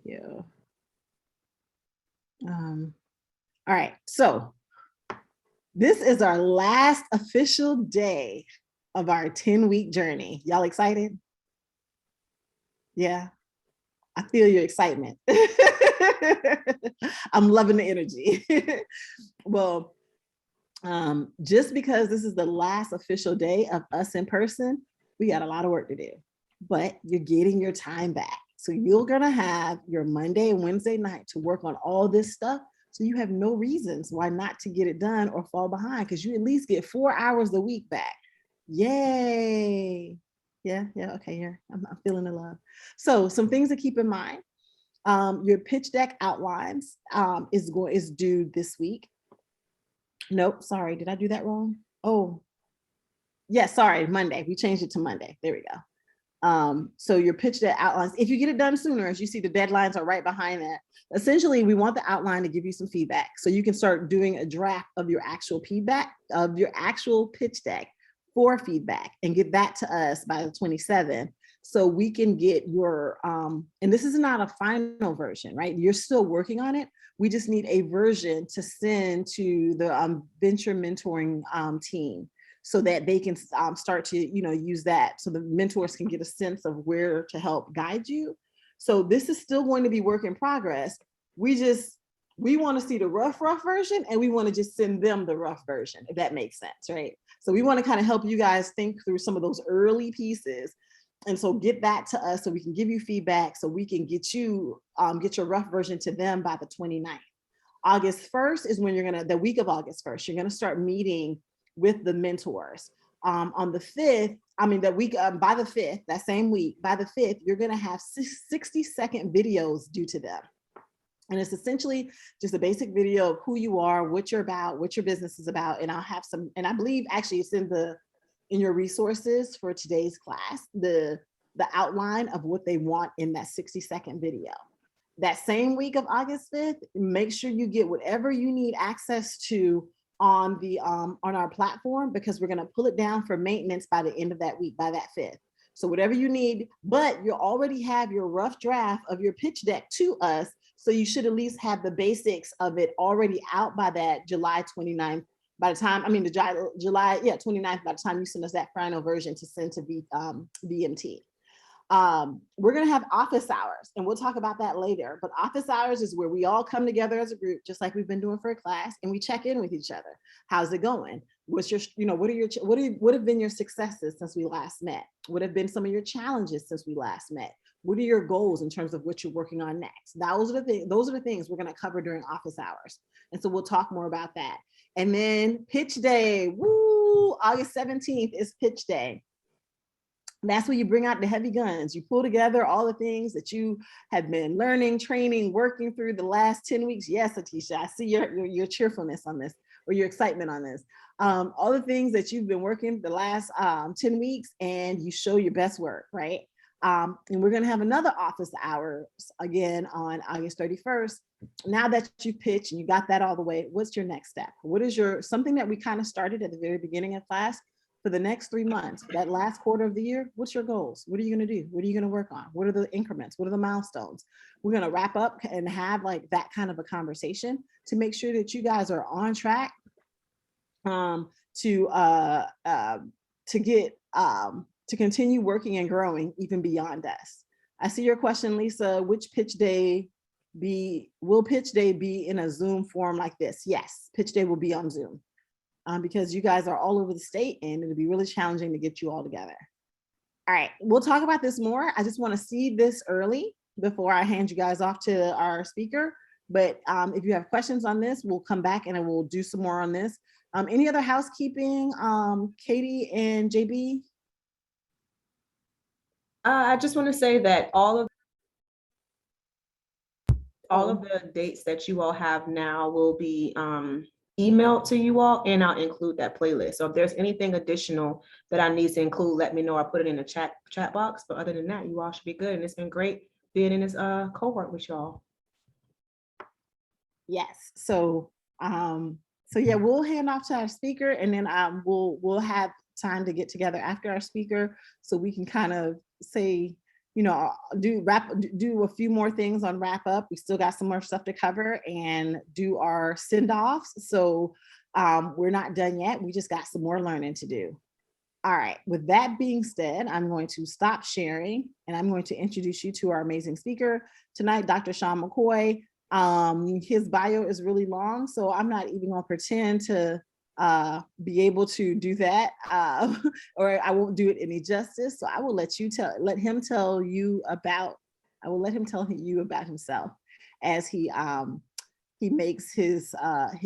you. All right, so this is our last official day of our 10-week journey. Y'all excited? Yeah, I feel your excitement. I'm loving the energy. Well, just because this is the last official day of us in person, we got a lot of work to do, but you're getting your time back. So you're gonna have your Monday and Wednesday night to work on all this stuff. So you have no reasons why not to get it done or fall behind, because you at least get 4 hours a week back. Yay. Yeah, okay, yeah, I'm feeling the love. So some things to keep in mind. Your pitch deck outlines is due this week. Nope, sorry, did I do that wrong? Oh, yeah, sorry, Monday. We changed it to Monday. There we go. So your pitch deck outlines, if you get it done sooner, as you see, the deadlines are right behind that. Essentially, we want the outline to give you some feedback, so you can start doing a draft of your actual feedback, of your actual pitch deck for feedback, and get that to us by the 27th. So we can get your, and this is not a final version, right? You're still working on it. We just need a version to send to the venture mentoring team, so that they can start to, use that, so the mentors can get a sense of where to help guide you. So this is still going to be work in progress. We want to see the rough version, and we want to just send them the rough version, if that makes sense, right? So we want to kind of help you guys think through some of those early pieces. And so get that to us so we can give you feedback, so we can get you, get your rough version to them by the 29th. August 1st is when the week of August 1st, you're going to start meeting with the mentors. On the 5th, that week, by the 5th, that same week, by the 5th, you're going to have 60-second videos due to them. And it's essentially just a basic video of who you are, what you're about, what your business is about. And I'll have some, and I believe actually it's in your resources for today's class, the outline of what they want in that 60-second video. That same week of August 5th, make sure you get whatever you need access to on our platform, because we're going to pull it down for maintenance by the end of that week, by that 5th. So whatever you need, but you already have your rough draft of your pitch deck to us. So you should at least have the basics of it already out by that July 29th. By the time, the July 29th, by the time you send us that final version to send to VMT. We're going to have office hours, and we'll talk about that later. But office hours is where we all come together as a group, just like we've been doing for a class, and we check in with each other. How's it going? What's your, what have been your successes since we last met? What have been some of your challenges since we last met? What are your goals in terms of what you're working on next? Those are the things we're going to cover during office hours. And so we'll talk more about that. And then pitch day, woo, August 17th is pitch day. That's where you bring out the heavy guns. You pull together all the things that you have been learning, training, working through the last 10 weeks. Yes, Atisha, I see your cheerfulness on this, or your excitement on this. All the things that you've been working the last 10 weeks, and you show your best work, right? And we're going to have another office hours again on August 31st. Now that you pitched and you got that all the way, what's your next step? What is something that we kind of started at the very beginning of class? For the next 3 months, that last quarter of the year, what's your goals? What are you going to do? What are you going to work on? What are the increments? What are the milestones? We're going to wrap up and have like that kind of a conversation to make sure that you guys are on track to continue working and growing even beyond us. I see your question, Lisa. Will pitch day be in a Zoom form like this? Yes, pitch day will be on Zoom. Because you guys are all over the state, and it'll be really challenging to get you all together. All right, we'll talk about this more. I just want to see this early before I hand you guys off to our speaker. But if you have questions on this, we'll come back and we'll do some more on this. Any other housekeeping, Katie and JB? I just want to say that all of the dates that you all have now will be emailed to you all, and I'll include that playlist. So if there's anything additional that I need to include, let me know. I'll put it in the chat box. But other than that, you all should be good. And it's been great being in this cohort with y'all. Yes. So yeah, we'll hand off to our speaker, and then we'll have time to get together after our speaker, so we can kind of say do a few more things on wrap up. We still got some more stuff to cover and do our send offs. So we're not done yet. We just got some more learning to do. All right. With that being said, I'm going to stop sharing and I'm going to introduce you to our amazing speaker tonight, Dr. Sean Mccoy. His bio is really long, so I'm not even going to pretend to be able to do that, or I won't do it any justice. So I will let him tell you about himself as he makes his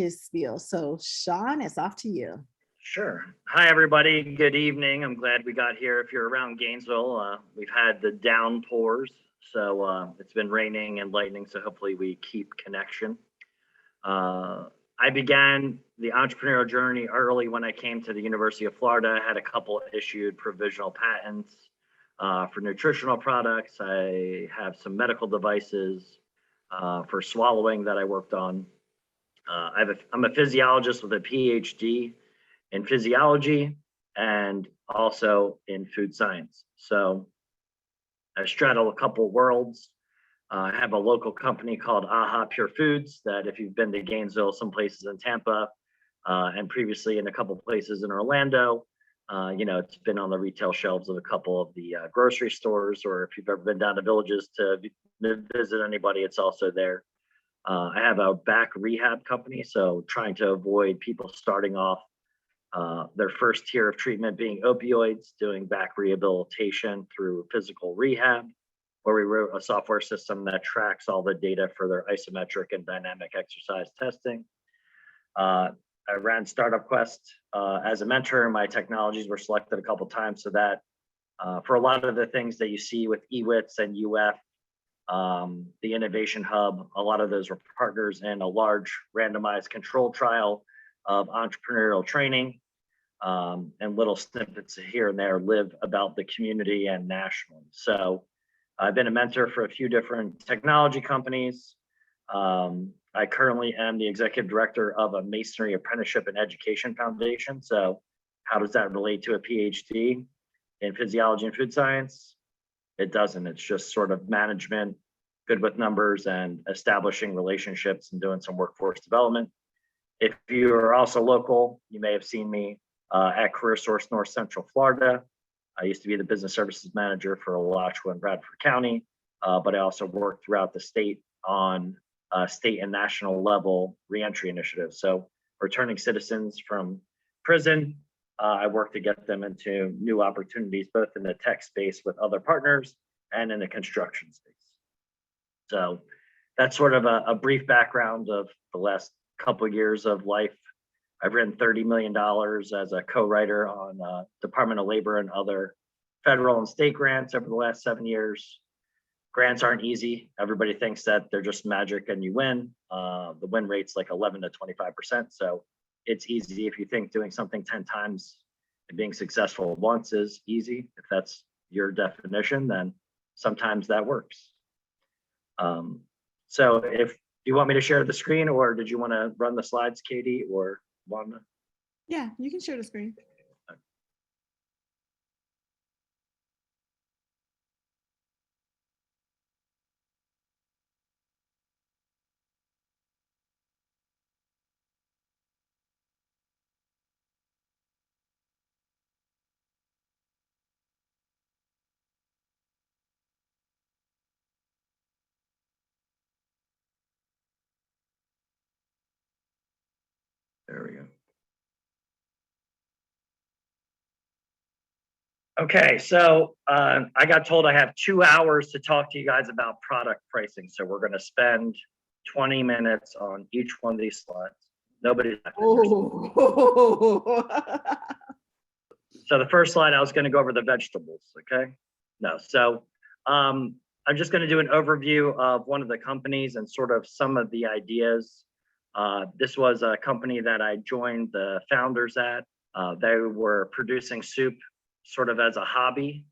spiel. So Sean, it's off to you. Sure. Hi, everybody. Good evening. I'm glad we got here. If you're around Gainesville, we've had the downpours, so it's been raining and lightning, so hopefully we keep connection. I began the entrepreneurial journey early when I came to the University of Florida. I had a couple issued provisional patents for nutritional products. I have some medical devices for swallowing that I worked on. I'm a physiologist with a PhD in physiology and also in food science. So I straddle a couple worlds. I have a local company called AHA Pure Foods that if you've been to Gainesville, some places in Tampa, and previously in a couple places in Orlando, it's been on the retail shelves of a couple of the grocery stores, or if you've ever been down to Villages to visit anybody, it's also there. I have a back rehab company, so trying to avoid people starting off their first tier of treatment being opioids, doing back rehabilitation through physical rehab, where we wrote a software system that tracks all the data for their isometric and dynamic exercise testing. I ran Startup Quest as a mentor. My technologies were selected a couple of times so that for a lot of the things that you see with EWITS and UF, the Innovation Hub, a lot of those were partners in a large randomized control trial of entrepreneurial training, and little snippets here and there live about the community and nationally. So I've been a mentor for a few different technology companies. I currently am the executive director of a Masonry Apprenticeship and Education Foundation. So how does that relate to a PhD in physiology and food science? It doesn't. It's just sort of management, good with numbers, and establishing relationships and doing some workforce development. If you are also local, you may have seen me at Career Source North Central Florida. I used to be the business services manager for Alachua and Bradford County, but I also worked throughout the state on state and national level reentry initiatives. So returning citizens from prison, I work to get them into new opportunities, both in the tech space with other partners and in the construction space. So that's sort of a brief background of the last couple of years of life. I've written $30 million as a co-writer on Department of Labor and other federal and state grants over the last 7 years. Grants aren't easy. Everybody thinks that they're just magic and you win. The win rate's like 11 to 25%. So it's easy. If you think doing something 10 times and being successful once is easy, if that's your definition, then sometimes that works. So if you want me to share the screen, or did you want to run the slides, Katie, or Wanda? Yeah, you can share the screen. There we go. Okay, so I got told I have 2 hours to talk to you guys about product pricing. So we're going to spend 20 minutes on each one of these slides. Nobody's. Oh. So the first slide, I was going to go over the vegetables. Okay. No. So I'm just going to do an overview of one of the companies and sort of some of the ideas. This was a company that I joined the founders at. They were producing soup sort of as a hobby,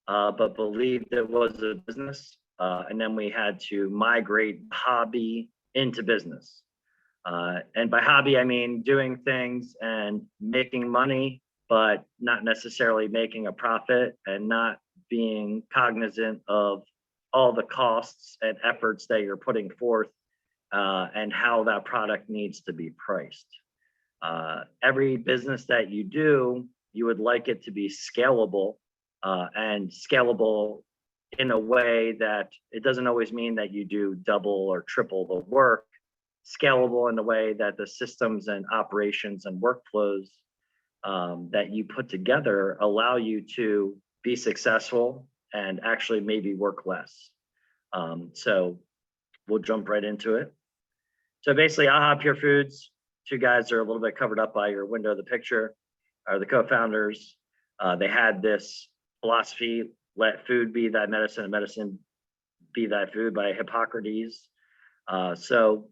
but believed it was a business. And then we had to migrate hobby into business. And by hobby, I mean doing things and making money, but not necessarily making a profit and not being cognizant of all the costs and efforts that you're putting forth and how that product needs to be priced. Every business that you do, you would like it to be scalable and scalable in a way that it doesn't always mean that you do double or triple the work. Scalable in the way that the systems and operations and workflows that you put together allow you to be successful and actually maybe work less. So we'll jump right into it. So basically, AHA Pure Foods, two guys are a little bit covered up by your window of the picture, are the co-founders. They had this philosophy, let food be thy medicine and medicine be thy food, by Hippocrates. So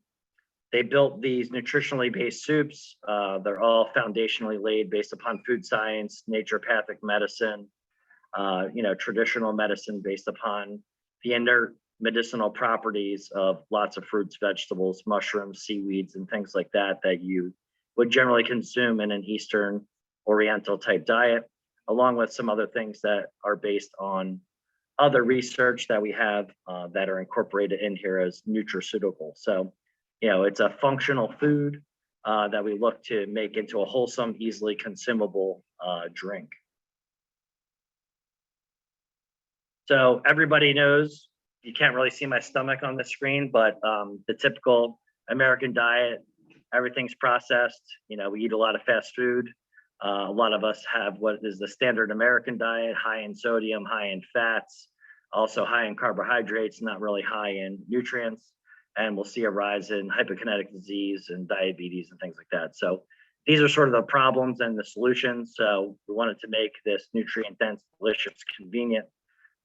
they built these nutritionally based soups. They're all foundationally laid based upon food science, naturopathic medicine, traditional medicine based upon the inert medicinal properties of lots of fruits, vegetables, mushrooms, seaweeds, and things like that that you would generally consume in an Eastern Oriental type diet, along with some other things that are based on other research that we have that are incorporated in here as nutraceuticals. So, it's a functional food that we look to make into a wholesome, easily consumable drink. So everybody knows, you can't really see my stomach on the screen, but the typical American diet, everything's processed. We eat a lot of fast food. A lot of us have what is the standard American diet, high in sodium, high in fats, also high in carbohydrates, not really high in nutrients. And we'll see a rise in hypokinetic disease and diabetes and things like that. So these are sort of the problems and the solutions. So we wanted to make this nutrient dense, delicious, convenient,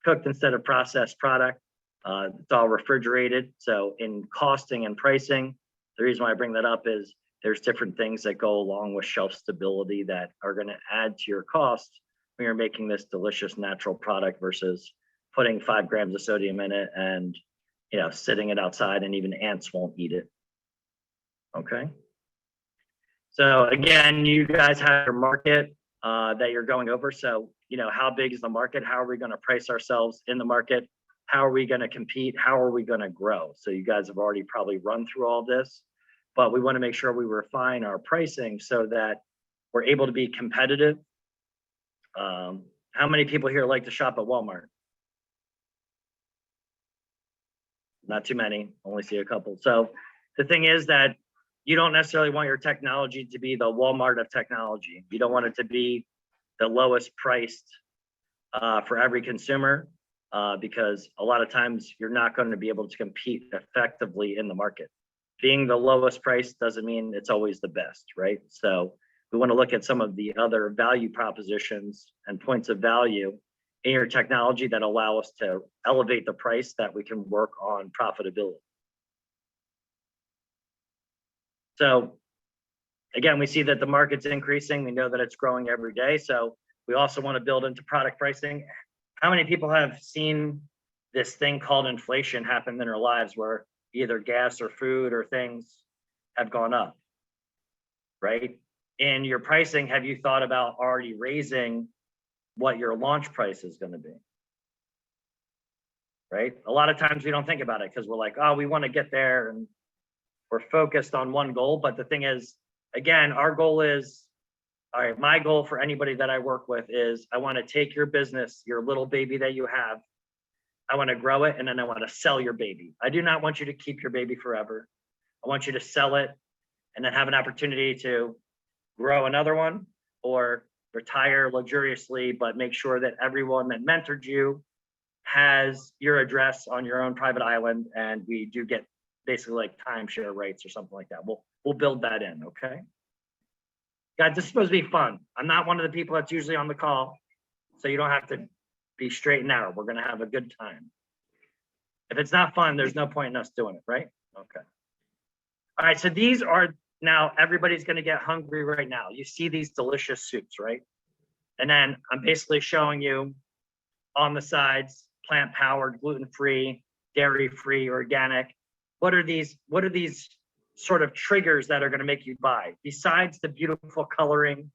cooked instead of processed product. It's all refrigerated. So in costing and pricing, the reason why I bring that up is there's different things that go along with shelf stability that are going to add to your cost when you're making this delicious natural product versus putting 5 grams of sodium in it and sitting it outside and even ants won't eat it. Okay. So again, you guys have your market that you're going over. So, how big is the market? How are we going to price ourselves in the market? How are we going to compete? How are we going to grow? So you guys have already probably run through all this, but we want to make sure we refine our pricing so that we're able to be competitive. How many people here like to shop at Walmart? Not too many, only see a couple. So the thing is that you don't necessarily want your technology to be the Walmart of technology. You don't want it to be the lowest priced for every consumer because a lot of times you're not going to be able to compete effectively in the market. Being the lowest price doesn't mean it's always the best, right? So we want to look at some of the other value propositions and points of value in your technology that allow us to elevate the price that we can work on profitability. So again, we see that the market's increasing. We know that it's growing every day. So we also want to build into product pricing. How many people have seen this thing called inflation happen in their lives where either gas or food or things have gone up, right? In your pricing, have you thought about already raising what your launch price is going to be, right? A lot of times we don't think about it because we're like, oh, we want to get there and we're focused on one goal. But the thing is, again, our goal is, all right, my goal for anybody that I work with is I want to take your business, your little baby that you have, I want to grow it, and then I want to sell your baby. I do not want you to keep your baby forever. I want you to sell it and then have an opportunity to grow another one or retire luxuriously, but make sure that everyone that mentored you has your address on your own private island, and we do get basically like timeshare rates or something like that. We'll build that in, okay? Guys, this is supposed to be fun. I'm not one of the people that's usually on the call, so you don't have to be straight and narrow. We're gonna have a good time. If it's not fun, there's no point in us doing it, right? Okay. All right, so these are, now everybody's gonna get hungry right now. You see these delicious soups, right? And then I'm basically showing you on the sides, plant-powered, gluten-free, dairy-free, organic. What are these sort of triggers that are gonna make you buy? Besides the beautiful coloring,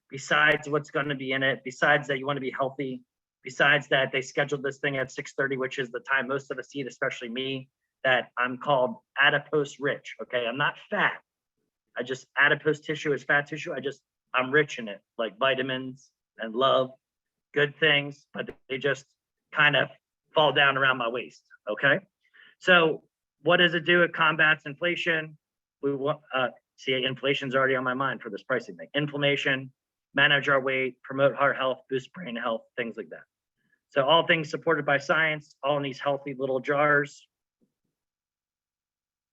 besides what's gonna be in it, besides that you wanna be healthy, Besides that, they scheduled this thing at 6:30, which is the time most of us eat, especially me, that I'm called adipose rich. Okay, I'm not fat. I just, adipose tissue is fat tissue. I'm rich in it, like vitamins and love, good things, but they just kind of fall down around my waist. Okay, so what does it do? It combats inflation. We want, see, inflation's already on my mind for this pricing thing. Inflammation, manage our weight, promote heart health, boost brain health, things like that. So all things supported by science, all in these healthy little jars.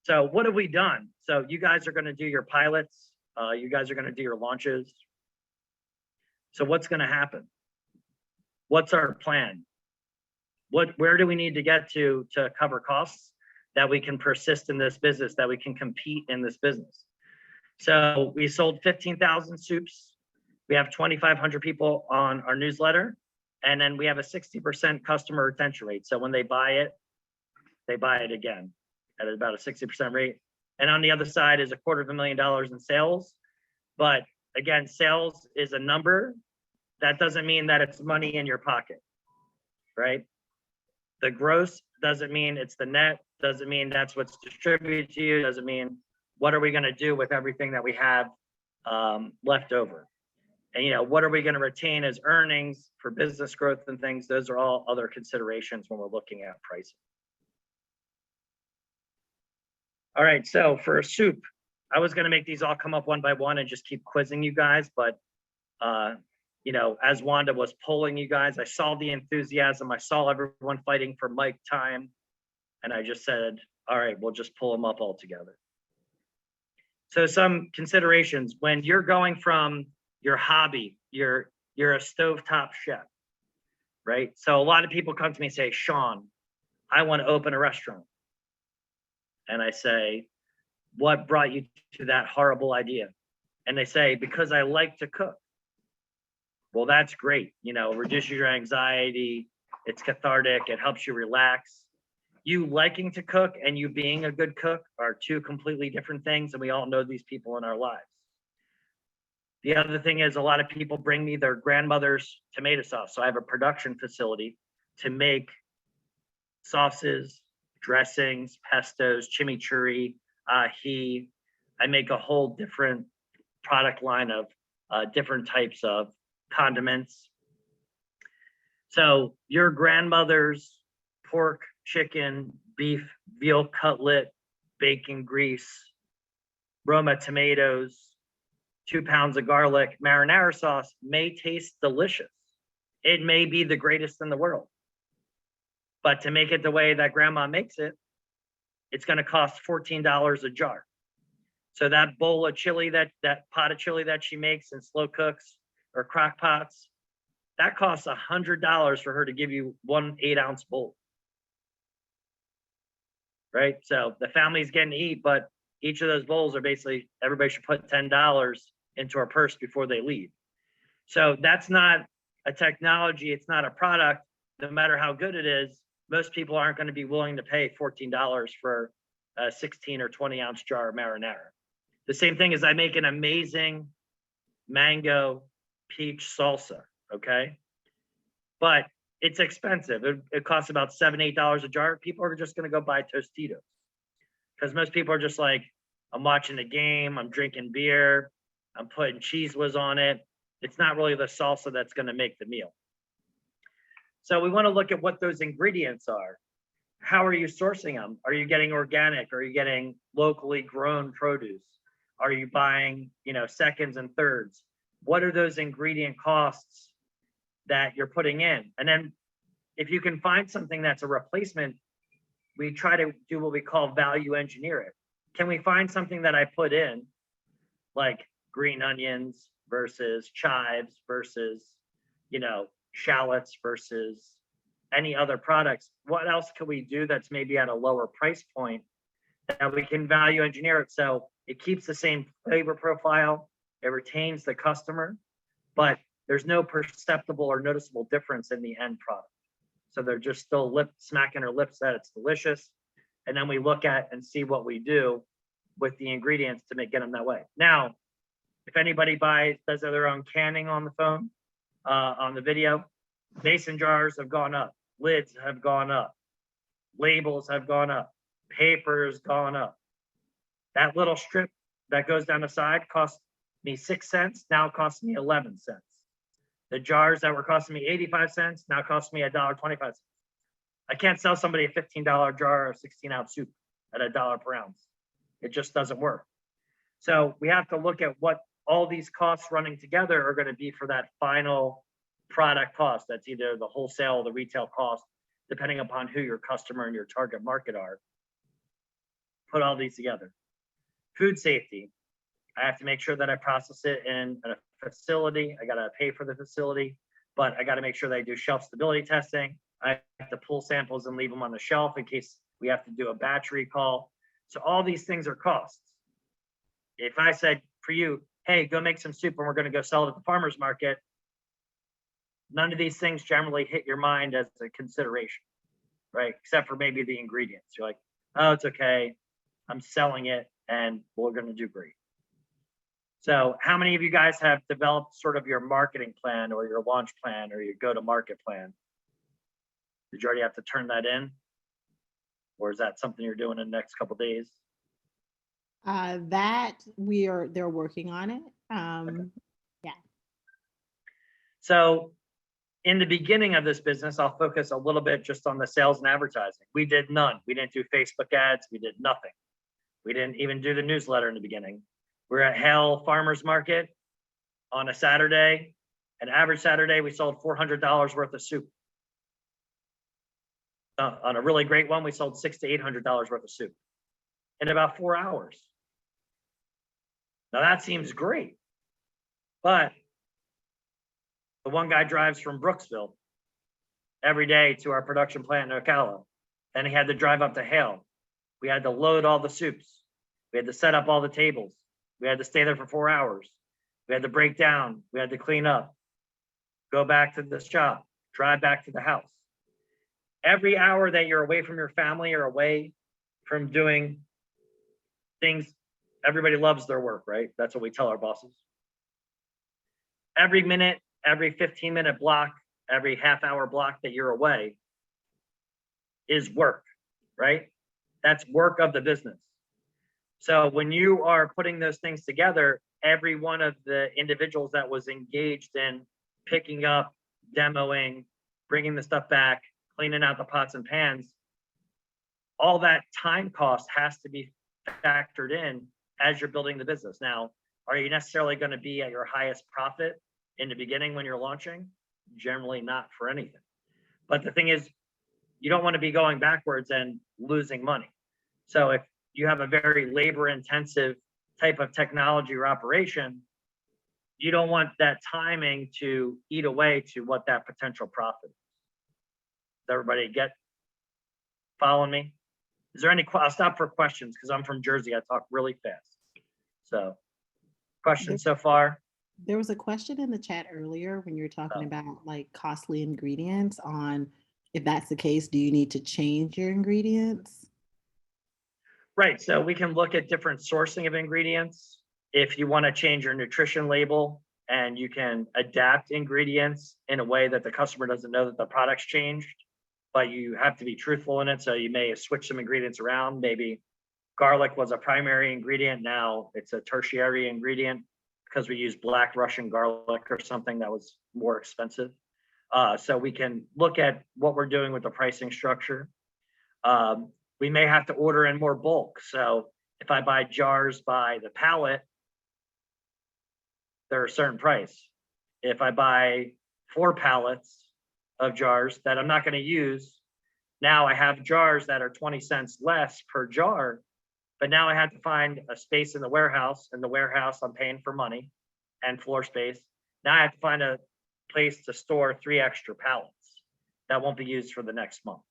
So what have we done? So you guys are going to do your pilots. You guys are going to do your launches. So what's going to happen? What's our plan? Where do we need to get to cover costs that we can persist in this business, that we can compete in this business? So we sold 15,000 soups. We have 2,500 people on our newsletter. And then we have a 60% customer retention rate. So when they buy it again at about a 60% rate. And on the other side is $250,000 in sales. But again, sales is a number. That doesn't mean that it's money in your pocket, right? The gross doesn't mean it's the net, doesn't mean that's what's distributed to you, doesn't mean what are we going to do with everything that we have left over. And what are we going to retain as earnings for business growth and things? Those are all other considerations when we're looking at pricing. All right, so for a soup, I was going to make these all come up one by one and just keep quizzing you guys, but as Wanda was polling you guys, I saw the enthusiasm, I saw everyone fighting for mic time, and I just said, all right, we'll just pull them up all together. So some considerations when you're going from your hobby, you're a stovetop chef, right? So a lot of people come to me and say, Sean, I want to open a restaurant. And I say, what brought you to that horrible idea? And they say, because I like to cook. Well, that's great. Reduces your anxiety. It's cathartic. It helps you relax. You liking to cook and you being a good cook are two completely different things. And we all know these people in our lives. The other thing is a lot of people bring me their grandmother's tomato sauce. So I have a production facility to make sauces, dressings, pestos, chimichurri, ají. I make a whole different product line of different types of condiments. So your grandmother's pork, chicken, beef, veal cutlet, bacon grease, Roma tomatoes, 2 pounds of garlic, marinara sauce may taste delicious. It may be the greatest in the world. But to make it the way that grandma makes it, it's going to cost $14 a jar. So that bowl of chili, that pot of chili that she makes in slow cooks or crock pots, that costs $100 for her to give you 1 8-ounce bowl. Right? So the family's getting to eat, but each of those bowls are basically, everybody should put $10 into our purse before they leave. So that's not a technology. It's not a product. No matter how good it is, most people aren't going to be willing to pay $14 for a 16 or 20-ounce jar of marinara. The same thing as I make an amazing mango peach salsa, okay? But it's expensive. It costs about $7, $8 a jar. People are just going to go buy Tostitos because most people are just like, I'm watching the game, I'm drinking beer, I'm putting cheese whiz on it. It's not really the salsa that's going to make the meal. So we want to look at what those ingredients are. How are you sourcing them? Are you getting organic? Are you getting locally grown produce? Are you buying, seconds and thirds? What are those ingredient costs that you're putting in? And then if you can find something that's a replacement, we try to do what we call value engineer it. Can we find something that I put in, like green onions versus chives versus, shallots versus any other products? What else can we do that's maybe at a lower price point that we can value engineer it so it keeps the same flavor profile, it retains the customer, but there's no perceptible or noticeable difference in the end product. So they're just still smacking their lips that it's delicious. And then we look at and see what we do with the ingredients to get them that way. Now, if anybody does their own canning on the phone, on the video, Mason jars have gone up. Lids have gone up. Labels have gone up. Paper's gone up. That little strip that goes down the side cost me 6 cents. Now it costs me 11 cents. The jars that were costing me 85 cents now cost me $1.25. I can't sell somebody a $15 jar of 16-ounce soup at $1 per ounce. It just doesn't work. So we have to look at what all these costs running together are going to be for that final product cost. That's either the wholesale or the retail cost, depending upon who your customer and your target market are. Put all these together. Food safety. I have to make sure that I process it in a facility. I got to pay for the facility, but I got to make sure that I do shelf stability testing. I have to pull samples and leave them on the shelf in case we have to do a batch recall. So all these things are costs. If I said for you, hey, go make some soup and we're going to go sell it at the farmer's market, none of these things generally hit your mind as a consideration, right? Except for maybe the ingredients. You're like, oh, it's okay. I'm selling it and we're going to do great. So how many of you guys have developed sort of your marketing plan or your launch plan or your go-to-market plan? Did you already have to turn that in? Or is that something you're doing in the next couple of days? They're working on it. Okay. Yeah. So in the beginning of this business, I'll focus a little bit just on the sales and advertising. We did none. We didn't do Facebook ads. We did nothing. We didn't even do the newsletter in the beginning. We're at Hale Farmers Market on a Saturday. An average Saturday, we sold $400 worth of soup. On a really great one, we sold $600 to $800 worth of soup in about 4 hours. Now that seems great, but the one guy drives from Brooksville every day to our production plant in Ocala. Then he had to drive up to Hale. We had to load all the soups. We had to set up all the tables. We had to stay there for 4 hours. We had to break down. We had to clean up, go back to the shop, drive back to the house. Every hour that you're away from your family or away from doing things, everybody loves their work, right? That's what we tell our bosses. Every minute, every 15-minute block, every half-hour block that you're away is work, right? That's work of the business. So when you are putting those things together, every one of the individuals that was engaged in picking up, demoing, bringing the stuff back, cleaning out the pots and pans, all that time cost has to be factored in as you're building the business. Now, are you necessarily going to be at your highest profit in the beginning when you're launching? Generally not for anything. But the thing is, you don't want to be going backwards and losing money. So if you have a very labor intensive type of technology or operation, you don't want that timing to eat away to what that potential profit is. Does everybody following me? Is there any, I'll stop for questions because I'm from Jersey. I talk really fast. So questions so far? There was a question in the chat earlier when you were talking about like costly ingredients on if that's the case, do you need to change your ingredients? Right. So we can look at different sourcing of ingredients. If you want to change your nutrition label and you can adapt ingredients in a way that the customer doesn't know that the product's changed, but you have to be truthful in it. So you may switch some ingredients around. Maybe garlic was a primary ingredient. Now it's a tertiary ingredient because we use Black Russian garlic or something that was more expensive. So we can look at what we're doing with the pricing structure. We may have to order in more bulk. So if I buy jars by the pallet, they're a certain price. If I buy 4 pallets of jars that I'm not going to use, now I have jars that are 20 cents less per jar, but now I have to find a space in the warehouse. In the warehouse, I'm paying for money and floor space. Now I have to find a place to store 3 extra pallets that won't be used for the next month.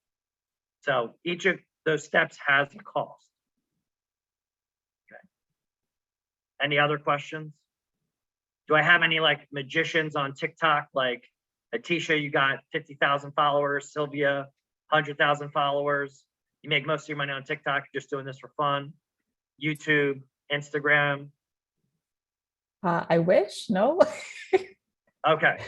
So each of those steps has a cost. Okay. Any other questions? Do I have any like magicians on TikTok? Like Atisha, you got 50,000 followers. Sylvia, 100,000 followers. You make most of your money on TikTok. You're just doing this for fun. YouTube, Instagram. I wish, no. Okay.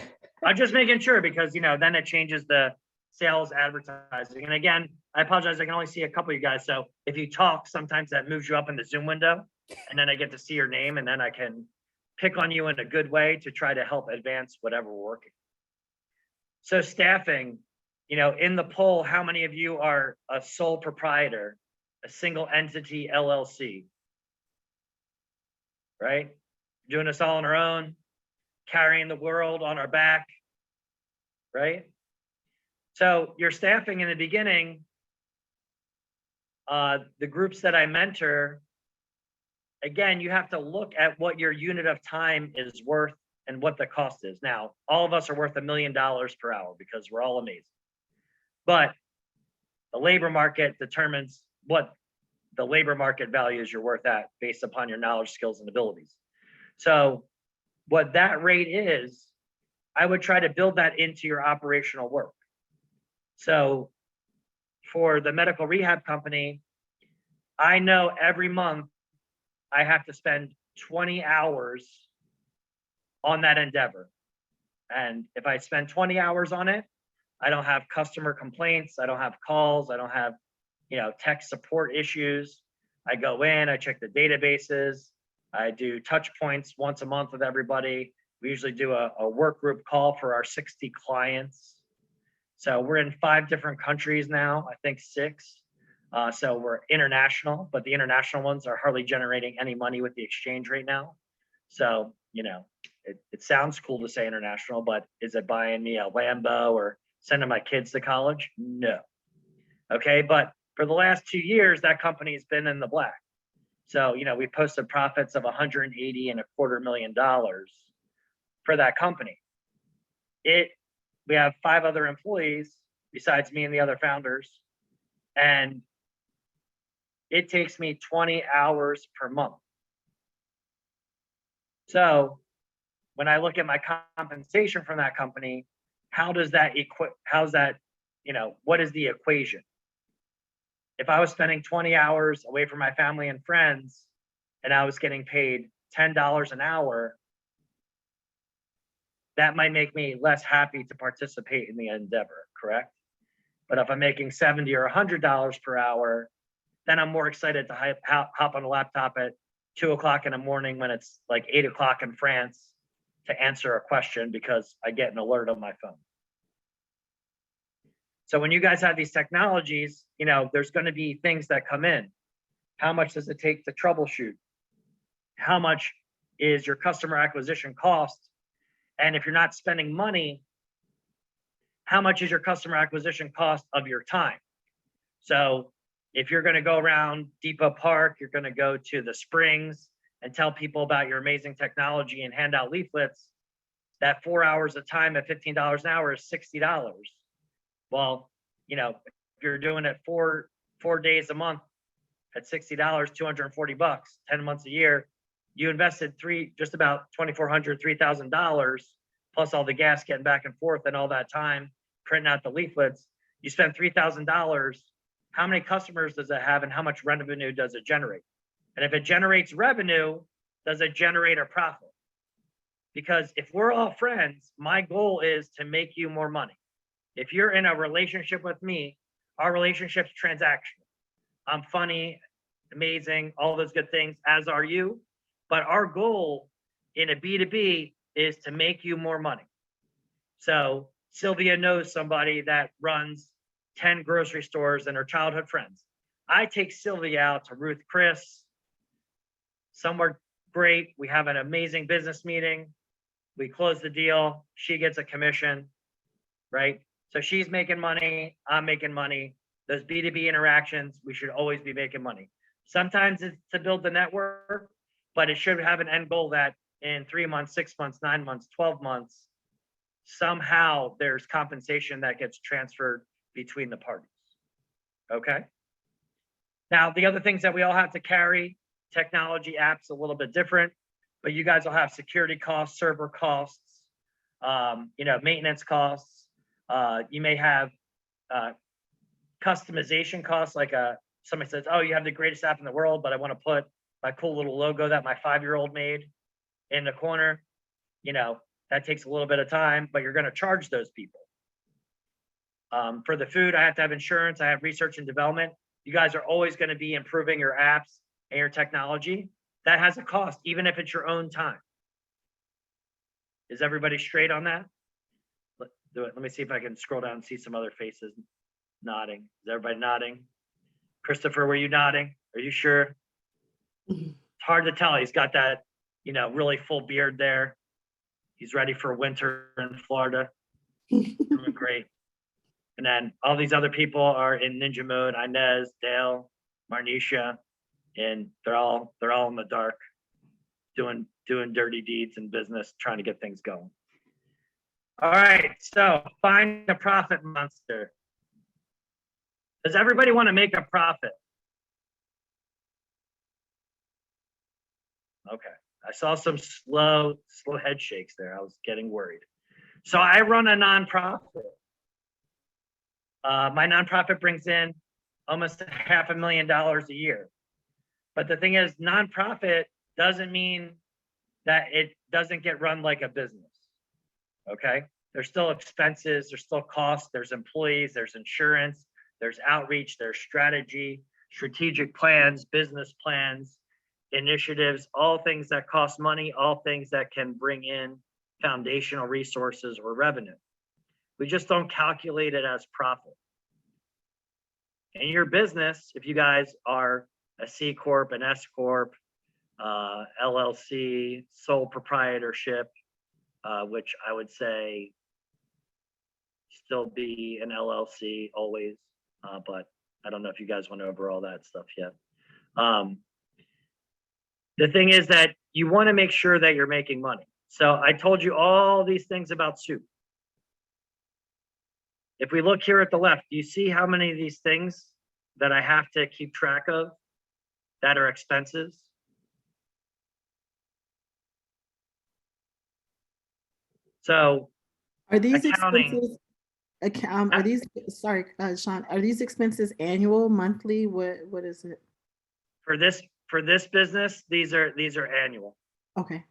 I'm just making sure because, then it changes the sales advertising. And again, I apologize. I can only see a couple of you guys. So if you talk, sometimes that moves you up in the Zoom window and then I get to see your name and then I can pick on you in a good way to try to help advance whatever we're working. So staffing, in the poll, how many of you are a sole proprietor, a single entity LLC, right? Doing this all on our own, carrying the world on our back, right? So your staffing in the beginning, the groups that I mentor, again, you have to look at what your unit of time is worth and what the cost is. Now, all of us are worth $1 million per hour because we're all amazing. But the labor market determines what the labor market values you're worth at based upon your knowledge, skills, and abilities. So what that rate is, I would try to build that into your operational work. So for the medical rehab company, I know every month I have to spend 20 hours on that endeavor. And if I spend 20 hours on it, I don't have customer complaints. I don't have calls. I don't have, tech support issues. I go in, I check the databases. I do touch points once a month with everybody. We usually do a work group call for our 60 clients. So we're in 5 different countries now, I think 6. So we're international, but the international ones are hardly generating any money with the exchange rate now. So, it sounds cool to say international, but is it buying me a Lambo or sending my kids to college? No. Okay, but for the last 2 years, that company's been in the black. So, we posted profits of $180.25 million for that company. We have 5 other employees besides me and the other founders, and it takes me 20 hours per month. So when I look at my compensation from that company, what is the equation? If I was spending 20 hours away from my family and friends and I was getting paid $10 an hour, that might make me less happy to participate in the endeavor, correct? But if I'm making $70 or $100 per hour, then I'm more excited to hop on a laptop at 2 o'clock in the morning when it's like 8 o'clock in France to answer a question because I get an alert on my phone. So when you guys have these technologies, there's going to be things that come in. How much does it take to troubleshoot? How much is your customer acquisition cost? And if you're not spending money, how much is your customer acquisition cost of your time? So if you're going to go around Depot Park, you're going to go to the Springs and tell people about your amazing technology and hand out leaflets, that 4 hours of time at $15 an hour is $60. Well, if you're doing it four days a month at $60, $240, 10 months a year, you invested just about $2,400, $3,000 plus all the gas getting back and forth and all that time printing out the leaflets. You spent $3,000. How many customers does it have and how much revenue does it generate? And if it generates revenue, does it generate a profit? Because if we're all friends, my goal is to make you more money. If you're in a relationship with me, our relationship's transactional. I'm funny, amazing, all those good things, as are you. But our goal in a B2B is to make you more money. So Sylvia knows somebody that runs 10 grocery stores and her childhood friends. I take Sylvia out to Ruth Chris, somewhere great. We have an amazing business meeting. We close the deal. She gets a commission, right? So she's making money. I'm making money. Those B2B interactions, we should always be making money. Sometimes it's to build the network, but it should have an end goal that in 3 months, 6 months, 9 months, 12 months, somehow there's compensation that gets transferred between the parties. Okay. Now, the other things that we all have to carry, technology apps, a little bit different, but you guys will have security costs, server costs, maintenance costs. You may have customization costs, like somebody says, oh, you have the greatest app in the world, but I want to put my cool little logo that my 5-year-old made in the corner. That takes a little bit of time, but you're going to charge those people. For the food, I have to have insurance. I have research and development. You guys are always going to be improving your apps and your technology. That has a cost, even if it's your own time. Is everybody straight on that? Let's do it. Let me see if I can scroll down and see some other faces nodding. Is everybody nodding? Christopher, were you nodding? Are you sure? It's hard to tell. He's got that, really full beard there. He's ready for winter in Florida. Doing great. And then all these other people are in ninja mode. Inez, Dale, Marnisha, and they're all in the dark, doing dirty deeds in business, trying to get things going. All right, so find a profit monster. Does everybody want to make a profit? Okay, I saw some slow head shakes there. I was getting worried. So I run a nonprofit. My nonprofit brings in almost $500,000 a year. But the thing is, nonprofit doesn't mean that it doesn't get run like a business. Okay, there's still expenses, there's still costs, there's employees, there's insurance, there's outreach, there's strategy, strategic plans, business plans, initiatives, all things that cost money, all things that can bring in foundational resources or revenue. We just don't calculate it as profit. In your business, if you guys are a C Corp, an S Corp, LLC, sole proprietorship, which I would say still be an LLC always, but I don't know if you guys went over all that stuff yet. The thing is that you want to make sure that you're making money. So I told you all these things about soup. If we look here at the left, do you see how many of these things that I have to keep track of that are expenses? So are these accounting, expenses? Are these, sorry, Sean, are these expenses annual, monthly? What is it? for this business, these are annual. Okay.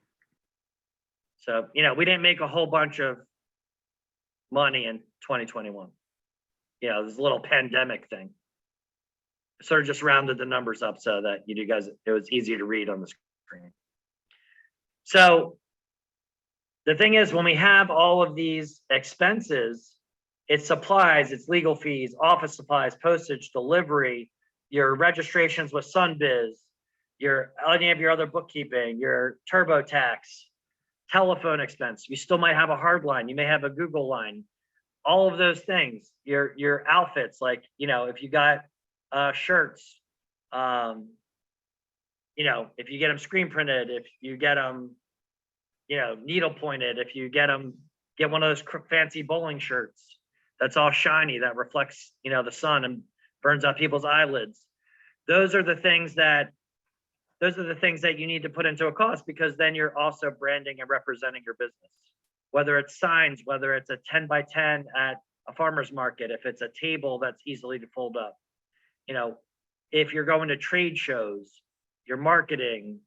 So, we didn't make a whole bunch of money in 2021. There's a little pandemic thing. Sort of just rounded the numbers up so that you guys, it was easy to read on the screen. So the thing is, when we have all of these expenses, it's supplies, it's legal fees, office supplies, postage, delivery, your registrations with SunBiz, any of your other bookkeeping, your TurboTax, telephone expense. You still might have a hard line. You may have a Google line. All of those things. Your outfits, like if you got shirts, if you get them screen printed, if you get them, needle pointed, if you get one of those fancy bowling shirts that's all shiny that reflects the sun and burns out people's eyelids. Those are the things that you need to put into a cost, because then you're also branding and representing your business. Whether it's signs, whether it's a 10 by 10 at a farmer's market, if it's a table that's easily to fold up, if you're going to trade shows, your marketing,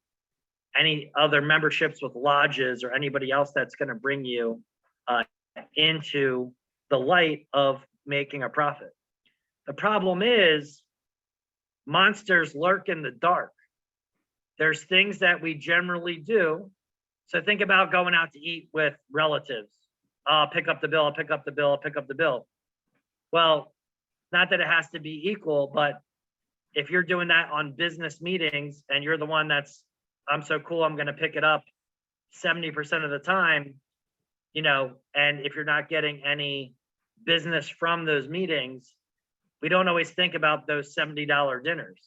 any other memberships with lodges or anybody else that's going to bring you into the light of making a profit. The problem is monsters lurk in the dark. There's things that we generally do. So think about going out to eat with relatives. I'll pick up the bill, I'll pick up the bill, I'll pick up the bill. Well, not that it has to be equal, but if you're doing that on business meetings and you're the one that's, I'm so cool, I'm going to pick it up 70% of the time, and if you're not getting any business from those meetings, we don't always think about those $70 dinners.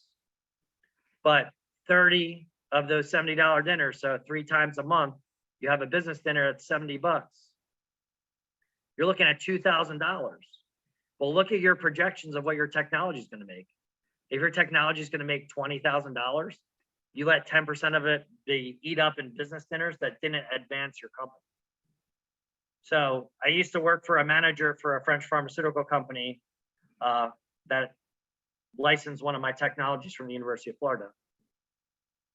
But 30 of those $70 dinners, so 3 times a month, you have a business dinner at $70. You're looking at $2,000. Well, look at your projections of what your technology is going to make. If your technology is going to make $20,000, you let 10% of it be eat up in business dinners that didn't advance your company. So I used to work for a manager for a French pharmaceutical company that licensed one of my technologies from the University of Florida.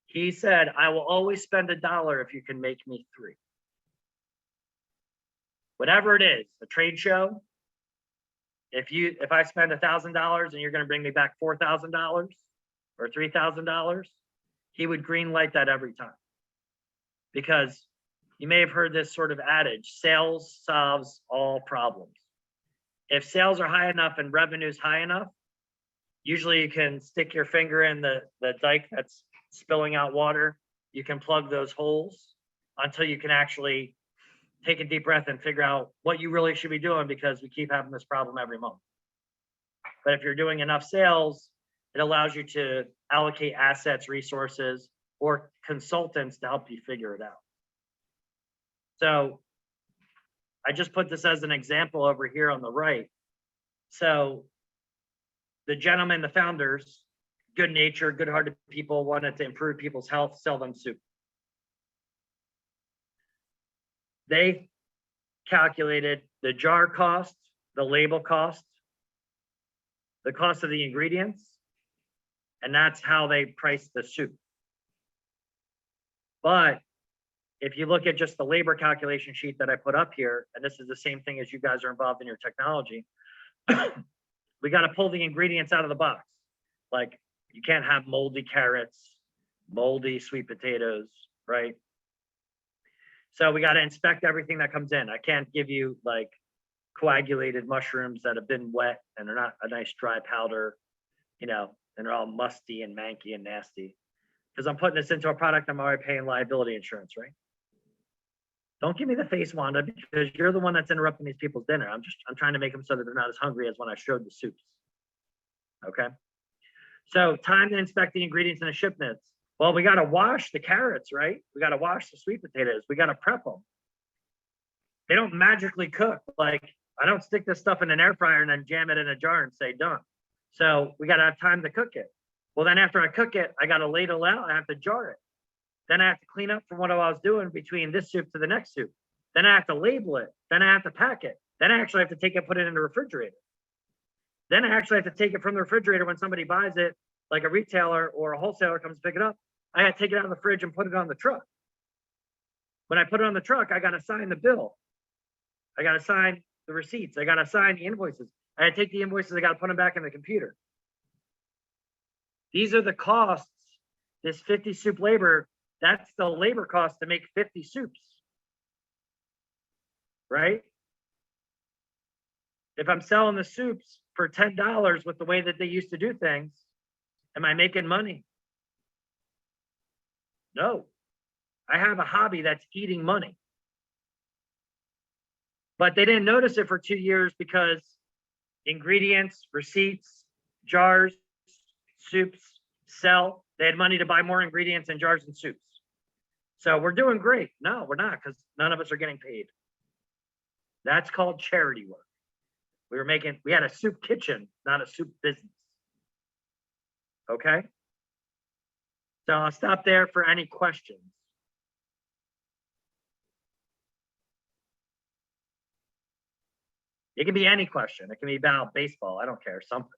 He said, I will always spend $1 if you can make me 3. whatever it is, a trade show. If I spend $1,000 and you're going to bring me back $4,000 or $3,000, he would green light that every time. Because you may have heard this sort of adage, sales solves all problems. If sales are high enough and revenue is high enough, usually you can stick your finger in the dike that's spilling out water. You can plug those holes until you can actually take a deep breath and figure out what you really should be doing, because we keep having this problem every month. But if you're doing enough sales, it allows you to allocate assets, resources, or consultants to help you figure it out. So I just put this as an example over here on the right. So the gentleman, the founders, good natured, good hearted people, wanted to improve people's health, sell them soup. They calculated the jar cost, the label cost, the cost of the ingredients, and that's how they priced the soup. But if you look at just the labor calculation sheet that I put up here, and this is the same thing as you guys are involved in your technology, we got to pull the ingredients out of the box. Like, you can't have moldy carrots, moldy sweet potatoes, right? So we got to inspect everything that comes in. I can't give you like coagulated mushrooms that have been wet and they're not a nice dry powder, you know, and they're all musty and manky and nasty. Because I'm putting this into a product I'm already paying liability insurance, right? Don't give me the face, Wanda, because you're the one that's interrupting these people's dinner. I'm trying to make them so that they're not as hungry as when I showed the soups. Okay. So time to inspect the ingredients in the shipments. Well, we got to wash the carrots, right? We got to wash the sweet potatoes. We got to prep them. They don't magically cook. Like, I don't stick this stuff in an air fryer and then jam it in a jar and say done. So we got to have time to cook it. Well, then after I cook it, I got to ladle out. I have to jar it. Then I have to clean up from what I was doing between this soup to the next soup. Then I have to label it. Then I have to pack it. Then I actually have to take it, put it in the refrigerator. Then I actually have to take it from the refrigerator when somebody buys it, like a retailer or a wholesaler comes to pick it up. I had to take it out of the fridge and put it on the truck. When I put it on the truck, I got to sign the bill. I got to sign the receipts. I got to sign the invoices. I had to take the invoices. I got to put them back in the computer. These are the costs. This 50 soup labor, that's the labor cost to make 50 soups, right? If I'm selling the soups for $10 with the way that they used to do things, am I making money? No. I have a hobby that's eating money. But they didn't notice it for 2 years because ingredients, receipts, jars, soups sell. They had money to buy more ingredients and jars and soups. So we're doing great. No, we're not, because none of us are getting paid. That's called charity work. We had a soup kitchen, not a soup business. Okay? So I'll stop there for any questions. It can be any question. It can be about baseball. I don't care. Something.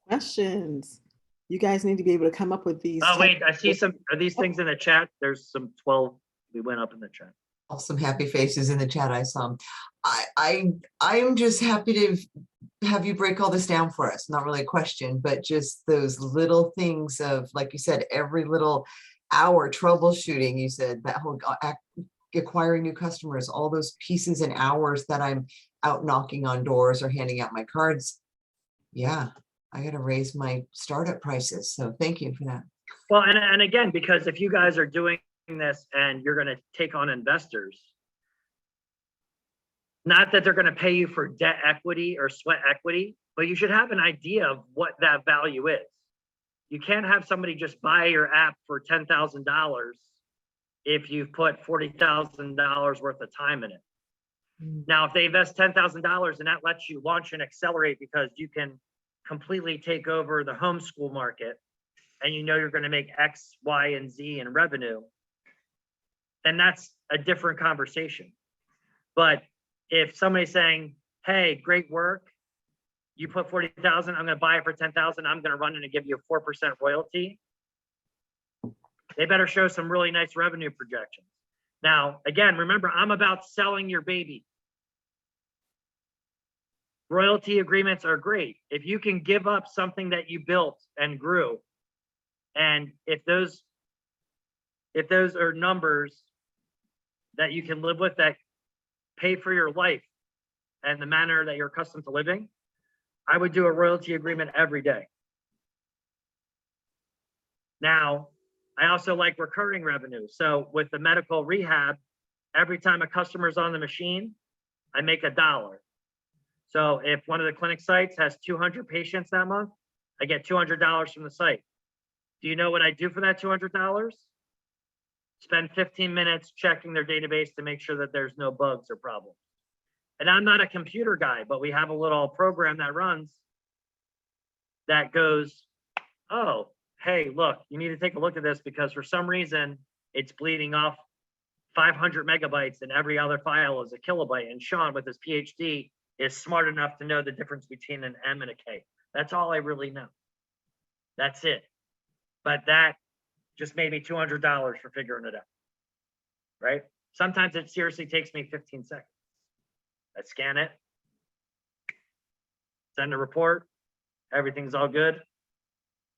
Questions. You guys need to be able to come up with these. Oh, wait. I see some. Are these things in the chat? There's some 12. We went up in the chat. Some happy faces in the chat. I saw them. I am just happy to have you break all this down for us. Not really a question, but just those little things of, like you said, every little hour troubleshooting. You said that whole acquiring new customers, all those pieces and hours that I'm out knocking on doors or handing out my cards. Yeah, I got to raise my startup prices. So thank you for that. Well, and again, because if you guys are doing this and you're going to take on investors, not that they're going to pay you for debt equity or sweat equity, but you should have an idea of what that value is. You can't have somebody just buy your app for $10,000 if you've put $40,000 worth of time in it. Now, if they invest $10,000 and that lets you launch and accelerate because you can completely take over the homeschool market and you know you're going to make X, Y, and Z in revenue, then that's a different conversation. But if somebody's saying, hey, great work, you put 40,000, I'm going to buy it for 10,000, I'm going to run in and give you a 4% royalty, they better show some really nice revenue projections. Now, again, remember, I'm about selling your baby. Royalty agreements are great. If you can give up something that you built and grew, and if those are numbers that you can live with that pay for your life and the manner that you're accustomed to living, I would do a royalty agreement every day. Now, I also like recurring revenue. So with the medical rehab, every time a customer's on the machine, I make $1. So if one of the clinic sites has 200 patients that month, I get $200 from the site. Do you know what I do for that $200? Spend 15 minutes checking their database to make sure that there's no bugs or problems. And I'm not a computer guy, but we have a little program that runs that goes, oh, hey, look, you need to take a look at this because for some reason it's bleeding off 500 megabytes and every other file is a kilobyte. And Sean, with his PhD, is smart enough to know the difference between an M and a K. That's all I really know. That's it. But that just made me $200 for figuring it out, right? Sometimes it seriously takes me 15 seconds. I scan it, send a report, everything's all good.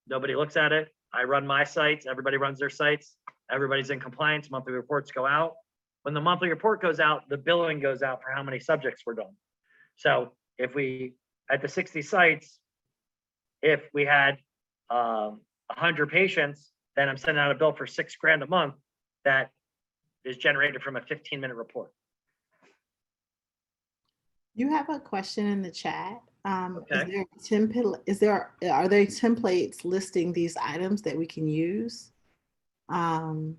Nobody looks at it. I run my sites, everybody runs their sites, everybody's in compliance, monthly reports go out. When the monthly report goes out, the billing goes out for how many subjects were done. So if we, at the 60 sites, if we had 100 patients, then I'm sending out a bill for $6,000 a month that is generated from a 15-minute report. You have a question in the chat. Okay. Are there templates listing these items that we can use? And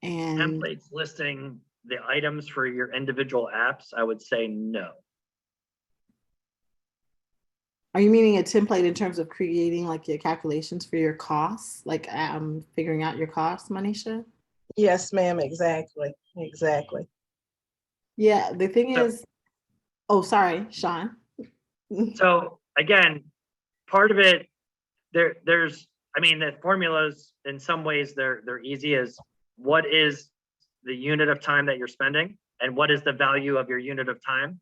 Templates listing the items for your individual apps, I would say no. are you meaning a template in terms of creating like your calculations for your costs, like figuring out your costs, Manisha? Yes, ma'am, exactly, exactly. Yeah, the thing So- is, oh, sorry, Sean. So again, part of it, there's, I mean, the formulas in some ways they're easy as what is the unit of time that you're spending and what is the value of your unit of time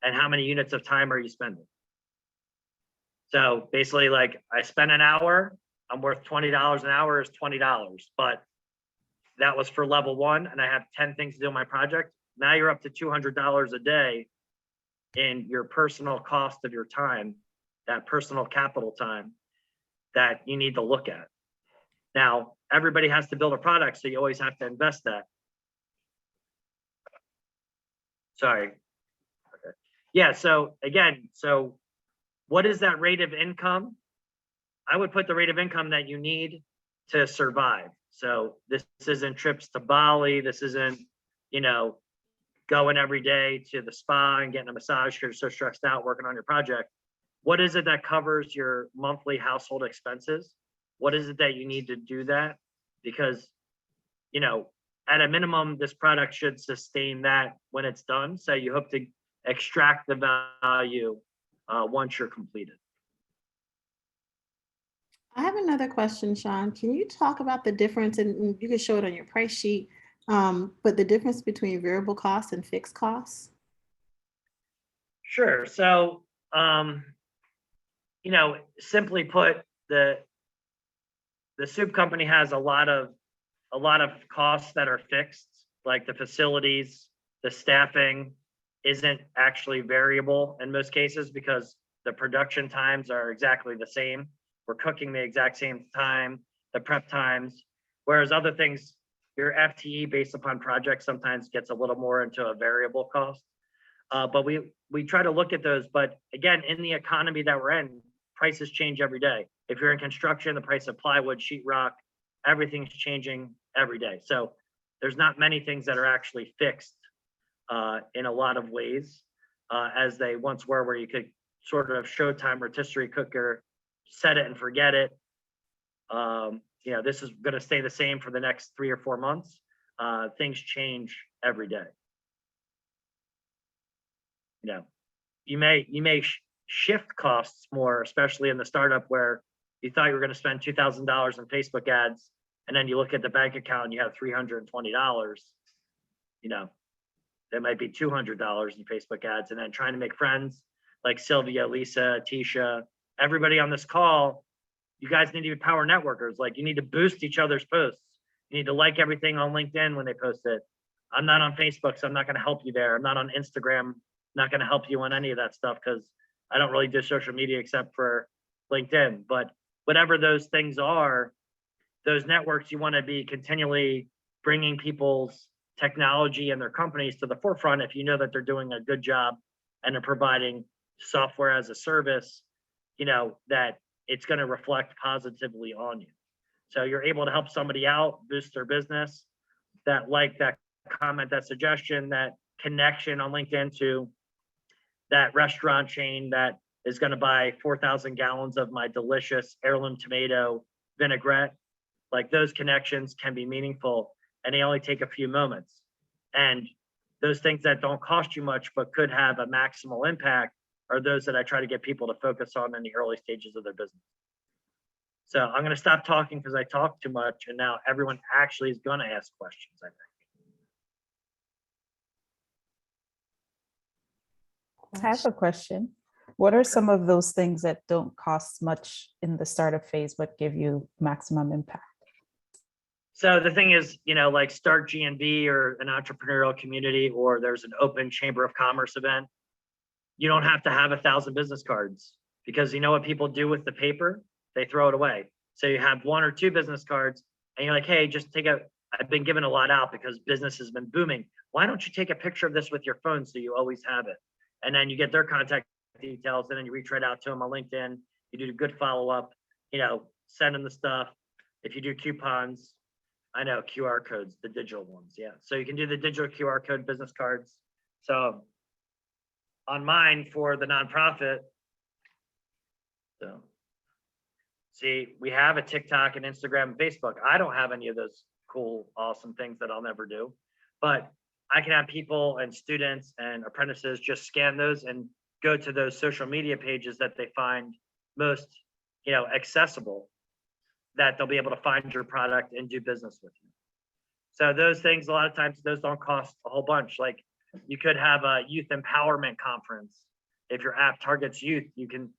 and how many units of time are you spending? So basically like I spent an hour, I'm worth $20 an hour is $20, but that was for level 1 and I have 10 things to do in my project. Now you're up to $200 a day in your personal cost of your time, that personal capital time that you need to look at. Now, everybody has to build a product, so you always have to invest that. Sorry. Okay. Yeah, so again, so what is that rate of income? I would put the rate of income that you need to survive. So this isn't trips to Bali. This isn't, you know, going every day to the spa and getting a massage because you're so stressed out working on your project. What is it that covers your monthly household expenses? What is it that you need to do that? Because, you know, at a minimum, this product should sustain that when it's done. So you hope to extract the value once you're completed. I have another question, Sean. Can you talk about the difference, and you can show it on your price sheet, but the difference between variable costs and fixed costs? Sure. So, you know, simply put, the soup company has a lot of costs that are fixed, like the facilities, the staffing isn't actually variable in most cases because the production times are exactly the same. We're cooking the exact same time, the prep times, whereas other things, your FTE based upon projects sometimes gets a little more into a variable cost. But we try to look at those. But again, in the economy that we're in, prices change every day. If you're in construction, the price of plywood, sheetrock, everything's changing every day. So there's not many things that are actually fixed in a lot of ways as they once were, where you could sort of Showtime rotisserie cooker, set it and forget it. You know, this is going to stay the same for the next 3 or 4 months. Things change every day. You know, you may shift costs more, especially in the startup where you thought you were going to spend $2,000 in Facebook ads, and then you look at the bank account and you have $320. you know, that might be $200 in Facebook ads, and then trying to make friends like Sylvia, Lisa, Tisha, everybody on this call. You guys need to be power networkers. Like, you need to boost each other's posts. You need to like everything on LinkedIn when they post it. I'm not on Facebook, so I'm not going to help you there. I'm not on Instagram, not going to help you on any of that stuff because I don't really do social media except for LinkedIn. But whatever those things are, those networks, you want to be continually bringing people's technology and their companies to the forefront if you know that they're doing a good job and are providing software as a service, you know, that it's going to reflect positively on you. So you're able to help somebody out, boost their business, that like, that comment, that suggestion, that connection on LinkedIn to that restaurant chain that is going to buy 4,000 gallons of my delicious heirloom tomato vinaigrette. Like, those connections can be meaningful and they only take a few moments. And those things that don't cost you much but could have a maximal impact are those that I try to get people to focus on in the early stages of their business. So I'm going to stop talking because I talk too much, and now everyone actually is going to ask questions, I think. I have a question. What are some of those things that don't cost much in the startup phase but give you maximum impact? So the thing is, you know, like Start GNB or an entrepreneurial community, or there's an open chamber of commerce event. You don't have to have 1,000 business cards, because you know what people do with the paper? They throw it away. So you have 1 or 2 business cards and you're like, hey, just I've been giving a lot out because business has been booming. Why don't you take a picture of this with your phone so you always have it? And then you get their contact details, and then you reach right out to them on LinkedIn. You do a good follow-up, you know, send them the stuff. If you do coupons, I know QR codes, the digital ones. Yeah. So you can do the digital QR code business cards. So on mine for the nonprofit, so see, we have a TikTok and Instagram and Facebook. I don't have any of those cool, awesome things that I'll never do, but I can have people and students and apprentices just scan those and go to those social media pages that they find most, you know, accessible, that they'll be able to find your product and do business with you. So those things, a lot of times, those don't cost a whole bunch. Like, you could have a youth empowerment conference. If your app targets youth,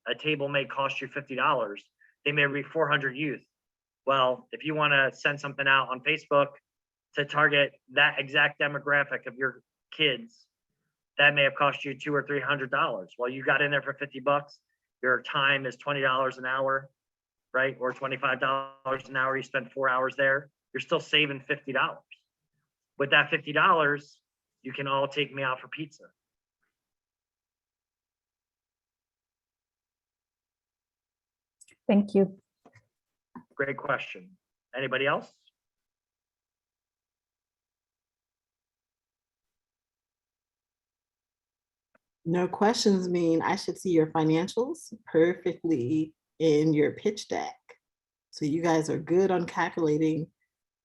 a table may cost you $50. They may be 400 youth. Well, if you want to send something out on Facebook to target that exact demographic of your kids, that may have cost you $200 or $300. Well, you got in there for $50. Your time is $20 an hour, right? Or $25 an hour. You spend 4 hours there. You're still saving $50. With that $50, you can all take me out for pizza. Thank you. Great question. Anybody else? No questions mean I should see your financials perfectly in your pitch deck. So you guys are good on calculating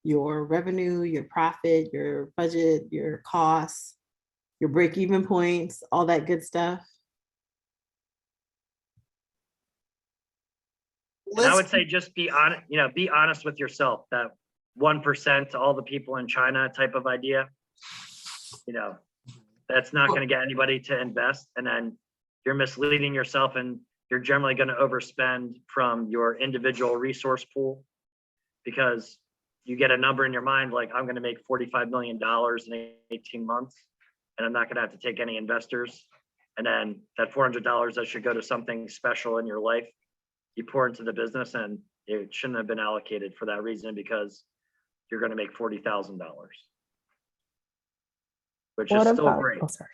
your revenue, your profit, your budget, your costs, your break-even points, all that good stuff. And I would say just be honest, you know, be honest with yourself. That 1% to all the people in China type of idea, you know, that's not going to get anybody to invest. And then you're misleading yourself, and you're generally going to overspend from your individual resource pool, because you get a number in your mind, like, I'm going to make $45 million in 18 months, and I'm not going to have to take any investors. And then that $400 that should go to something special in your life, you pour into the business, and it shouldn't have been allocated for that reason, because you're going to make $40,000, which is still great. Oh, sorry.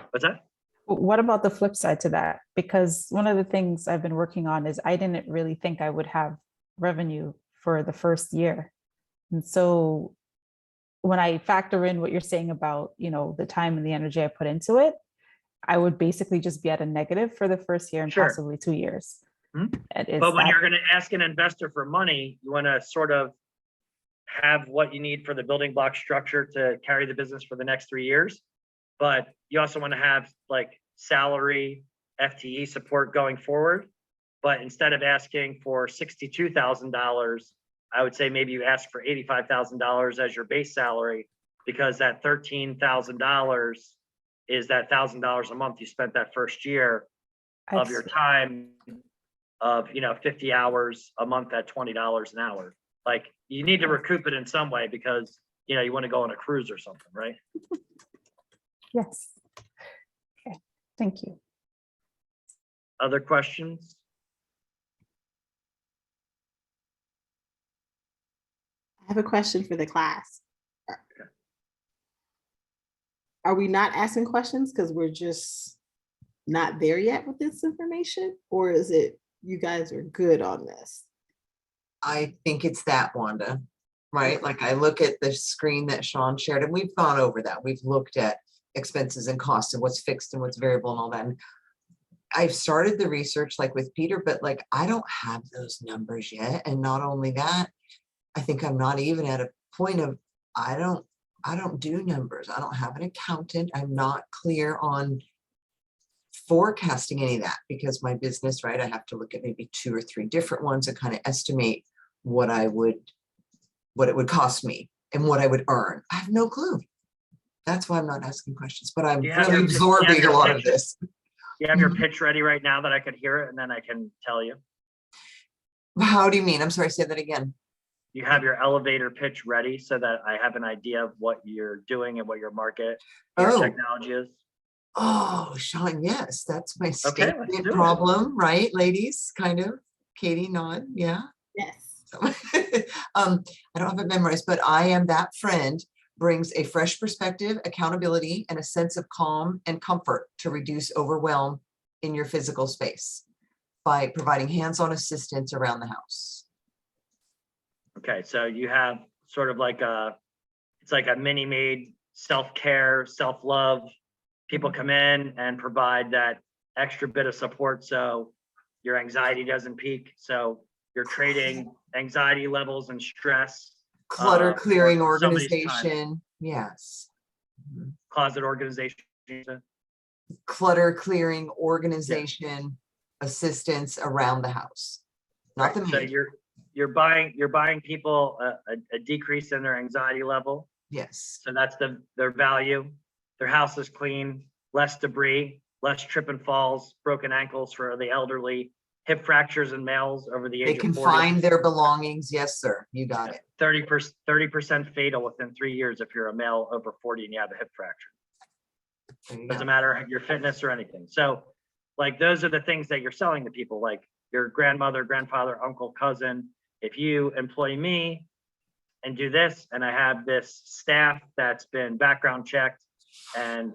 What's that? What about the flip side to that? Because one of the things I've been working on is I didn't really think I would have revenue for the first year. And so when I factor in what you're saying about, you know, the time and the energy I put into it, I would basically just be at a negative for the first year and Sure. possibly 2 years. But when you're going to ask an investor for money, you want to sort of have what you need for the building block structure to carry the business for the next 3 years. But you also want to have like salary, FTE support going forward. But instead of asking for $62,000, I would say maybe you ask for $85,000 as your base salary because that $13,000 is that $1,000 a month you spent that first year of your time of, 50 hours a month at $20 an hour. Like, you need to recoup it in some way because, you want to go on a cruise or something, right? Yes. Okay, thank you. Other questions? I have a question for the class. Are we not asking questions because we're just not there yet with this information? Or is it you guys are good on this? I think it's that, Wanda, right? Like I look at the screen that Sean shared and we've gone over that. We've looked at expenses and costs and what's fixed and what's variable and all that. And I've started the research like with Peter, but like, I don't have those numbers yet. And not only that, I think I'm not even at a point of, I don't do numbers. I don't have an accountant. I'm not clear on forecasting any of that because my business, right? I have to look at maybe 2 or 3 different ones and kind of estimate what it would cost me and what I would earn. I have no clue. That's why I'm not asking questions, but I'm really absorbing a lot of this. You have your pitch ready right now that I could hear it and then I can tell you. How do you mean? I'm sorry, say that again. You have your elevator pitch ready so that I have an idea of what you're doing and what your market, your technology is. Oh, Sean, yes, that's my Okay, let's statement do it. problem, right, ladies? Kind of. Katie, nod, yeah. Yes. So, I don't have it memorized, but I am that friend brings a fresh perspective, accountability, and a sense of calm and comfort to reduce overwhelm in your physical space by providing hands-on assistance around the house. Okay, so you have sort of like it's like a mini-made self-care, self-love. People come in and provide that extra bit of support so your anxiety doesn't peak. So you're trading anxiety levels and stress. Clutter clearing for somebody's time. organization, yes. Closet organization. Clutter clearing organization assistance around the house. Not the So maid. you're buying people a decrease in their anxiety level. Yes. So that's their value. Their house is clean, less debris, less trip and falls, broken ankles for the elderly, hip fractures in males over the They age can of 40. find their belongings. Yes, sir. You got it. 30% fatal within 3 years if you're a male over 40 and you have a hip fracture. There you Doesn't go. matter your fitness or anything. So like those are the things that you're selling to people, like your grandmother, grandfather, uncle, cousin. If you employ me and do this, and I have this staff that's been background checked and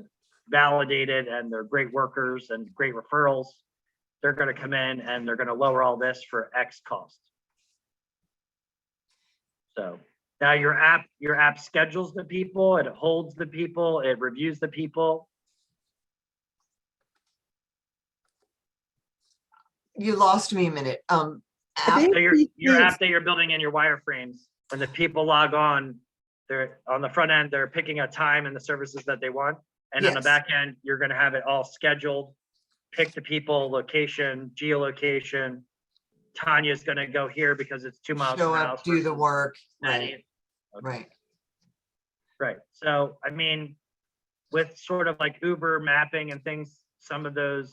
validated, and they're great workers and great referrals, they're going to come in and they're going to lower all this for X cost. So now your app schedules the people, it holds the people, it reviews the people. You lost me a minute. I App, think So your he app thinks- that you're building in your wireframes, when the people log on, they're on the front end, they're picking a time and the services that they want. And on the Yes. back end, you're going to have it all scheduled, pick the people, location, geolocation. Tanya's going to go here because it's 2 miles show from the up, house. do the versus work. 90. Right. Right. Right. So, I mean, with sort of like Uber mapping and things, some of those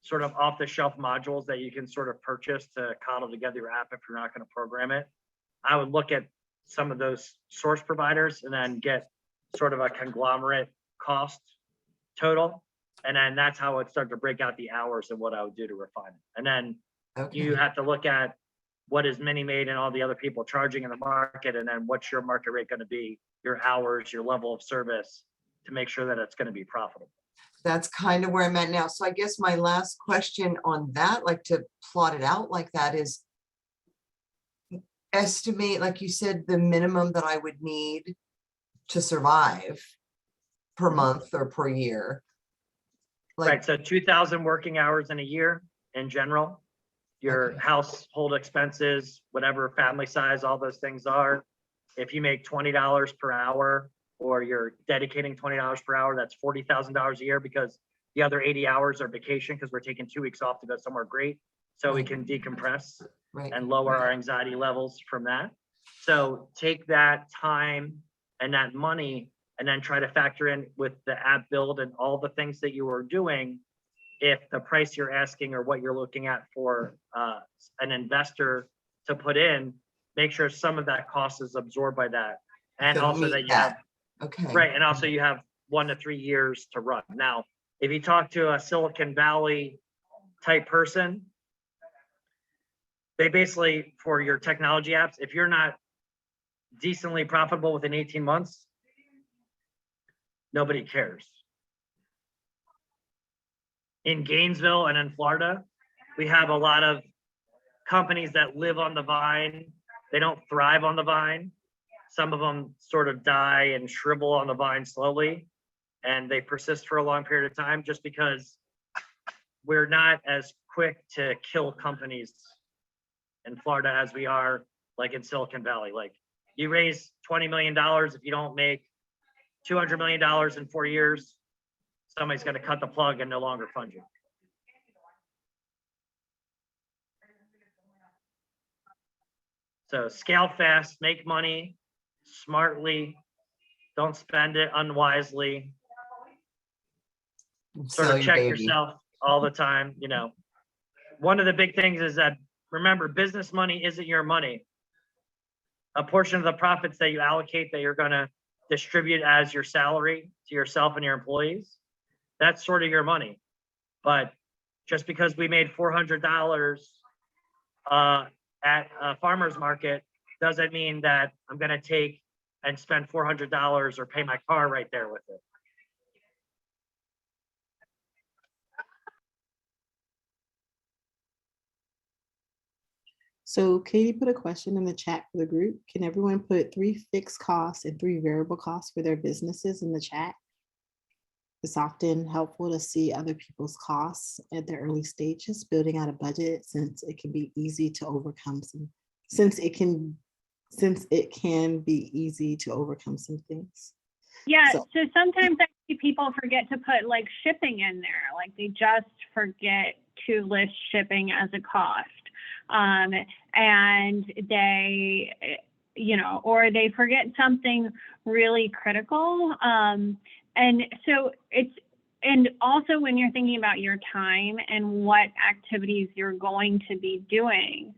sort of off the shelf modules that you can sort of purchase to coddle together your app if you're not going to program it, I would look at some of those source providers and then get sort of a conglomerate cost total. And then that's how I'd start to break out the hours and what I would do to refine it. And then Okay. you have to look at what is Mini-Made and all the other people charging in the market, and then what's your market rate going to be, your hours, your level of service, to make sure that it's going to be profitable. That's kind of where I'm at now. So I guess my last question on that, like to plot it out like that, is estimate, like you said, the minimum that I would need to survive per month or per year. Like, Right, so 2,000 working hours in a year in general. Your Okay. household expenses, whatever family size, all those things are. If you make $20 per hour, or you're dedicating $20 per hour, that's $40,000 a year, because the other 80 hours are vacation because we're taking 2 weeks off to go somewhere great. So we Right. can decompress right. and lower our anxiety levels from that. So take that time and that money and then try to factor in with the app build and all the things that you are doing, if the price you're asking or what you're looking at for an investor to put in, make sure some of that cost is absorbed by that. And Don't also meet that you that. have, Okay. right, and also you have 1 to 3 years to run. Now, if you talk to a Silicon Valley type person, they basically, for your technology apps, if you're not decently profitable within 18 months, nobody cares. In Gainesville and in Florida, we have a lot of companies that live on the vine. They don't thrive on the vine. Some of them sort of die and shrivel on the vine slowly, and they persist for a long period of time just because we're not as quick to kill companies in Florida as we are like in Silicon Valley. Like, you raise $20 million, if you don't make $200 million in 4 years, somebody's going to cut the plug and no longer fund you. So scale fast, make money smartly, don't spend it unwisely, sort Sell of your check baby. yourself all the time. You know, one of the big things is that, remember, business money isn't your money. A portion of the profits that you allocate that you're going to distribute as your salary to yourself and your employees, that's sort of your money. But just because we made $400 at a farmer's market doesn't mean that I'm going to take and spend $400 or pay my car right there with it. So Katie put a question in the chat for the group. Can everyone put 3 fixed costs and 3 variable costs for their businesses in the chat? It's often helpful to see other people's costs at the early stages, building out a budget, since it can be easy to overcome some, since it can be easy to overcome some things. Yeah, So- so sometimes I see people forget to put like shipping in there, like they just forget to list shipping as a cost. And they, you know, or they forget something really critical. And so and also when you're thinking about your time and what activities you're going to be doing,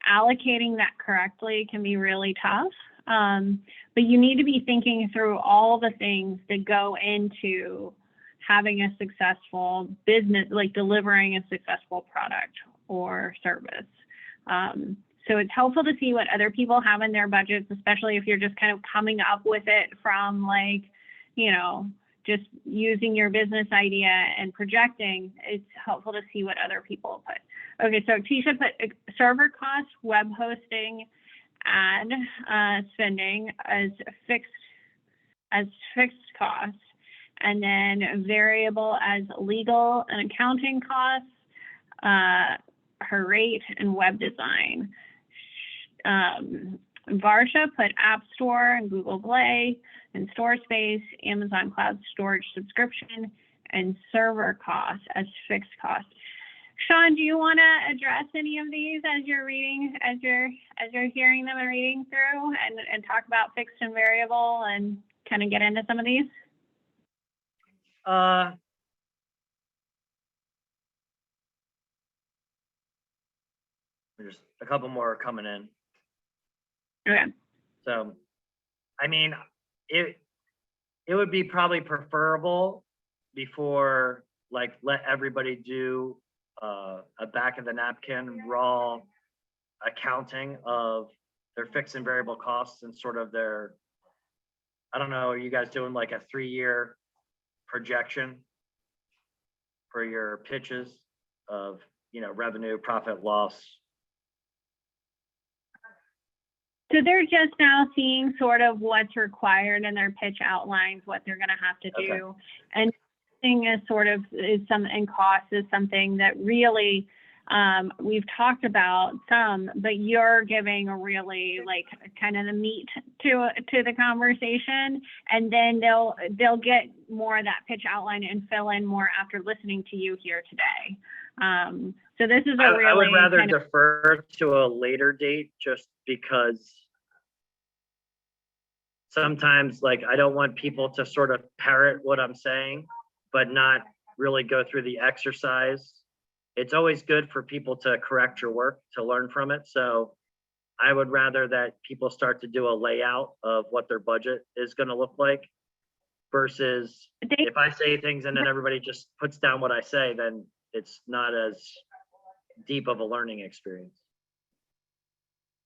allocating that correctly can be really tough. But you need to be thinking through all the things that go into having a successful business, like delivering a successful product or service. So it's helpful to see what other people have in their budgets, especially if you're just kind of coming up with it from like, you know, just using your business idea and projecting. It's helpful to see what other people put. Okay, so Tisha put server costs, web hosting, ad spending as fixed costs, and then variable as legal and accounting costs, her rate, and web design. Varsha put App Store and Google Play and store space, Amazon Cloud Storage subscription, and server costs as fixed costs. Sean, do you want to address any of these as you're reading, as you're hearing them and reading through, and talk about fixed and variable and kind of get into some of these? There's a couple more coming in. Okay. So, I mean, it would be probably preferable before, like, let everybody do a back of the napkin raw accounting of their fixed and variable costs and sort of their, I don't know, are you guys doing like a 3-year projection for your pitches of, you know, revenue, profit, loss? So they're just now seeing sort of what's required in their pitch outlines, what they're going to have to do. Okay. And thing is sort of and cost is something that really we've talked about some, but you're giving a really like kind of the meat to the conversation, and then they'll get more of that pitch outline and fill in more after listening to you here today. So this is a really I would rather kind of, defer to a later date, just because sometimes like I don't want people to sort of parrot what I'm saying, but not really go through the exercise. It's always good for people to correct your work, to learn from it. So I would rather that people start to do a layout of what their budget is going to look like versus if I say things and then everybody just puts down what I say, then it's not as deep of a learning experience.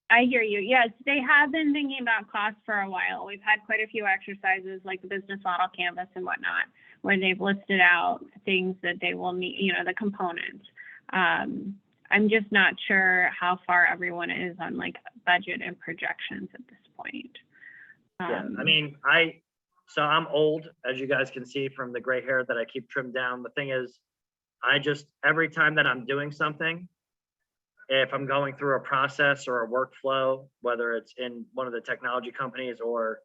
I hear you. Yes, they have been thinking about costs for a while. We've had quite a few exercises like the business model canvas and whatnot, where they've listed out things that they will need, you know, the components. I'm just not sure how far everyone is on like budget and projections at this point. Yeah, I mean, so I'm old, as you guys can see from the gray hair that I keep trimmed down. The thing is, I just, every time that I'm doing something, if I'm going through a process or a workflow, whether it's in one of the technology companies or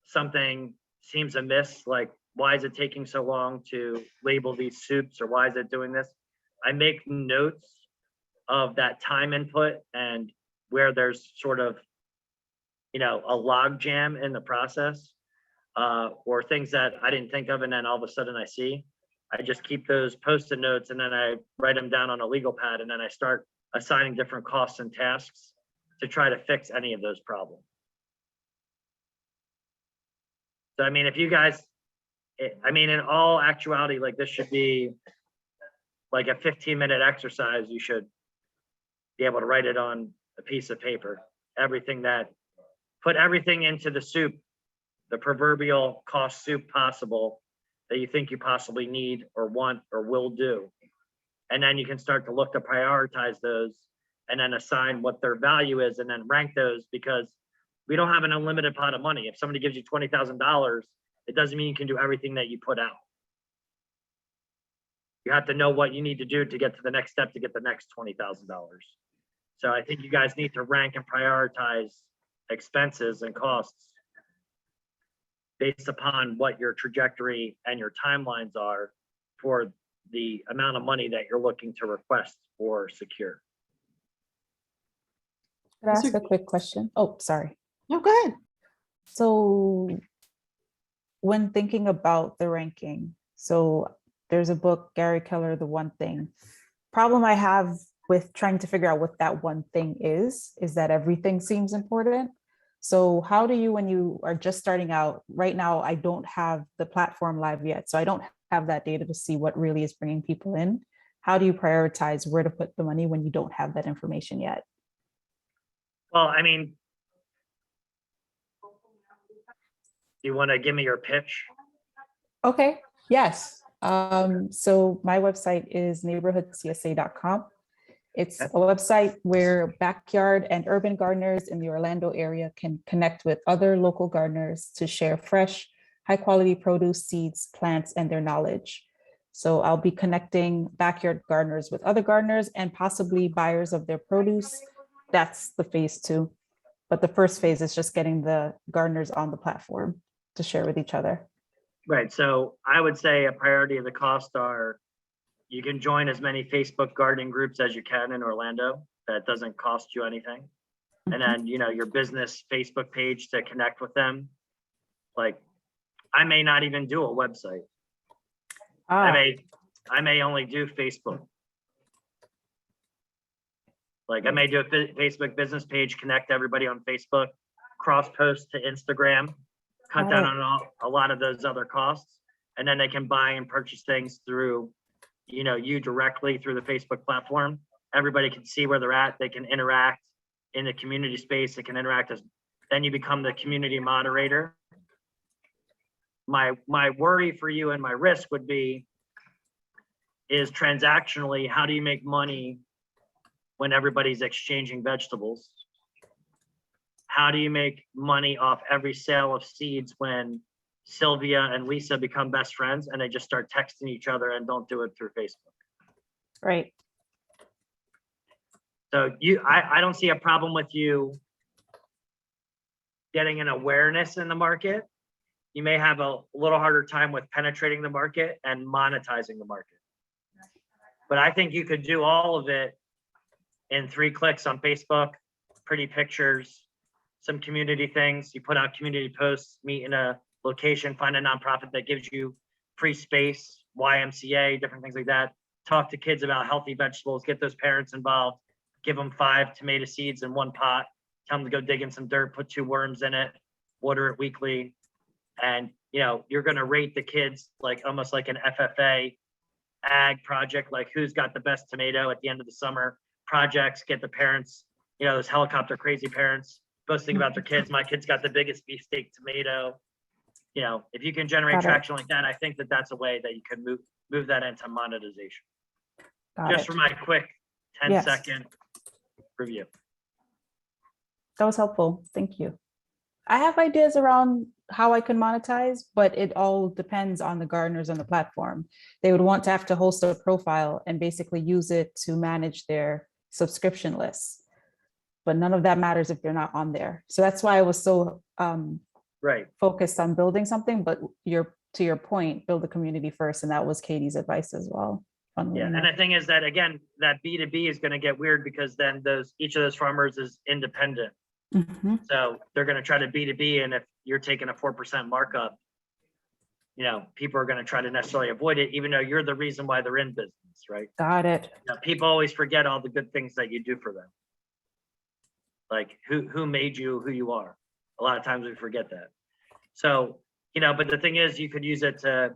something seems amiss, like why is it taking so long to label these soups or why is it doing this? I make notes of that time input and where there's sort of, you know, a log jam in the process or things that I didn't think of and then all of a sudden I see. I just keep those post-it notes and then I write them down on a legal pad and then I start assigning different costs and tasks to try to fix any of those problems. So, I mean, if you guys, I mean, in all actuality, like this should be like a 15-minute exercise. You should be able to write it on a piece of paper, put everything into the soup, the proverbial cost soup possible that you think you possibly need or want or will do. And then you can start to look to prioritize those and then assign what their value is and then rank those because we don't have an unlimited pot of money. If somebody gives you $20,000, it doesn't mean you can do everything that you put out. You have to know what you need to do to get to the next step to get the next $20,000. So I think you guys need to rank and prioritize expenses and costs based upon what your trajectory and your timelines are for the amount of money that you're looking to request or secure. Could I ask a quick question? Oh, sorry. No, go ahead. So when thinking about the ranking, so there's a book, Gary Keller, The One Thing. Problem I have with trying to figure out what that one thing is that everything seems important. So how do you, when you are just starting out, right now, I don't have the platform live yet, so I don't have that data to see what really is bringing people in. How do you prioritize where to put the money when you don't have that information yet? Well, I mean, you want to give me your pitch? Okay, yes. So my website is neighborhoodcsa.com. It's a website where backyard and urban gardeners in the Orlando area can connect with other local gardeners to share fresh, high quality produce, seeds, plants, and their knowledge. So I'll be connecting backyard gardeners with other gardeners and possibly buyers of their produce. That's the phase 2. But the first phase is just getting the gardeners on the platform to share with each other. Right. So I would say a priority of the cost are you can join as many Facebook gardening groups as you can in Orlando. That doesn't cost you anything. And then, you know, your business Facebook page to connect with them. Like, I may not even do a website. I may only do Facebook. Like I may do a Facebook business page, connect everybody on Facebook, cross post to Instagram, cut down on a lot of those other costs. And then they can buy and purchase things through, you know, you directly through the Facebook platform. Everybody can see where they're at. They can interact in the community space. They can interact as, then you become the community moderator. My worry for you and my risk would be is transactionally, how do you make money when everybody's exchanging vegetables? How do you make money off every sale of seeds when Sylvia and Lisa become best friends and they just start texting each other and don't do it through Facebook? Right. So I don't see a problem with you getting an awareness in the market. You may have a little harder time with penetrating the market and monetizing the market. But I think you could do all of it in 3 clicks on Facebook, pretty pictures, some community things. You put out community posts, meet in a location, find a nonprofit that gives you free space, YMCA, different things like that. Talk to kids about healthy vegetables, get those parents involved, give them 5 tomato seeds in one pot, tell them to go dig in some dirt, put 2 worms in it, water it weekly. And, you know, you're going to rate the kids like almost like an FFA ag project, like who's got the best tomato at the end of the summer projects, get the parents, you know, those helicopter crazy parents boasting about their kids. My kid's got the biggest beefsteak tomato. You know, if you can generate Got it. traction like that, I think that that's a way that you can move that into monetization. Got Just it. for my quick 10-second review. That was helpful. Thank you. I have ideas around how I can monetize, but it all depends on the gardeners on the platform. They would want to have to host a profile and basically use it to manage their subscription lists. But none of that matters if they're not on there. So that's why I was so Right. focused on building something, but to your point, build the community first. And that was Katie's advice as well. Yeah. And the thing is that, again, that B2B is going to get weird because then each of those farmers is independent. Mhm. So they're going to try to B2B. And if you're taking a 4% markup, you know, people are going to try to necessarily avoid it, even though you're the reason why they're in business, right? Got it. You know, people always forget all the good things that you do for them. Like who made you who you are. A lot of times we forget that. So, you know, but the thing is, you could use it to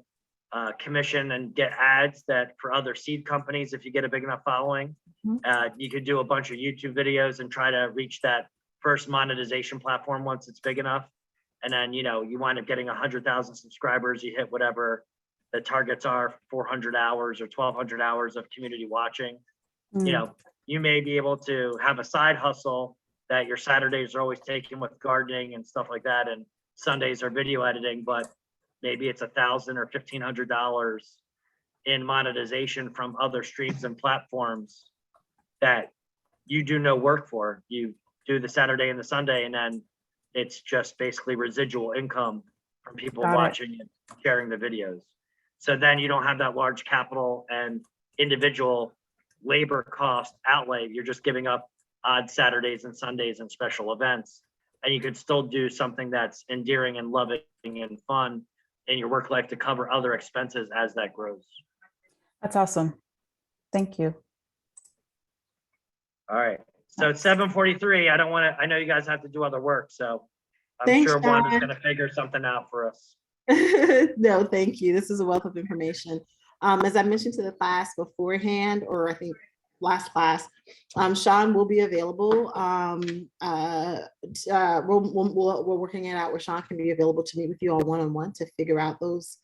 commission and get ads that for other seed companies, if you get a big enough following. Mhm. You could do a bunch of YouTube videos and try to reach that first monetization platform once it's big enough. And then, you know, you wind up getting 100,000 subscribers, you hit whatever the targets are, 400 hours or 1,200 hours of community watching. You know, you may be able to have a side hustle that your Saturdays are always taken with gardening and stuff like that, and Sundays are video editing, but maybe it's $1,000 or $1,500 in monetization from other streams and platforms that you do no work for. You do the Saturday and the Sunday, and then it's just basically residual income from people Got it. watching and sharing the videos. So then you don't have that large capital and individual labor cost outlay. You're just giving up odd Saturdays and Sundays and special events. And you could still do something that's endearing and loving and fun in your work life to cover other expenses as that grows. That's awesome. Thank you. All right. So it's 7:43. I know you guys have to do other work. So I'm Thanks, sure Wanda's Sean. going to figure something out for us. No, thank you. This is a wealth of information. As I mentioned to the class beforehand, or I think last class, Sean will be available. We're working it out where Sean can be available to meet with you all one-on-one to figure out those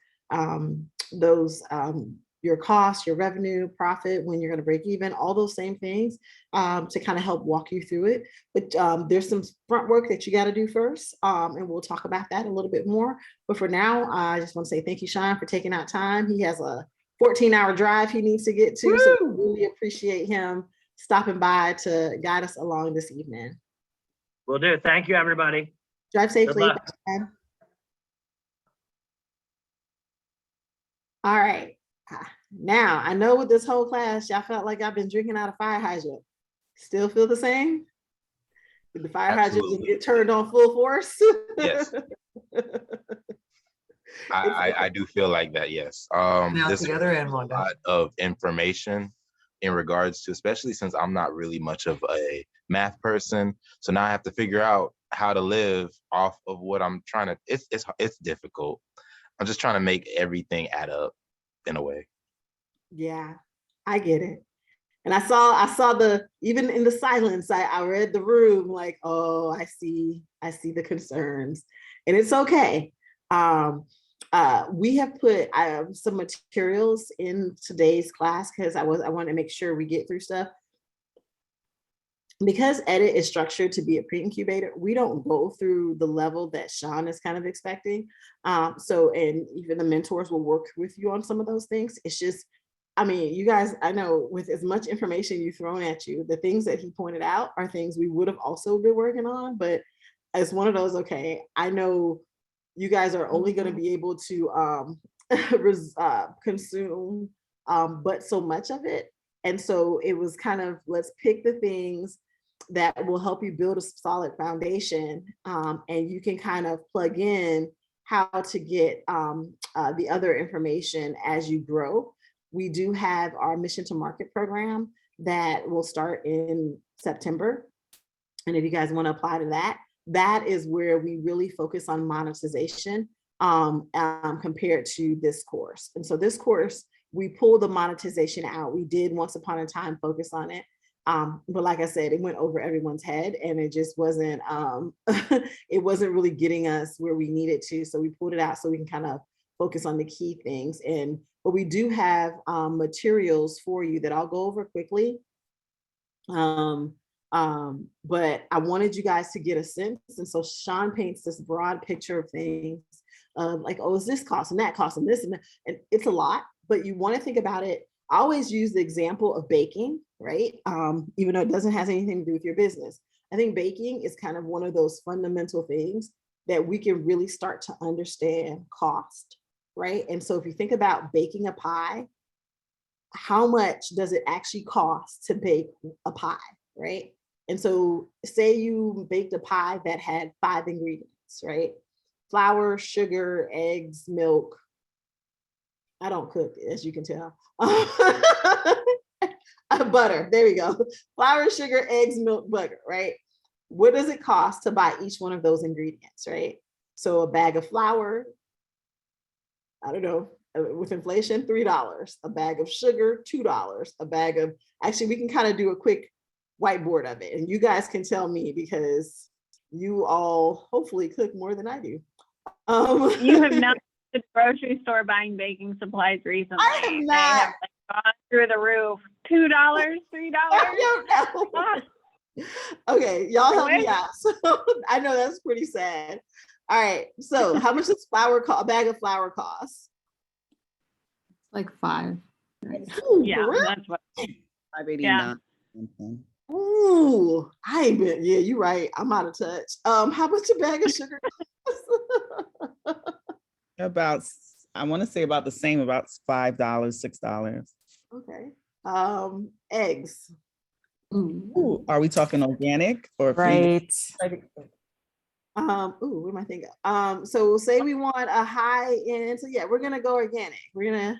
your costs, your revenue, profit, when you're going to break even, all those same things, to kind of help walk you through it. But there's some front work that you got to do first, and we'll talk about that a little bit more. But for now, I just want to say thank you, Sean, for taking out time. He has a 14-hour drive he needs to get to, so we really appreciate him stopping by to guide us along this evening. Will do. Thank you, everybody. Drive safely. luck. Bye. All right. Now, I know with this whole class, y'all felt like I've been drinking out of fire hydrant. Still feel the same? Did the fire hydrant just Absolutely. get turned on full force? Yes. I do feel like that, yes. Now This is together and a Wanda. lot of information in regards to, especially since I'm not really much of a math person. So now I have to figure out how to live off of what I'm trying to, it's difficult. I'm just trying to make everything add up in a way. Yeah, I get it. And I saw even in the silence, I read the room like, oh, I see the concerns, and it's okay. We have put some materials in today's class because I want to make sure we get through stuff. Because edit is structured to be a pre-incubator, we don't go through the level that Sean is kind of expecting. And even the mentors will work with you on some of those things. It's just, I mean, you guys, I know with as much information you've thrown at you, the things that he pointed out are things we would have also been working on, but it's one of those, okay, I know you guys are only going to be able to consume but so much of it. And so it was kind of, let's pick the things that will help you build a solid foundation. And you can kind of plug in how to get the other information as you grow. We do have our Mission to Market program that will start in September. And if you guys want to apply to that, that is where we really focus on monetization compared to this course. And so this course, we pulled the monetization out. We did once upon a time focus on it. But like I said, it went over everyone's head and it just wasn't, it wasn't really getting us where we needed to. So we pulled it out so we can kind of focus on the key things. But we do have materials for you that I'll go over quickly. But I wanted you guys to get a sense. And so Sean paints this broad picture of things like, oh, is this cost and that cost and this and that, and it's a lot, but you want to think about it. I always use the example of baking, right? Even though it doesn't have anything to do with your business. I think baking is kind of one of those fundamental things that we can really start to understand cost, right? And so if you think about baking a pie, how much does it actually cost to bake a pie, right? And so say you baked a pie that had 5 ingredients, right? Flour, sugar, eggs, milk. I don't cook, as you can tell. Butter, there we go. Flour, sugar, eggs, milk, butter, right? What does it cost to buy each one of those ingredients, right? So a bag of flour, I don't know, with inflation, $3. A bag of sugar, $2. A bag of, actually, we can kind of do a quick whiteboard of it. And you guys can tell me because you all hopefully cook more than I do. You have not been to the grocery store buying baking supplies recently. I have not. They have like gone through the roof. $2, $3. I don't know. Okay, y'all help me out. So I know that's pretty sad. All right, so how much does a bag of flour cost? Like 5. Ooh, Yeah, really? that's what. 589. Ooh, I ain't been. Yeah, you're right. I'm out of touch. How much a bag of sugar costs? About, I want to say about the same, about $5, $6. Okay. Eggs. Ooh, are we talking organic or Right. Ooh, what am I thinking? So say we want a high end. So yeah, we're gonna go organic. We're gonna,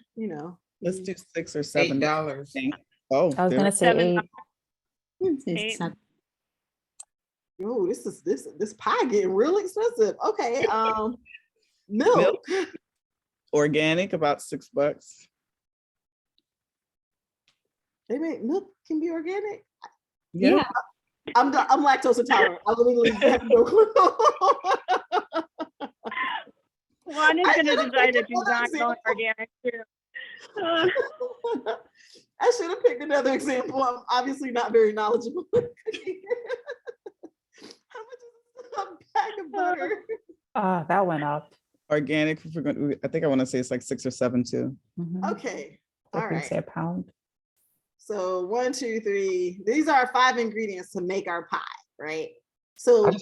Let's do $6 or $7. $8. Oh, I was gonna say Eight. Oh, this pie getting real expensive. Okay. Milk. organic, about $6. They make milk can be organic. Yeah. I'm lactose intolerant. I literally have no clue. One is I going to should've decide picked that she's another not going example. organic too. I should have picked another example. I'm obviously not very knowledgeable. How much is a bag of butter? that went up. Organic, if we're going, I think I want to say it's like 6 or 7 too. Mhm. Okay. I All think right. say a pound. So 1, 2, 3. These are 5 ingredients to make our pie, right? So I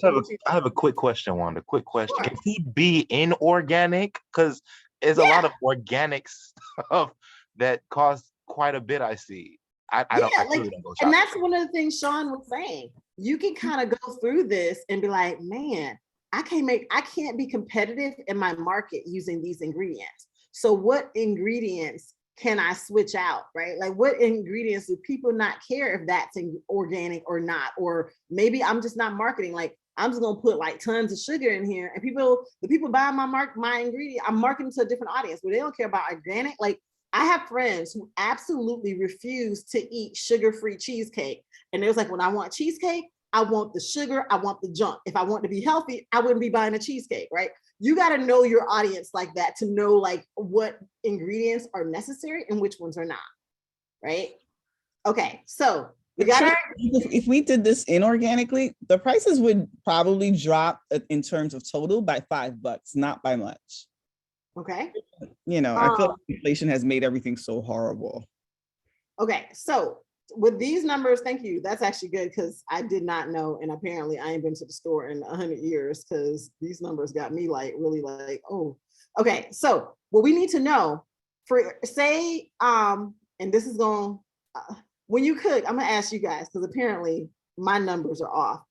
have a quick question, Wanda. Quick question. Sure. Can he be inorganic? Because there's a lot of organic stuff that costs quite a bit, I see. I clearly don't go shopping. and that's one of the things Sean was saying. You can kind of go through this and be like, man, I can't be competitive in my market using these ingredients. So what ingredients can I switch out, right? Like what ingredients do people not care if that's organic or not? Or maybe I'm just not marketing. Like I'm just gonna put like tons of sugar in here and the people buying my ingredient, I'm marketing to a different audience where they don't care about organic. Like I have friends who absolutely refuse to eat sugar-free cheesecake. And there's like, when I want cheesecake, I want the sugar, I want the junk. If I want to be healthy, I wouldn't be buying a cheesecake, right? You got to know your audience like that to know like what ingredients are necessary and which ones are not, right? Okay, so we got our. If we did this inorganically, the prices would probably drop in terms of total by $5, not by much. Okay. I feel like inflation has made everything so horrible. Okay, so with these numbers, thank you. That's actually good because I did not know, and apparently I ain't been to the store in 100 years because these numbers got me like really like, oh. Okay, so what we need to know for say, and this is going when you cook. I'm gonna ask you guys because apparently my numbers are off.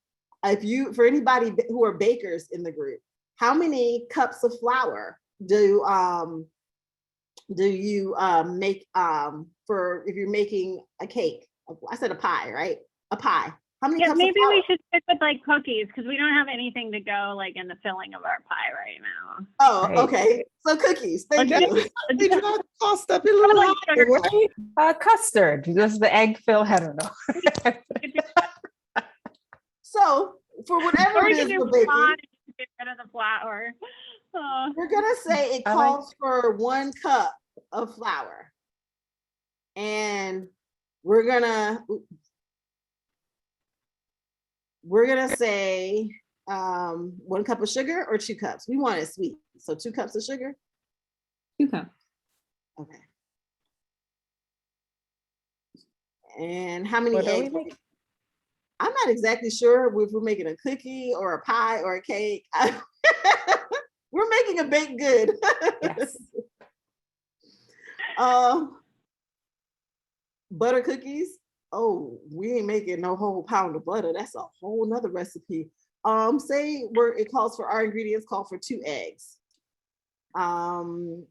For anybody who are bakers in the group, how many cups of flour do you make for if you're making a cake? I said a pie, right? A pie. How many Yeah, cups maybe of flour? we should stick with like cookies because we don't have anything to go like in the filling of our pie right now. Oh, Right. okay. So cookies. Thank Okay. you. We drive the cost up a little Like higher, sugar right? Custard, just the egg fill, I don't know. So for whatever Or we it can is do for baking, flan and get rid of the flour. we're gonna say it I like- calls for 1 cup of flour. And we're gonna say 1 cup of sugar or 2 cups. We want it sweet. So 2 cups of sugar. 2 cups. Okay. And how many What are we eggs? making? I'm not exactly sure if we're making a cookie or a pie or a cake. We're making a baked good. Yes. Butter cookies. Oh, we ain't making no whole pound of butter. That's a whole nother recipe. Say it calls for our ingredients call for 2 eggs. And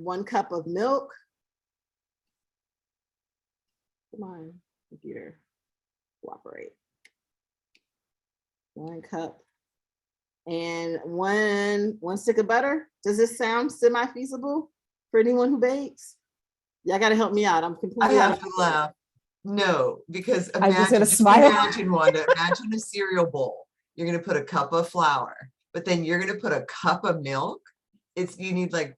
1 cup of milk. Come on, computer, cooperate. 1 cup and one stick of butter. Does this sound semi-feasible for anyone who bakes? Y'all gotta help me out. I'm I completely out have of to laugh. No, because I'm just gonna just smile. imagine, Wanda, imagine a cereal bowl. You're gonna put a cup of flour, but then you're gonna put a cup of milk. You need like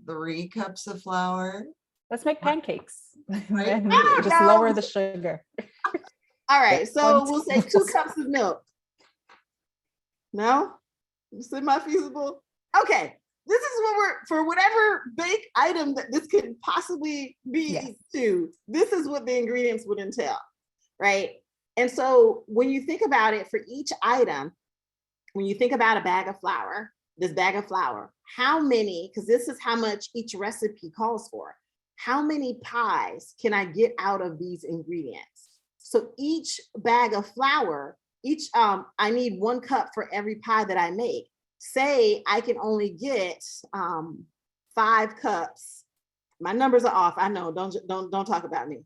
3 cups of flour. Let's make pancakes. Right? And Ah, just no. lower the sugar. All right, so One we'll say 2 cups of milk. No? Semi-feasible? Okay, this is what for whatever baked item that this could possibly be Yes. to, this is what the ingredients would entail, right? And so when you think about it for each item, when you think about a bag of flour, this bag of flour, how many, because this is how much each recipe calls for, how many pies can I get out of these ingredients? So each bag of flour, I need 1 cup for every pie that I make. Say I can only get 5 cups. My numbers are off. I know. Don't talk about me.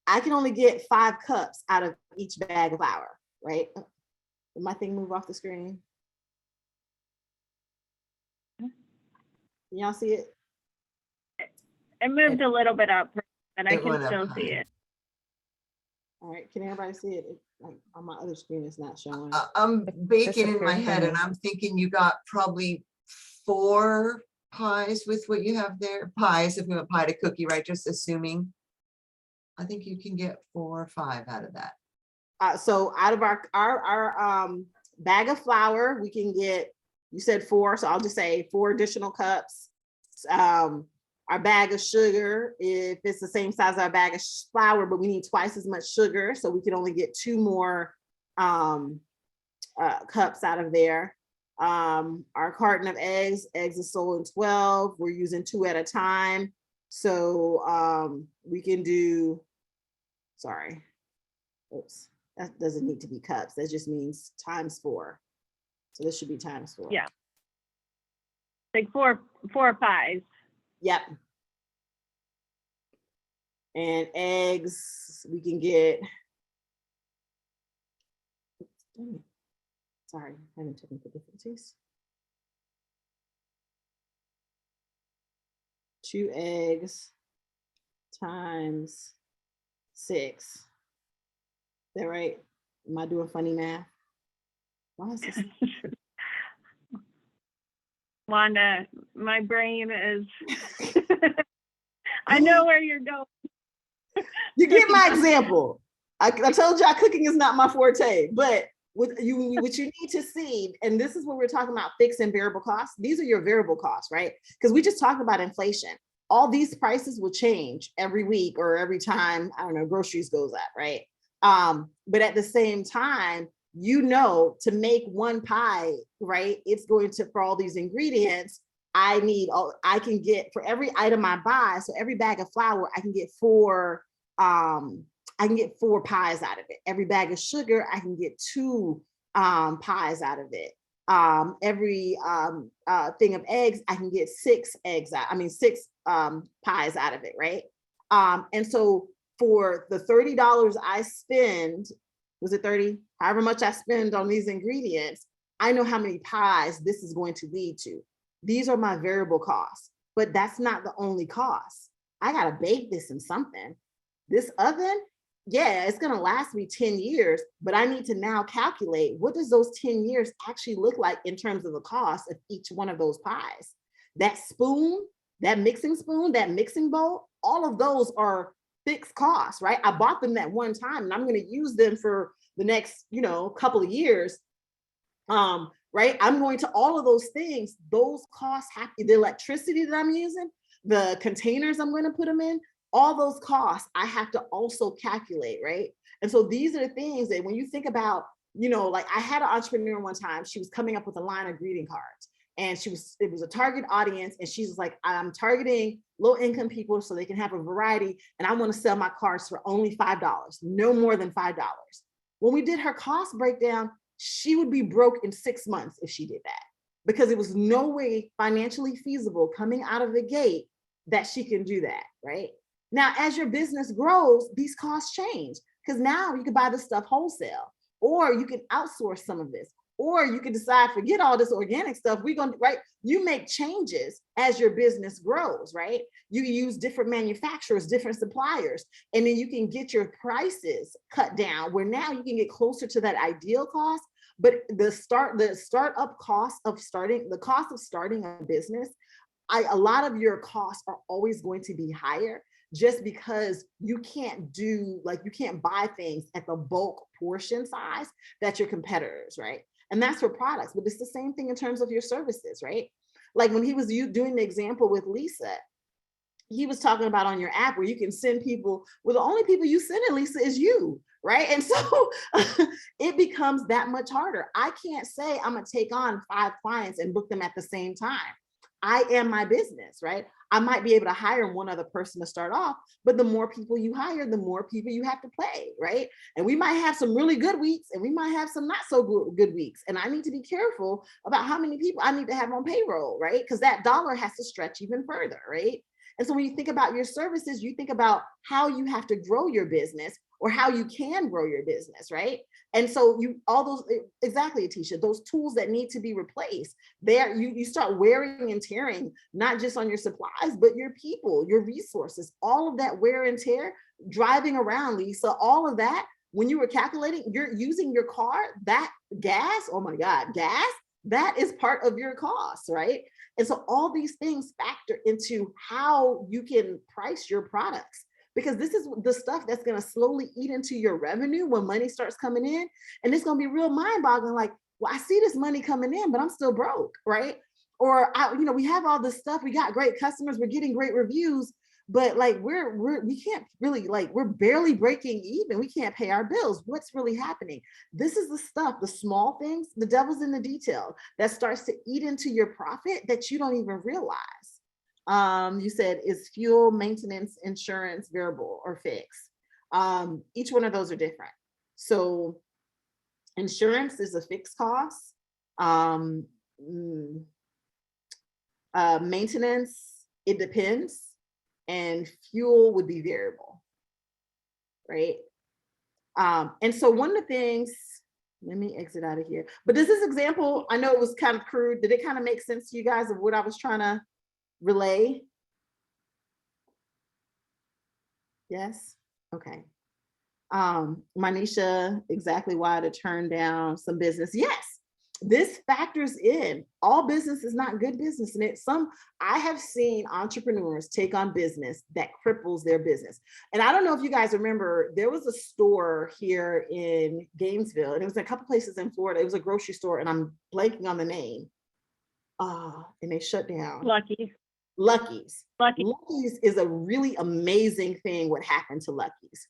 I can only get 5 cups out of each bag of flour, right? Did my thing move off the screen? Can y'all see it? It moved a little bit up, but I It can went up still see higher. it. All right, can everybody see it? Like on my other screen, it's not showing. I'm baking in my disappeared for head, and me. I'm thinking you got probably 4 pies with what you have there. Pies, if we went pie to cookie, right? Just assuming. I think you can get 4 or 5 out of that. So out of our bag of flour, we can get, you said 4, so I'll just say 4 additional cups. Our bag of sugar, if it's the same size as our bag of flour, but we need twice as much sugar, so we can only get 2 more cups out of there. Our carton of eggs is sold in 12. We're using 2 at a time. So we can do, sorry, oops, that doesn't need to be cups. That just means times 4. So this should be times 4. Yeah. Like 4 pies. Yep. And eggs, we can get, sorry, having technical difficulties. 2 eggs times 6. Is that right? Am I doing funny math? Why is this? Wanda, my brain is, I know where you're going. You get my example. I told y'all cooking is not my forte, but what you need to see, and this is what we're talking about, fixed and variable costs. These are your variable costs, right? Because we just talked about inflation. All these prices will change every week or every time, I don't know, groceries goes up, right? But at the same time, to make 1 pie, right? It's going to, for all these ingredients, I can get, for every item I buy, so every bag of flour, I can get 4 I can get 4 pies out of it. Every bag of sugar, I can get 2 pies out of it. Every thing of eggs, I can get 6 eggs out. I mean, 6 pies out of it, right? And so for the $30 I spend, was it 30? However much I spend on these ingredients, I know how many pies this is going to lead to. These are my variable costs, but that's not the only cost. I gotta bake this in something. This oven, yeah, it's gonna last me 10 years, but I need to now calculate what does those 10 years actually look like in terms of the cost of each one of those pies. That spoon, that mixing spoon, that mixing bowl, all of those are fixed costs, right? I bought them that one time and I'm gonna use them for the next, couple of years. Right? I'm going to all of those things, those costs have the electricity that I'm using, the containers I'm going to put them in, all those costs I have to also calculate, right? And so these are the things that when you think about, like I had an entrepreneur one time, she was coming up with a line of greeting cards and it was a target audience. And she's like, I'm targeting low income people so they can have a variety. And I want to sell my cards for only $5, no more than $5. When we did her cost breakdown, she would be broke in 6 months if she did that, because it was no way financially feasible coming out of the gate that she can do that, right? Now, as your business grows, these costs change because now you can buy this stuff wholesale, or you can outsource some of this, or you can decide, forget all this organic stuff, we're gonna, right? You make changes as your business grows, right? You use different manufacturers, different suppliers, and then you can get your prices cut down where now you can get closer to that ideal cost. But the startup cost of starting, the cost of starting a business, a lot of your costs are always going to be higher just because you can't buy things at the bulk portion size that your competitors, right? And that's for products, but it's the same thing in terms of your services, right? Like when he was doing the example with Lisa, he was talking about on your app where you can send people, well, the only people you send in, Lisa, is you, right? And so it becomes that much harder. I can't say I'm gonna take on 5 clients and book them at the same time. I am my business, right? I might be able to hire one other person to start off, but the more people you hire, the more people you have to play, right? And we might have some really good weeks and we might have some not so good weeks. And I need to be careful about how many people I need to have on payroll, right? Because that dollar has to stretch even further, right? And so when you think about your services, you think about how you have to grow your business or how you can grow your business, right? And so exactly, Atisha, those tools that need to be replaced, there you start wearing and tearing, not just on your supplies, but your people, your resources, all of that wear and tear, driving around, Lisa, all of that, when you were calculating, you're using your car, that gas, oh my God, gas, that is part of your cost, right? And so all these things factor into how you can price your products, because this is the stuff that's going to slowly eat into your revenue when money starts coming in. And it's going to be real mind-boggling, like, well, I see this money coming in, but I'm still broke, right? Or we have all this stuff, we got great customers, we're getting great reviews, but like we can't really, like, we're barely breaking even, we can't pay our bills. What's really happening? This is the stuff, the small things, the devil's in the detail, that starts to eat into your profit that you don't even realize. You said, is fuel, maintenance, insurance variable or fixed? Each one of those are different. So insurance is a fixed cost. Maintenance, it depends. And fuel would be variable, right? And so one of the things, let me exit out of here. But does this example, I know it was kind of crude, did it kind of make sense to you guys of what I was trying to relay? Yes? Okay. Manisha, exactly why to turn down some business. Yes, this factors in. All business is not good business. And I have seen entrepreneurs take on business that cripples their business. And I don't know if you guys remember, there was a store here in Gainesville, and it was a couple places in Florida. It was a grocery store, and I'm blanking on the name. And they shut down. Lucky's. Lucky's is a really amazing thing what happened to Lucky's.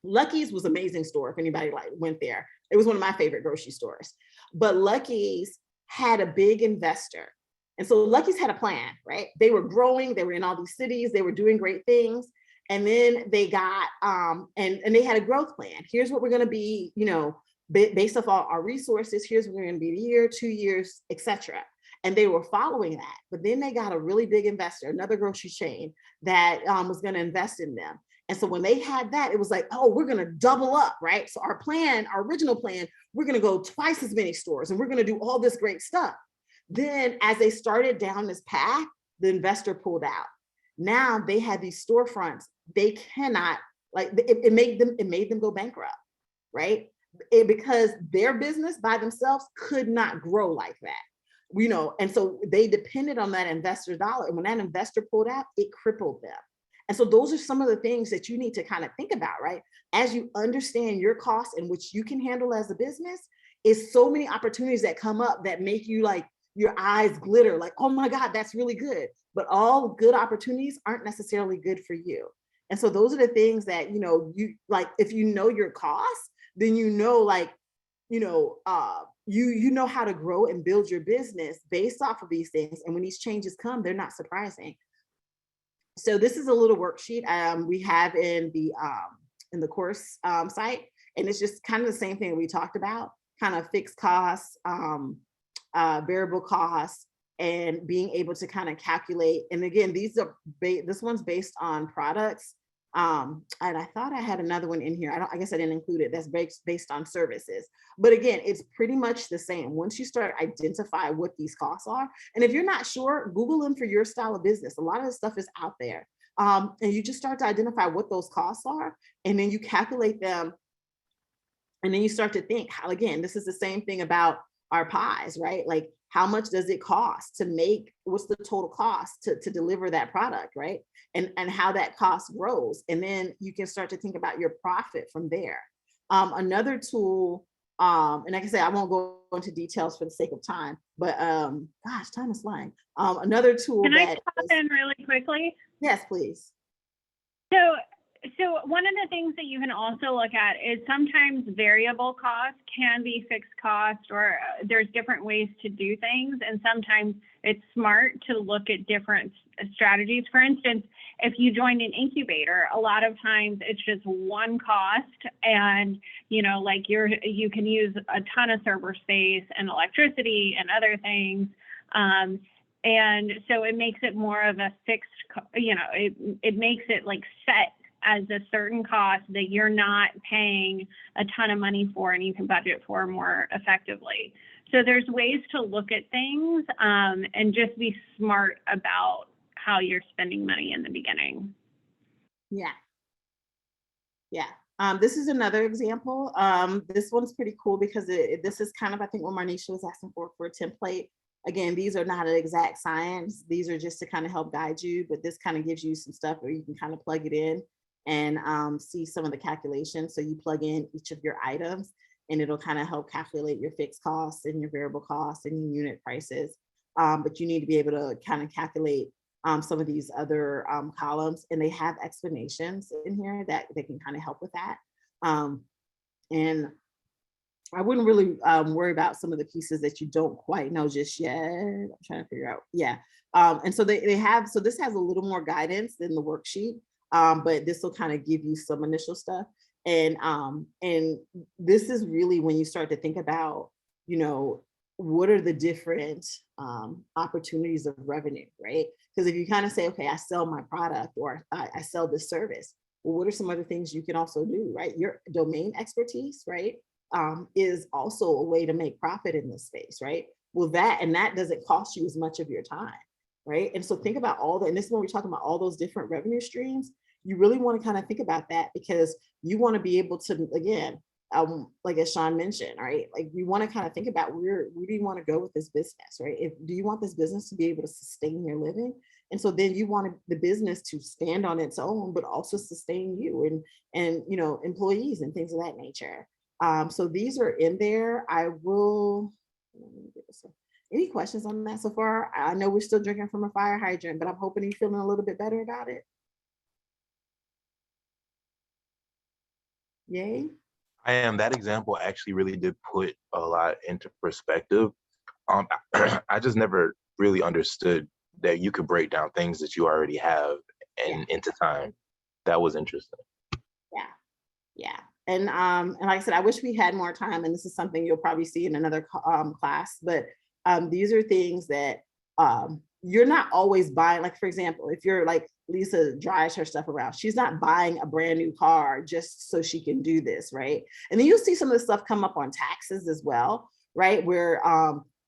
Lucky's was an amazing store if anybody went there. It was one of my favorite grocery stores. But Lucky's had a big investor. And so Lucky's had a plan, right? They were growing, they were in all these cities, they were doing great things. And then they got, and they had a growth plan. Here's what we're going to be, you know, based off all our resources. Here's what we're going to be a year, 2 years, etc. And they were following that. But then they got a really big investor, another grocery chain that was going to invest in them. And so when they had that, it was like, oh, we're going to double up, right? So our plan, our original plan, we're going to go twice as many stores and we're going to do all this great stuff. Then as they started down this path, the investor pulled out. Now they had these storefronts. They cannot, like, it made them go bankrupt, right? Because their business by themselves could not grow like that, you know? And so they depended on that investor dollar. And when that investor pulled out, it crippled them. And so those are some of the things that you need to kind of think about, right? As you understand your costs and which you can handle as a business, is so many opportunities that come up that make you like, your eyes glitter like, oh my God, that's really good. But all good opportunities aren't necessarily good for you. And so those are the things that, you know, you like, if you know your costs, then you know, like, you know, you know how to grow and build your business based off of these things. And when these changes come, they're not surprising. So this is a little worksheet we have in the course site. And it's just kind of the same thing we talked about, kind of fixed costs, variable costs, and being able to kind of calculate. And again, these are this one's based on products. And I thought I had another one in here. I guess I didn't include it. That's based on services. But again, it's pretty much the same. Once you start identify what these costs are, and if you're not sure, Google them for your style of business. A lot of the stuff is out there. And you just start to identify what those costs are, and then you calculate them. And then you start to think, how, again, this is the same thing about our pies, right? Like, how much does it cost to make, what's the total cost to deliver that product, right? And how that cost grows. And then you can start to think about your profit from there. Another tool, and like I said, I won't go into details for the sake of time, but gosh, time is flying. Another tool Can that I pop in really quickly? Yes, please. So one of the things that you can also look at is sometimes variable costs can be fixed cost, or there's different ways to do things. And sometimes it's smart to look at different strategies. For instance, if you join an incubator, a lot of times it's just one cost, and, you know, like you can use a ton of server space and electricity and other things. And so it makes it more of a fixed, you know, it makes it like set as a certain cost that you're not paying a ton of money for, and you can budget for more effectively. So there's ways to look at things and just be smart about how you're spending money in the beginning. Yeah. Yeah. This is another example. This one's pretty cool because this is kind of, I think, what Marnisha was asking for a template. Again, these are not an exact science. These are just to kind of help guide you, but this kind of gives you some stuff where you can kind of plug it in and see some of the calculations. So you plug in each of your items and it'll kind of help calculate your fixed costs and your variable costs and your unit prices. But you need to be able to kind of calculate some of these other columns, and they have explanations in here that they can kind of help with that. And I wouldn't really worry about some of the pieces that you don't quite know just yet. I'm trying to figure out. Yeah. And so they have, so this has a little more guidance than the worksheet, but this will kind of give you some initial stuff. And this is really when you start to think about, you know, what are the different opportunities of revenue, right? Because if you kind of say, okay, I sell my product, or I sell this service, well, what are some other things you can also do, right? Your domain expertise, right, is also a way to make profit in this space, right? Well, that doesn't cost you as much of your time, right? And so think about all that, and this is when we're talking about all those different revenue streams. You really want to kind of think about that, because you want to be able to, again, like as Sean mentioned, right? Like you want to kind of think about where do you want to go with this business, right? Do you want this business to be able to sustain your living? And so then you want the business to stand on its own, but also sustain you and you know, employees and things of that nature. So these are in there. I will, any questions on that so far? I know we're still drinking from a fire hydrant, but I'm hoping you're feeling a little bit better about it. Yay. I am. That example actually really did put a lot into perspective. I just never really understood that you could break down things that you already have and into time. that was interesting. Yeah. And like I said, I wish we had more time, and this is something you'll probably see in another class, but these are things that you're not always buying. Like, for example, if you're like Lisa drives her stuff around, she's not buying a brand new car just so she can do this, right? And then you'll see some of the stuff come up on taxes as well, right? Where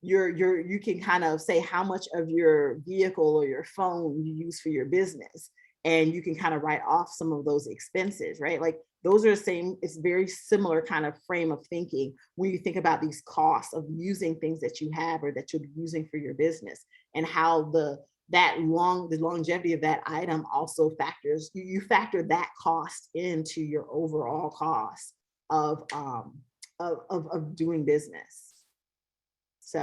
you can kind of say how much of your vehicle or your phone you use for your business, and you can kind of write off some of those expenses, right? Like, those are the same, it's very similar kind of frame of thinking when you think about these costs of using things that you have or that you're using for your business, and how the longevity of that item also factors, you factor that cost into your overall cost of doing business. So,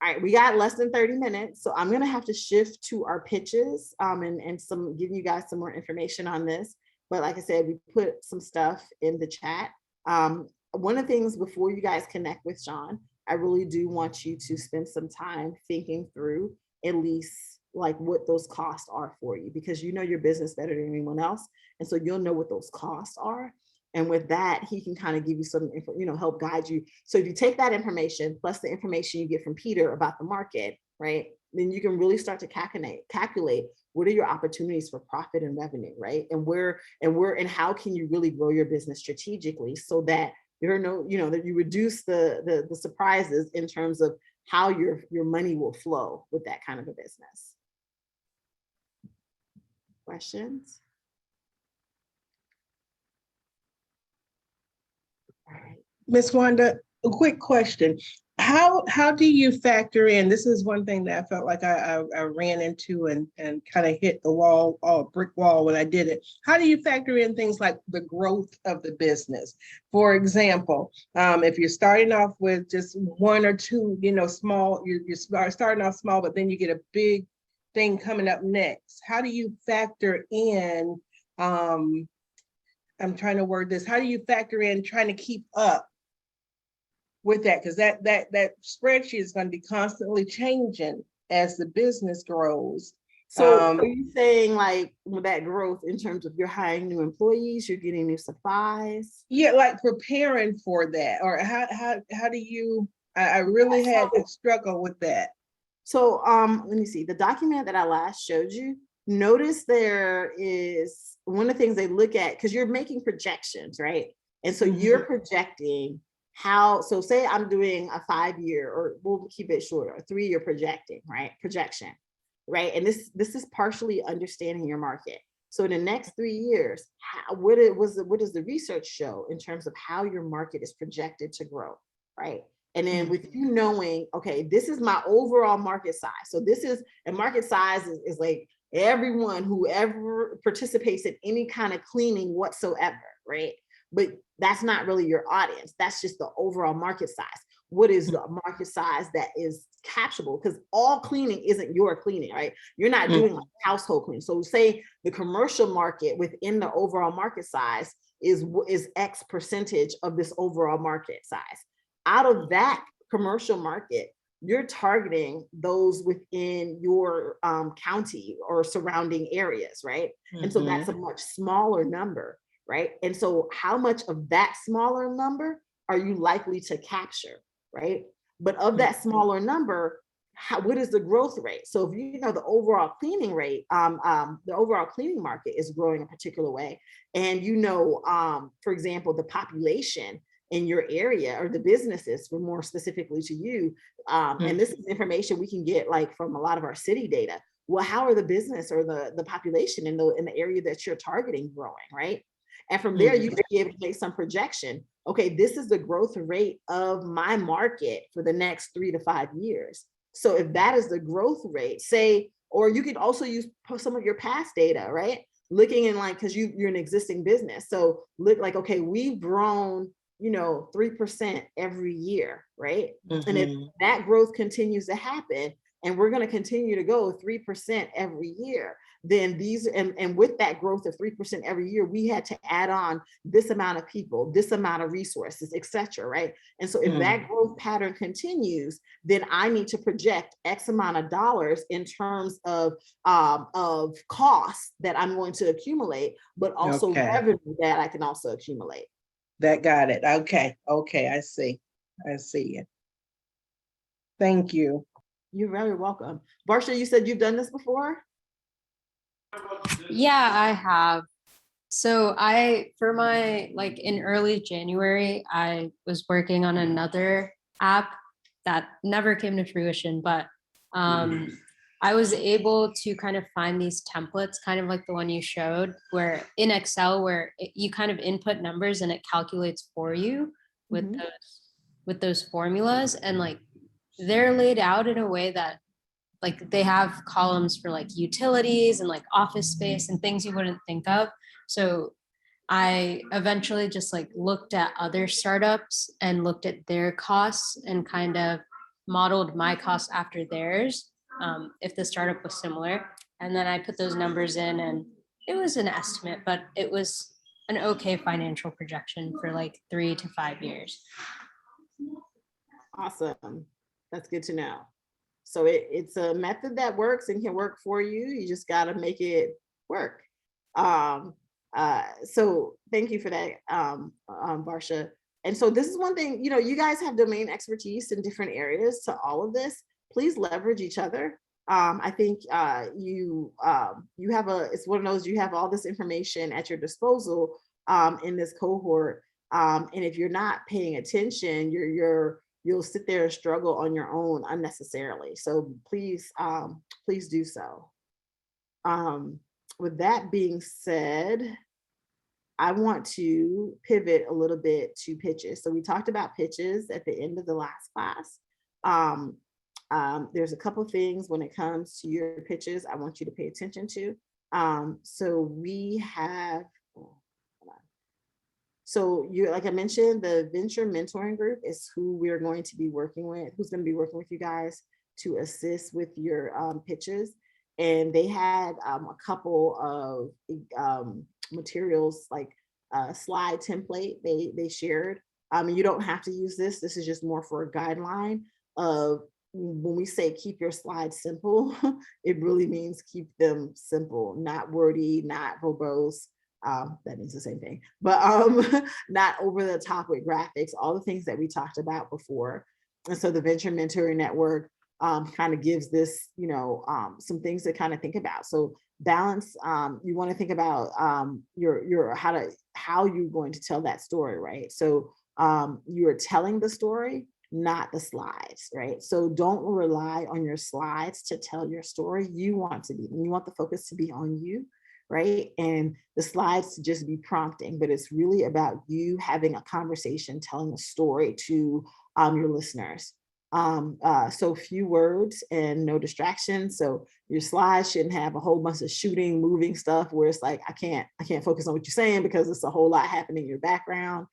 all right, we got less than 30 minutes, so I'm gonna have to shift to our pitches and some giving you guys some more information on this. But like I said, we put some stuff in the chat. One of the things before you guys connect with Sean, I really do want you to spend some time thinking through at least like what those costs are for you, because you know your business better than anyone else. And so you'll know what those costs are. And with that, he can kind of give you some, help guide you. So if you take that information plus the information you get from Peter about the market, right, then you can really start to calculate what are your opportunities for profit and revenue, right? And how can you really grow your business strategically so that that you reduce the surprises in terms of how your money will flow with that kind of a business. Questions? All right. Miss Wanda, a quick question. How do you factor in, this is one thing that I felt like I ran into and kind of hit the wall, brick wall when I did it. How do you factor in things like the growth of the business? For example, if you're starting off with just one or two, small, you're starting off small, but then you get a big thing coming up next. How do you factor in, I'm trying to word this, how do you factor in trying to keep up with that? Because that spreadsheet is going to be constantly changing as the business grows. So are you saying like with that growth in terms of you're hiring new employees, you're getting new supplies? Yeah, like preparing for that, or how do you? I really had to struggle with that. So let me see the document that I last showed you. Notice there is one of the things they look at, because you're making projections, right? And so you're projecting how, so say I'm doing a 5-year, or we'll keep it shorter, a 3-year projection, right? And this is partially understanding your market. So in the next 3 years, what does the research show in terms of how your market is projected to grow, right? And then with you knowing, okay, this is my overall market size. So this is, and market size is like everyone who ever participates in any kind of cleaning whatsoever, right? But that's not really your audience. That's just the overall market size. What is the market size that is capturable? Because all cleaning isn't your cleaning, right? You're not doing like household cleaning. So say the commercial market within the overall market size is X percentage of this overall market size. Out of that commercial market, you're targeting those within your county or surrounding areas, right? And so that's a much smaller number. Right. And so how much of that smaller number are you likely to capture? Right. But of that smaller number, what is the growth rate? So if you know the overall cleaning rate, the overall cleaning market is growing a particular way. And for example, the population in your area or the businesses, for more specifically to you, and this is information we can get like from a lot of our city data. Well, how are the business or the population in the area that you're targeting growing, right? And from there, you can be able to make some projection. Okay, this is the growth rate of my market for the next 3 to 5 years. So if that is the growth rate, say, or you could also use some of your past data, right? Looking in like, because you're an existing business. So look like, okay, we've grown, 3% every year, right? And if that growth continues to happen, and we're going to continue to go 3% every year, then these, and with that growth of 3% every year, we had to add on this amount of people, this amount of resources, et cetera, right? And so if that growth pattern continues, then I need to project X amount of dollars in terms of costs that I'm going to accumulate, but also revenue that I can also accumulate. That got it. Okay. Okay. I see it. Thank you. You're very welcome. Barsha, you said you've done this before? Yeah, I have. So for my, like in early January, I was working on another app that never came to fruition, but I was able to kind of find these templates, kind of like the one you showed, where in Excel, where you kind of input numbers and it calculates for you with those formulas, and like they're laid out in a way that like they have columns for like utilities and like office space and things you wouldn't think of. So I eventually just like looked at other startups and looked at their costs and kind of modeled my costs after theirs, if the startup was similar. And then I put those numbers in, and it was an estimate, but it was an okay financial projection for like 3 to 5 years. Awesome. That's good to know. So it's a method that works and can work for you. You just got to make it work. So thank you for that, Barsha. And so this is one thing, you know, you guys have domain expertise in different areas to all of this. Please leverage each other. I think you have it's one of those, you have all this information at your disposal in this cohort. And if you're not paying attention, you'll sit there and struggle on your own unnecessarily. So please do so. With that being said, I want to pivot a little bit to pitches. So we talked about pitches at the end of the last class. There's a couple things when it comes to your pitches I want you to pay attention to. So we have, like I mentioned, the venture mentoring group is who we're going to be working with, who's going to be working with you guys to assist with your pitches. And they had a couple of materials, like a slide template they shared. You don't have to use this. This is just more for a guideline of when we say keep your slides simple, it really means keep them simple, not wordy, not verbose. That means the same thing, but not over the top with graphics, all the things that we talked about before. And so the Venture Mentoring Network kind of gives this, some things to kind of think about. So balance, you want to think about how you're going to tell that story, right? So you are telling the story, not the slides, right? So don't rely on your slides to tell your story. You want the focus to be on you, right? And the slides to just be prompting, but it's really about you having a conversation, telling a story to your listeners. So few words and no distractions. So your slides shouldn't have a whole bunch of shooting, moving stuff where it's like, I can't focus on what you're saying because it's a whole lot happening in your background.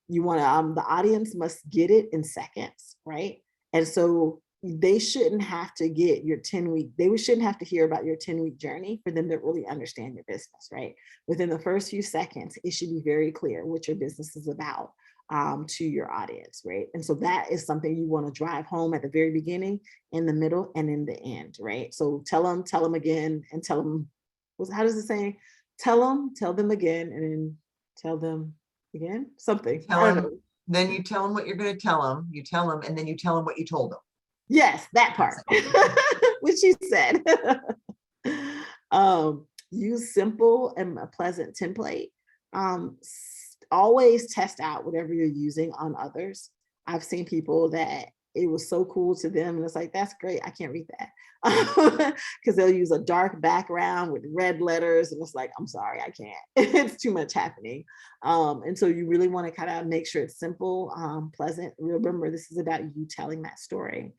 You want to, the audience must get it in seconds, right? And so they shouldn't have to get your 10-week, they shouldn't have to hear about your 10-week journey for them to really understand your business, right? Within the first few seconds, it should be very clear what your business is about to your audience, right? And so that is something you want to drive home at the very beginning, in the middle, and in the end, right? So tell them again, and tell them, how does it say? Tell them again, and then tell them again, something. Then you tell them what you're going to tell them, you tell them, and then you tell them what you told them. Yes, that part, which she said. Use simple and a pleasant template. Always test out whatever you're using on others. I've seen people that it was so cool to them, and it's like, that's great, I can't read that. Because they'll use a dark background with red letters, and it's like, I'm sorry, I can't. It's too much happening. And so you really want to kind of make sure it's simple, pleasant. Remember, this is about you telling that story.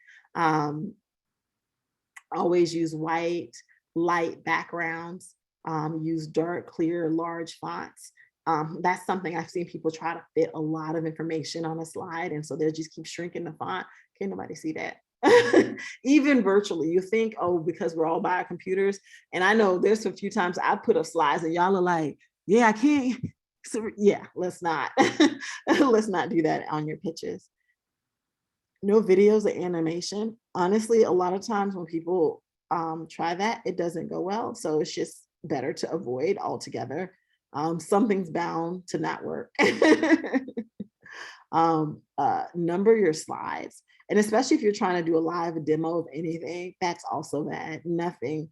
Always use white, light backgrounds. Use dark, clear, large fonts. That's something I've seen people try to fit a lot of information on a slide, and so they'll just keep shrinking the font. Can't nobody see that. Even virtually, you think, oh, because we're all by our computers. And I know there's a few times I put up slides and y'all are like, yeah, I can't. So yeah, let's not, let's not do that on your pitches. No videos or animation. Honestly, a lot of times when people try that, it doesn't go well. So it's just better to avoid altogether. Something's bound to not work. Number your slides. And especially if you're trying to do a live demo of anything, that's also bad. Nothing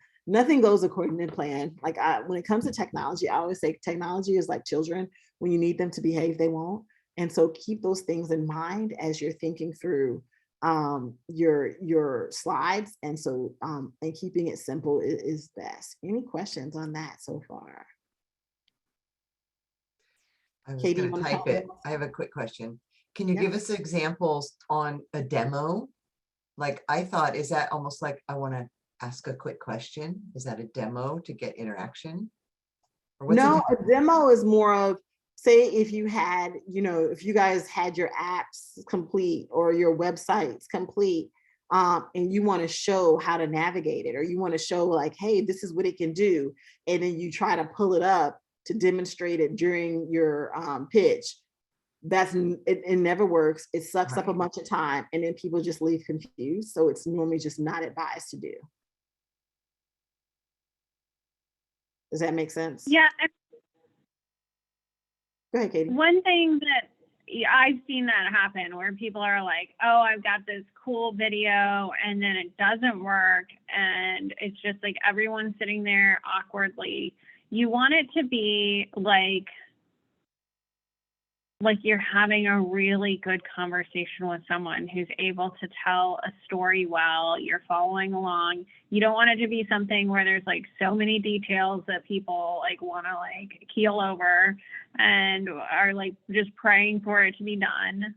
goes according to plan. Like when it comes to technology, I always say technology is like children. When you need them to behave, they won't. And so keep those things in mind as you're thinking through your slides. And so and keeping it simple is best. Any questions on that so far? I was Katie, going to you wanna type tell it. us? I have a quick question. Can you Yeah. give us examples on a demo? Like I thought, is that almost like I want to ask a quick question? Is that a demo to get interaction? Or what's No, a demo is more of, say if you had, if you guys had your apps complete or your websites complete, and you want to show how to navigate it, or you want to show like, hey, this is what it can do. And then you try to pull it up to demonstrate it during your pitch. It never works. It sucks up a Right. bunch of time and then people just leave confused. So it's normally just not advised to do. Does that make sense? Yeah. Go ahead, Katie. One thing that I've seen that happen where people are like, oh, I've got this cool video and then it doesn't work. And it's just like everyone's sitting there awkwardly. You want it to be like you're having a really good conversation with someone who's able to tell a story well, you're following along. You don't want it to be something where there's like so many details that people like want to like keel over and are like just praying for it to be done.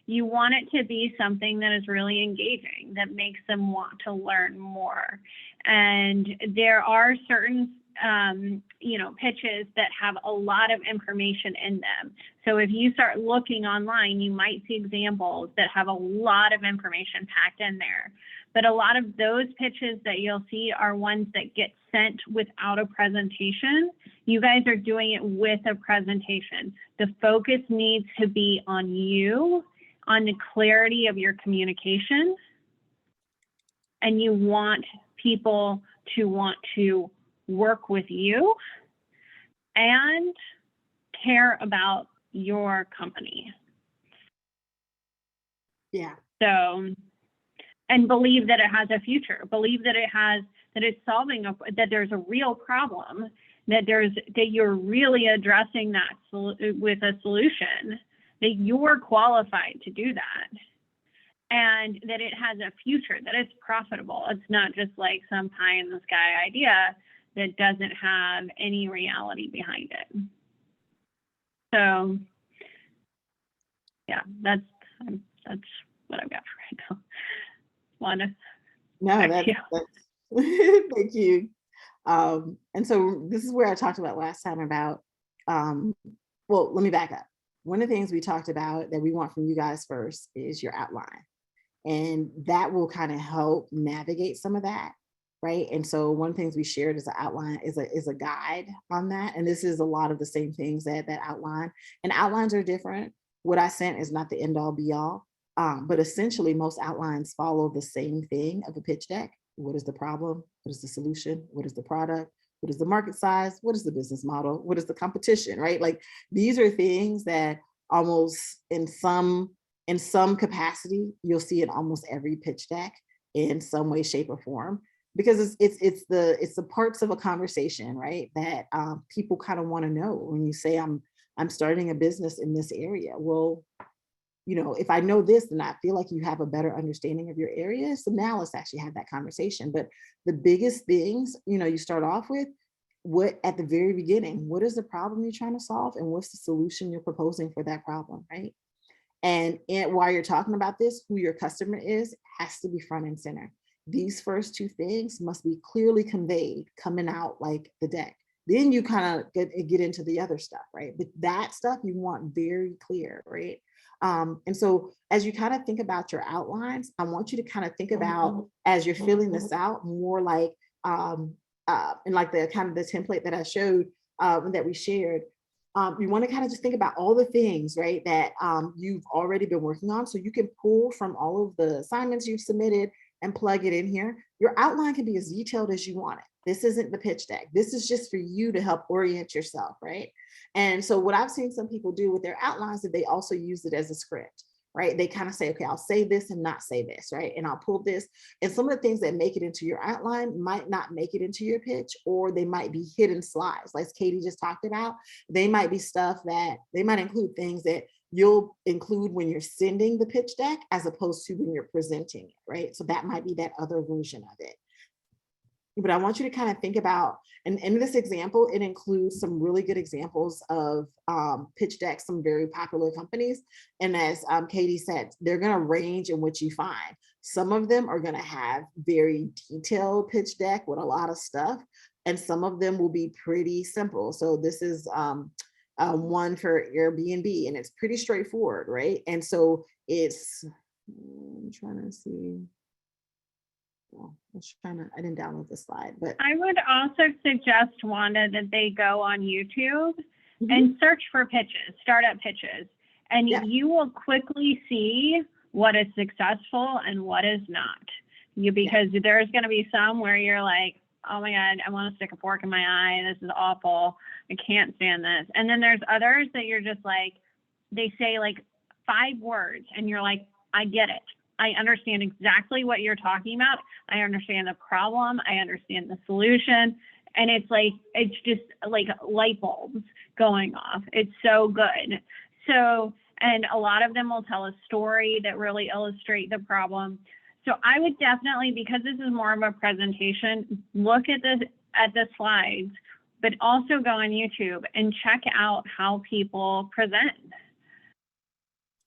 You want it to be something that is really engaging, that makes them want to learn more. And there are certain pitches that have a lot of information in them. So if you start looking online, you might see examples that have a lot of information packed in there. But a lot of those pitches that you'll see are ones that get sent without a presentation. You guys are doing it with a presentation. The focus needs to be on you, on the clarity of your communication. And you want people to want to work with you and care about your company. Yeah. So, and believe that it has a future, believe that it's solving, that there's a real problem, that you're really addressing that with a solution, that you're qualified to do that. And that it has a future, that it's profitable. It's not just like some pie in the sky idea that doesn't have any reality behind it. So, yeah, that's what I've got for right now. Thank you. And so this is where I talked about last time about, well, let me back up. One of the things we talked about that we want from you guys first is your outline. And that will kind of help navigate some of that, right? And so one of the things we shared as an outline is a guide on that. And this is a lot of the same things that outline. And outlines are different. What I sent is not the end all be all, but essentially most outlines follow the same thing of a pitch deck. What is the problem? What is the solution? What is the product? What is the market size? What is the business model? What is the competition, right? Like these are things that almost in some capacity, you'll see in almost every pitch deck in some way, shape, or form, because it's the parts of a conversation, right? That people kind of want to know when you say I'm starting a business in this area. Well, if I know this, then I feel like you have a better understanding of your area. So now let's actually have that conversation. But the biggest things, you start off with what at the very beginning, what is the problem you're trying to solve, and what's the solution you're proposing for that problem, right? And while you're talking about this, who your customer is has to be front and center. These first two things must be clearly conveyed coming out like the deck. Then you kind of get into the other stuff, right? But that stuff you want very clear, right? And so as you kind of think about your outlines, I want you to kind of think about, as you're filling this out, more like, and like the kind of the template that I showed, that we shared, you want to kind of just think about all the things, right, that you've already been working on. So you can pull from all of the assignments you've submitted and plug it in here. Your outline can be as detailed as you want it. This isn't the pitch deck. This is just for you to help orient yourself, right? And so what I've seen some people do with their outlines is they also use it as a script, right? They kind of say, okay, I'll say this and not say this, right? And I'll pull this. And some of the things that make it into your outline might not make it into your pitch, or they might be hidden slides, like Katie just talked about. They might be stuff that they might include things that you'll include when you're sending the pitch deck as opposed to when you're presenting it, right? So that might be that other version of it. But I want you to kind of think about, and in this example, it includes some really good examples of pitch decks, some very popular companies. And as Katie said, they're going to range in what you find. Some of them are going to have very detailed pitch deck with a lot of stuff, and some of them will be pretty simple. So this is one for Airbnb, and it's pretty straightforward, right? And so it's, I'm trying to see. Well, I didn't download the slide, but I would also suggest, Wanda, that they go on YouTube and search for pitches, startup pitches, and you will quickly see what is successful and what is not. Because there's going to be some where you're like, oh my God, I want to stick a fork in my eye. This is awful. I can't stand this. And then there's others that you're just like, they say like 5 words and you're like, I get it. I understand exactly what you're talking about. I understand the problem. I understand the solution. And it's like, it's just like light bulbs going off. It's so good. So, and a lot of them will tell a story that really illustrate the problem. So I would definitely, because this is more of a presentation, look at the slides, but also go on YouTube and check out how people present.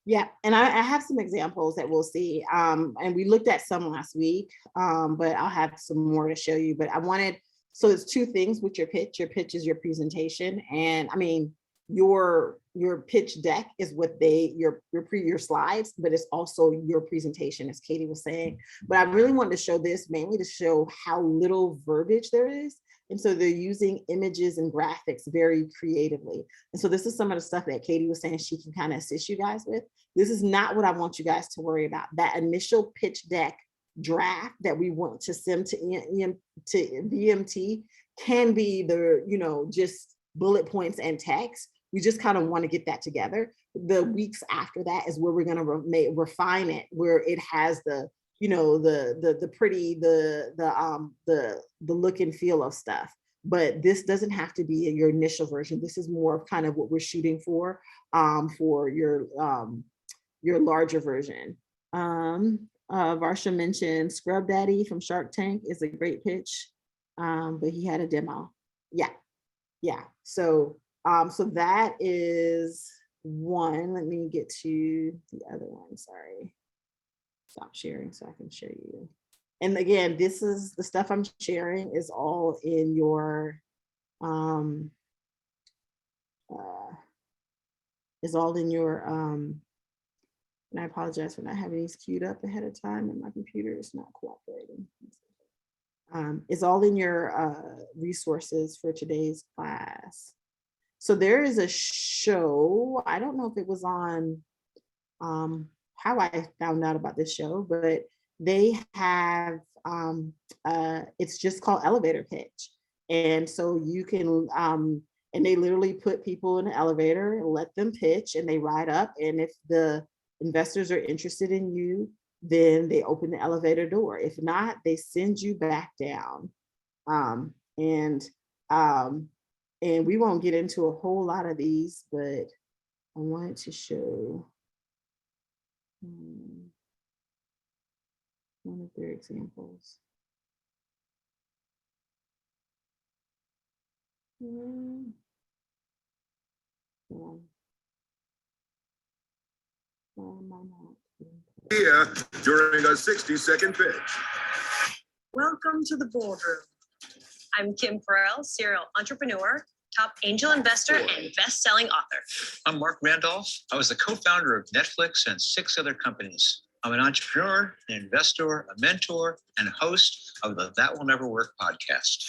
Yeah, and I have some examples that we'll see. And we looked at some last week, but I'll have some more to show you. But I wanted, so it's 2 things with your pitch. Your pitch is your presentation. And I mean, your pitch deck is what your slides, but it's also your presentation, as Katie was saying. But I really wanted to show this mainly to show how little verbiage there is. And so they're using images and graphics very creatively. And so this is some of the stuff that Katie was saying she can kind of assist you guys with. This is not what I want you guys to worry about. That initial pitch deck draft that we want to send to VMT can be the, just bullet points and text. We just kind of want to get that together. The weeks after that is where we're going to refine it, where it has the the pretty, the look and feel of stuff. But this doesn't have to be your initial version. This is more of kind of what we're shooting for your larger version. Varsha mentioned Scrub Daddy from Shark Tank is a great pitch, but he had a demo. Yeah. So that is one. Let me get to the other one. Sorry. Stop sharing so I can show you. And again, this is the stuff I'm sharing is all in your and I apologize for not having these queued up ahead of time, and my computer is not cooperating. It's all in your resources for today's class. So there is a show, I don't know if it was on how I found out about this show, but they have, it's just called Elevator Pitch. And so you can, and they literally put people in an elevator and let them pitch, and they ride up. And if the investors are interested in you, then they open the elevator door. If not, they send you back down. And we won't get into a whole lot of these, but I wanted to show one of their examples. Here during a 60-second pitch. Welcome to the boardroom. I'm Kim Farrell, serial entrepreneur, top angel investor, and best-selling author. I'm Mark Randolph. I was the co-founder of Netflix and 6 other companies. I'm an entrepreneur, an investor, a mentor, and a host of the That Will Never Work podcast.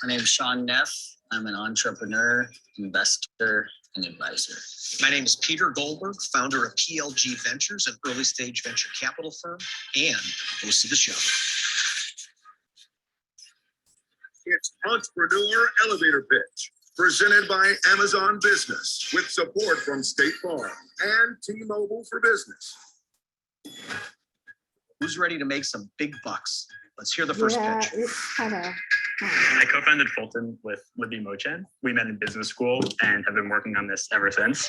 My name is Sean Neff. I'm an entrepreneur, investor, and advisor. My name is Peter Goldberg, founder of PLG Ventures, an early stage venture capital firm, and host of the show. It's Entrepreneur Elevator Pitch, presented by Amazon Business, with support from State Farm and T-Mobile for Business. Who's ready to make some big bucks? Let's hear the first pitch. It's kind of. I co-founded Fulton with Libby Mochen. We met in business school and have been working on this ever since.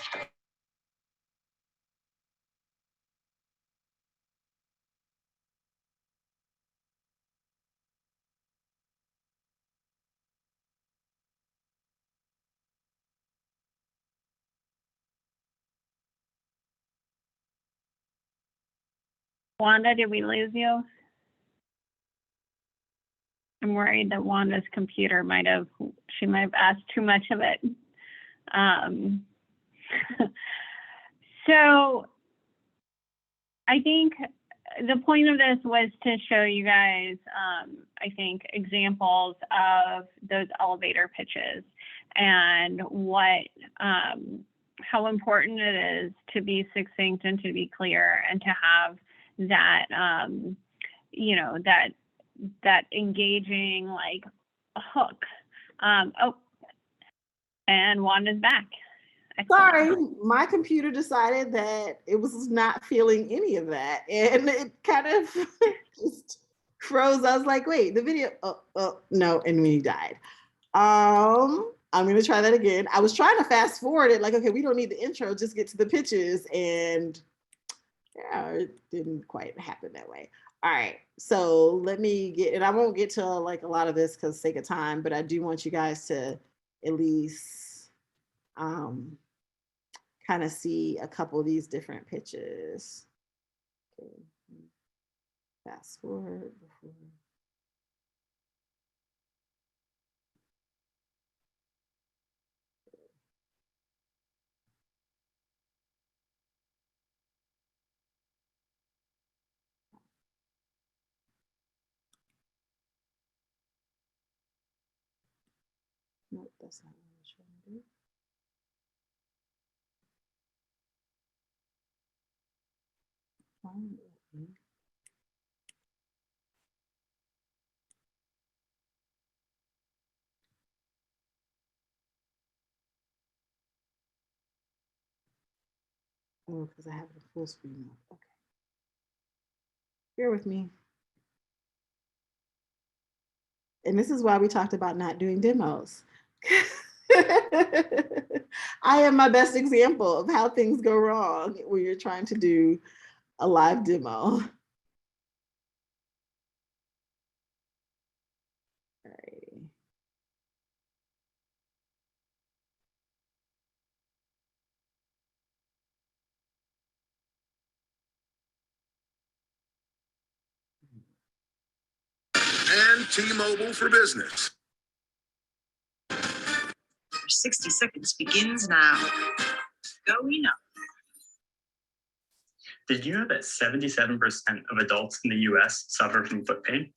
Wanda, did we lose you? I'm worried that Wanda's computer might have asked too much of it. So I think the point of this was to show you guys, I think, examples of those elevator pitches and what, how important it is to be succinct and to be clear and to have that, you know, that engaging like hook. Oh, and Wanda's back. Sorry, my computer decided that it was not feeling any of that, and it kind of just froze. I was like, wait, the video, no, and we died. I'm gonna try that again. I was trying to fast forward it, like, okay, we don't need the intro, just get to the pitches, and yeah, it didn't quite happen that way. All right, so let me get, and I won't get to like a lot of this because sake of time, but I do want you guys to at least kind of see a couple of these different pitches. Okay. Fast forward before. Nope, that's not what I was trying to do. Oh, because I have it full screen up. Okay. Bear with me. And this is why we talked about not doing demos. I am my best example of how things go wrong when you're trying to do a live demo. Alrighty. And T-Mobile for Business. Your 60 seconds begins now. Go, Eno. Did you know that 77% of adults in the US suffer from foot pain?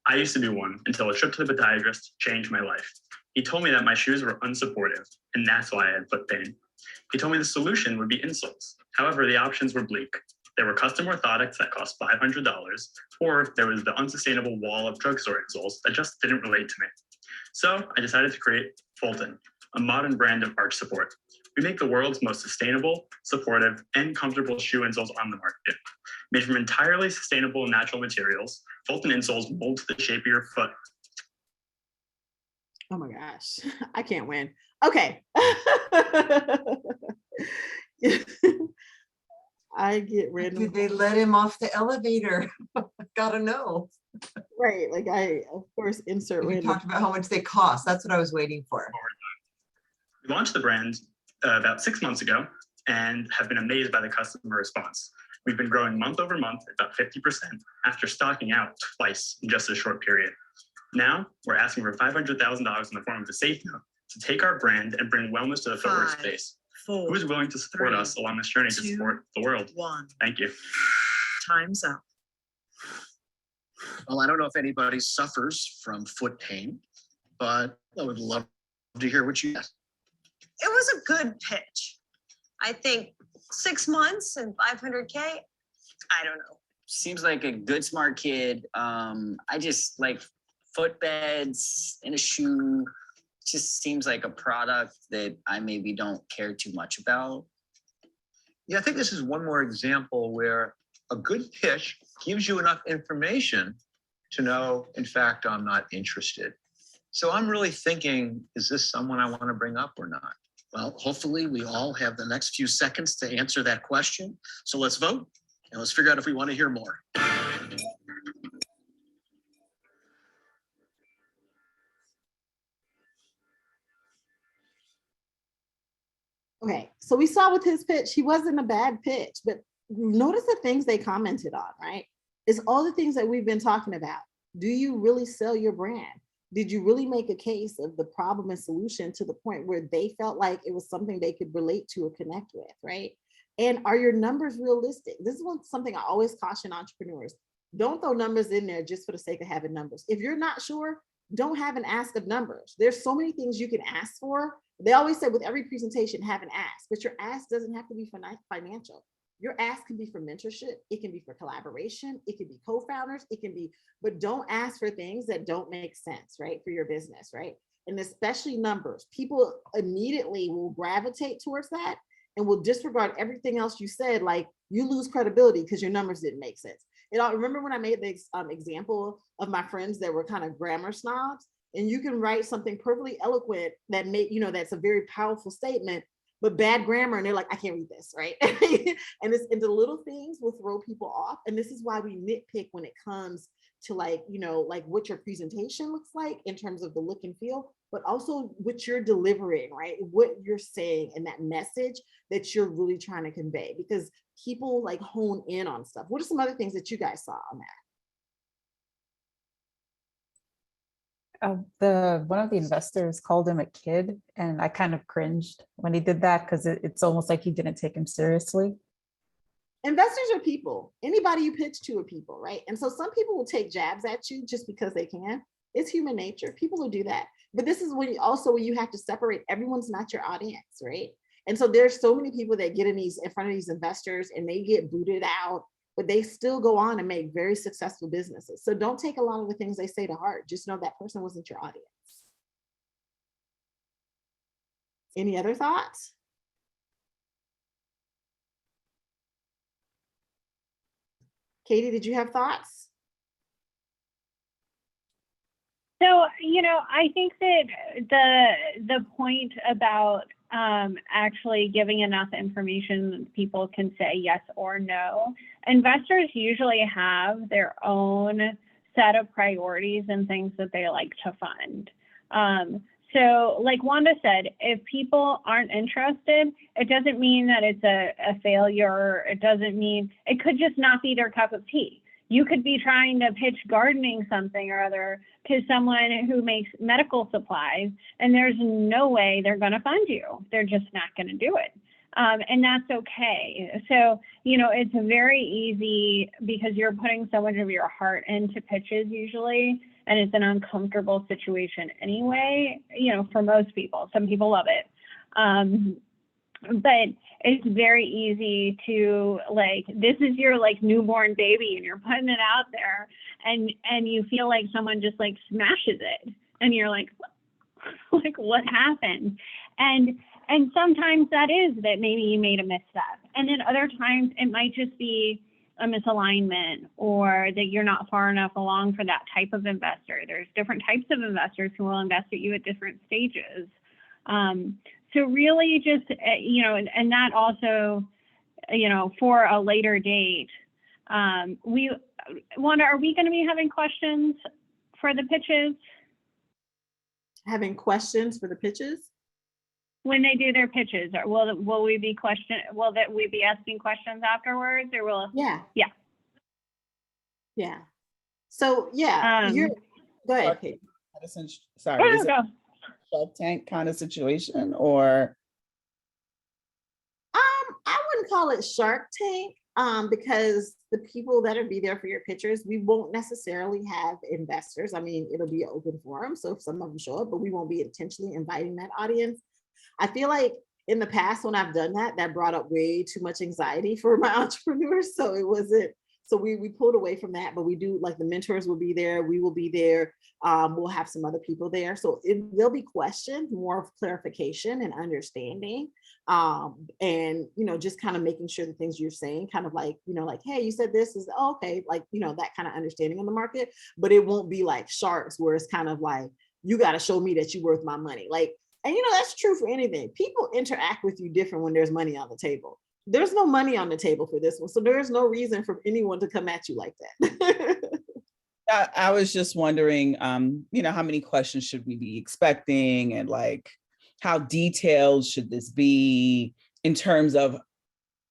I used to be one until a trip to the podiatrist changed my life. He told me that my shoes were unsupportive, and that's why I had foot pain. He told me the solution would be insoles. However, the options were bleak. There were custom orthotics that cost $500, or there was the unsustainable wall of drugstore insoles that just didn't relate to me. So I decided to create Fulton, a modern brand of arch support. We make the world's most sustainable, supportive, and comfortable shoe insoles on the market. Made from entirely sustainable natural materials, Fulton insoles mold to the shape of your foot. Oh my gosh, I can't win. Okay. I get random. Did they let him off the elevator? Gotta know. Right, like I, of course, insert We random. talked about how much they cost. That's what I was waiting for. We launched the brand about 6 months ago and have been amazed by the customer response. We've been growing month over month at about 50% after stocking out twice in just a short period. Now we're asking for $500,000 in the form of a safe note to take our brand and bring wellness to the footwear Five, space? four, Who is willing to support three, us along this journey to two, support the world? 1. Thank you. Time's up. Well, I don't know if anybody suffers from foot pain, but I would love to hear what you got. It was a good pitch. I think 6 months and 500K. I don't know. Seems like a good, smart kid. I just like footbeds in a shoe. Just seems like a product that I maybe don't care too much about. Yeah, I think this is one more example where a good pitch gives you enough information to know, in fact, I'm not interested. So I'm really thinking, is this someone I want to bring up or not? Well, hopefully we all have the next few seconds to answer that question. So let's vote and let's figure out if we want to hear more. Okay, so we saw with his pitch, he wasn't a bad pitch, but notice the things they commented on, right? It's all the things that we've been talking about. Do you really sell your brand? Did you really make a case of the problem and solution to the point where they felt like it was something they could relate to or connect with, right? And are your numbers realistic? This is something I always caution entrepreneurs. Don't throw numbers in there just for the sake of having numbers. If you're not sure, don't have an ask of numbers. There's so many things you can ask for. They always say with every presentation, have an ask, but your ask doesn't have to be financial. Your ask can be for mentorship. It can be for collaboration. It can be co-founders. It can be, but don't ask for things that don't make sense, right? For your business, right? And especially numbers. People immediately will gravitate towards that and will disregard everything else you said. Like you lose credibility because your numbers didn't make sense. And I remember when I made the example of my friends that were kind of grammar snobs, and you can write something perfectly eloquent that that's a very powerful statement, but bad grammar, and they're like, I can't read this, right? And the little things will throw people off. And this is why we nitpick when it comes to like what your presentation looks like in terms of the look and feel, but also what you're delivering, right? What you're saying and that message that you're really trying to convey, because people like hone in on stuff. What are some other things that you guys saw on that? One of the investors called him a kid, and I kind of cringed when he did that because it's almost like he didn't take him seriously. Investors are people. Anybody you pitch to are people, right? And so some people will take jabs at you just because they can. It's human nature. People will do that. But this is when you have to separate. Everyone's not your audience, right? And so there's so many people that get in front of these investors and they get booted out, but they still go on and make very successful businesses. So don't take a lot of the things they say to heart. Just know that person wasn't your audience. Any other thoughts? Katie, did you have thoughts? So, I think that the point about actually giving enough information that people can say yes or no, investors usually have their own set of priorities and things that they like to fund. So like Wanda said, if people aren't interested, it doesn't mean that it's a failure. It doesn't mean, it could just not be their cup of tea. You could be trying to pitch gardening something or other to someone who makes medical supplies, and there's no way they're going to fund you. They're just not going to do it. And that's okay. So, it's very easy because you're putting so much of your heart into pitches usually, and it's an uncomfortable situation anyway, for most people. Some people love it. But it's very easy to this is your newborn baby and you're putting it out there and you feel like someone just smashes it and you're like what happened? And sometimes that is that maybe you made a misstep. And then other times it might just be a misalignment or that you're not far enough along for that type of investor. There's different types of investors who will invest at you at different stages. So really just, and that also, for a later date, Wanda, are we going to be having questions for the pitches? Having questions for the pitches? When they do their pitches, or will we be asking questions afterwards, or will? Yeah. Yeah. So yeah, go ahead, Kate. Sorry. Go. Shark Tank kind of situation, or? I wouldn't call it Shark Tank, because the people that'll be there for your pictures, we won't necessarily have investors. I mean, it'll be an open forum, so if some of them show up, but we won't be intentionally inviting that audience. I feel like in the past when I've done that, that brought up way too much anxiety for my entrepreneurs. So it wasn't, so we pulled away from that, but we do, like, the mentors will be there, we will be there. We'll have some other people there. So there'll be questions, more of clarification and understanding. And, just kind of making sure the things you're saying, kind of like, like, hey, you said this is okay, like, that kind of understanding on the market, but it won't be like sharks where it's kind of like, you got to show me that you're worth my money. Like, and that's true for anything. People interact with you different when there's money on the table. There's no money on the table for this one. So there's no reason for anyone to come at you like that. I was just wondering, how many questions should we be expecting, and like, how detailed should this be in terms of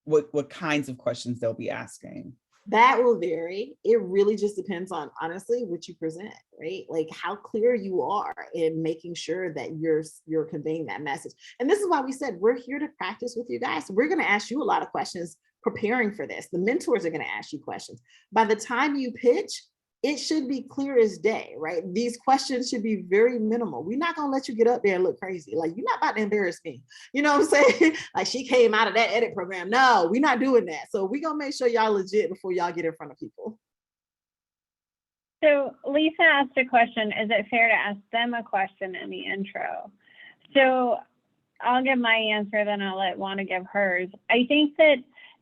what kinds of questions they'll be asking? That will vary. It really just depends on, honestly, what you present, right? Like how clear you are in making sure that you're conveying that message. And this is why we said we're here to practice with you guys. So we're going to ask you a lot of questions preparing for this. The mentors are going to ask you questions. By the time you pitch, it should be clear as day, right? These questions should be very minimal. We're not going to let you get up there and look crazy. Like, you're not about to embarrass me. You know what I'm saying? Like, she came out of that edit program. No, we're not doing that. So we're going to make sure y'all legit before y'all get in front of people. So Lisa asked a question. Is it fair to ask them a question in the intro? So I'll give my answer, then I'll let Wanda give hers. I think that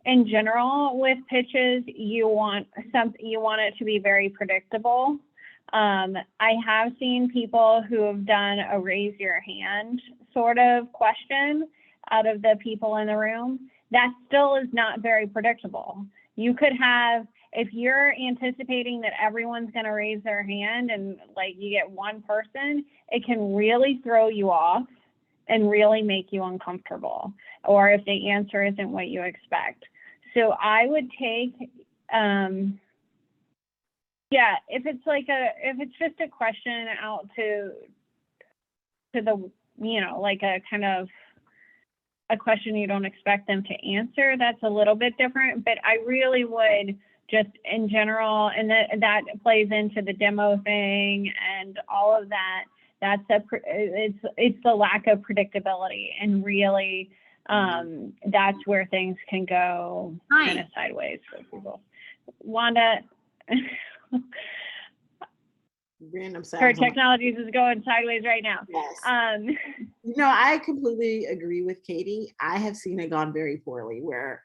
in general, with pitches, you want it to be very predictable. I have seen people who have done a raise your hand sort of question out of the people in the room. That still is not very predictable. You could have, if you're anticipating that everyone's going to raise their hand and like you get one person, it can really throw you off and really make you uncomfortable, or if the answer isn't what you expect. So I would take, if it's just a question out to the, like a kind of a question you don't expect them to answer, that's a little bit different. But I really would just in general, and that plays into the demo thing and all of that. It's the lack of predictability, and really, that's where things can go kind of sideways for people. Wanda, random her technologies is going sideways right now. Yes. I completely agree with Katie. I have seen it gone very poorly, where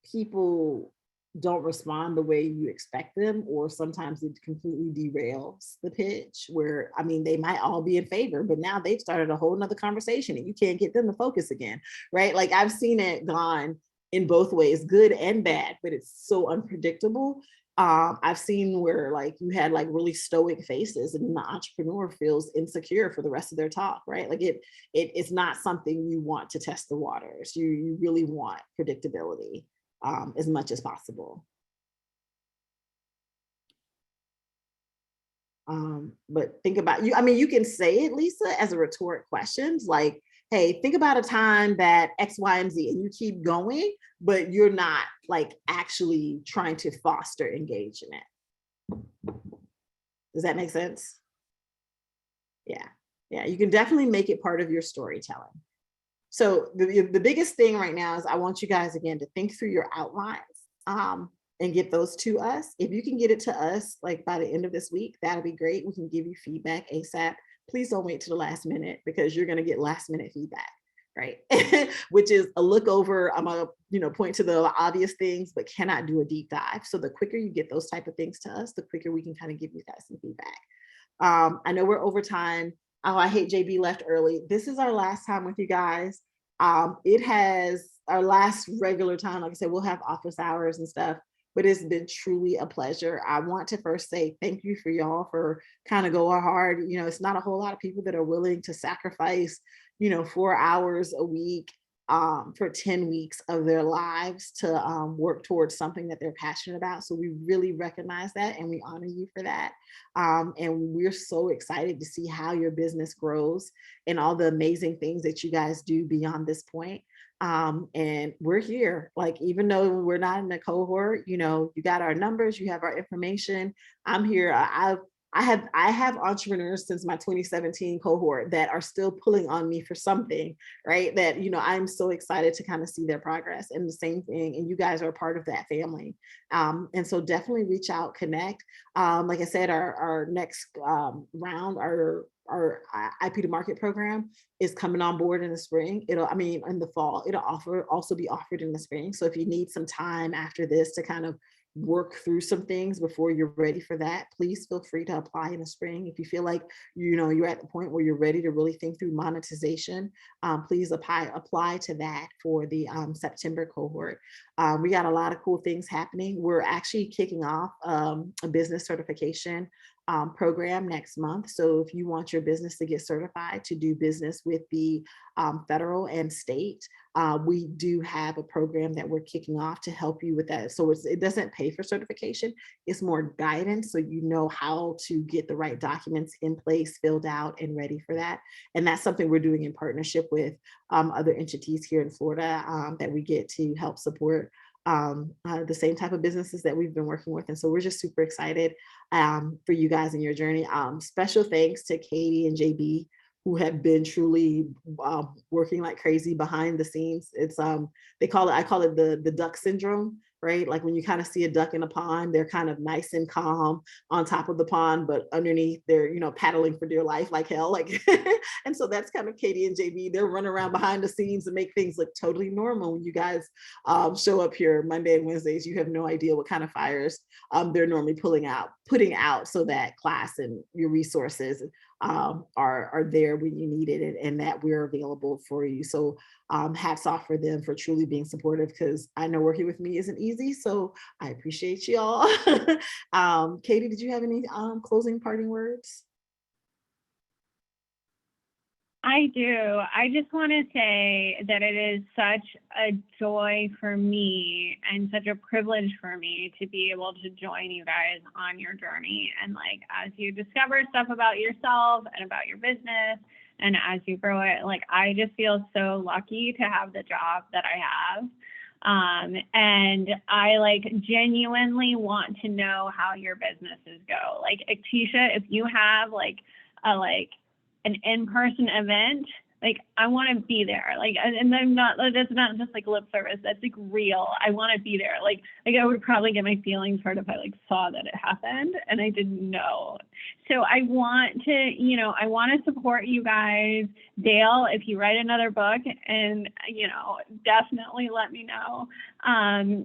people don't respond the way you expect them, or sometimes it completely derails the pitch, where, I mean, they might all be in favor, but now they've started a whole nother conversation and you can't get them to focus again, right? Like, I've seen it gone in both ways, good and bad, but it's so unpredictable. I've seen where like you had like really stoic faces and the entrepreneur feels insecure for the rest of their talk, right? Like it's not something you want to test the waters. You really want predictability as much as possible. But think about you. I mean, you can say it, Lisa, as a rhetoric question, like, hey, think about a time that X, Y, and Z, and you keep going, but you're not like actually trying to foster engagement. Does that make sense? Yeah, you can definitely make it part of your storytelling. So the biggest thing right now is I want you guys, again, to think through your outlines and get those to us. If you can get it to us like by the end of this week, that'll be great. We can give you feedback ASAP. Please don't wait to the last minute, because you're going to get last minute feedback, right? Which is a look over. I'm going to point to the obvious things, but cannot do a deep dive. So the quicker you get those type of things to us, the quicker we can kind of give you guys some feedback. I know we're over time. Oh, I hate JB left early. This is our last time with you guys. It has our last regular time. Like I said, we'll have office hours and stuff, but it's been truly a pleasure. I want to first say thank you for y'all for kind of going hard. It's not a whole lot of people that are willing to sacrifice, 4 hours a week for 10 weeks of their lives to work towards something that they're passionate about. So we really recognize that and we honor you for that. And we're so excited to see how your business grows and all the amazing things that you guys do beyond this point. And we're here, like, even though we're not in the cohort, you know, you got our numbers, you have our information. I'm here. I have entrepreneurs since my 2017 cohort that are still pulling on me for something, right? That, you know, I'm so excited to kind of see their progress, and the same thing. And you guys are a part of that family. And so definitely reach out, connect. Like I said, our next round, our IP to market program is coming on board in the spring. In the fall. It'll also be offered in the spring. So if you need some time after this to kind of work through some things before you're ready for that, please feel free to apply in the spring. If you feel like, you know, you're at the point where you're ready to really think through monetization, please apply to that for the September cohort. We got a lot of cool things happening. We're actually kicking off a business certification program next month. So if you want your business to get certified to do business with the federal and state, we do have a program that we're kicking off to help you with that. So it doesn't pay for certification, it's more guidance, so you know how to get the right documents in place, filled out, and ready for that. And that's something we're doing in partnership with other entities here in Florida that we get to help support the same type of businesses that we've been working with. And so we're just super excited for you guys in your journey. Special thanks to Katie and JB, who have been truly working like crazy behind the scenes. It's I call it the duck syndrome, right? Like when you kind of see a duck in a pond, they're kind of nice and calm on top of the pond, but underneath they're, you know, paddling for dear life like hell. Like, and so that's kind of Katie and JB. They're running around behind the scenes and make things look totally normal. When you guys show up here Monday and Wednesdays, you have no idea what kind of fires they're normally putting out so that class and your resources are there when you need it, and that we're available for you. So hats off for them for truly being supportive, because I know working with me isn't easy. So I appreciate y'all. Katie, did you have any closing parting words? I do. I just want to say that it is such a joy for me and such a privilege for me to be able to join you guys on your journey. And like, as you discover stuff about yourself and about your business, and as you grow it, like, I just feel so lucky to have the job that I have. And I like genuinely want to know how your businesses go. Like, Atisha, if you have like an in-person event, like, I want to be there. Like, and that's not just like lip service, that's like real. I want to be there. Like I would probably get my feelings hurt if I like saw that it happened and I didn't know. So I want to support you guys. Dale, if you write another book, and, you know, definitely let me know.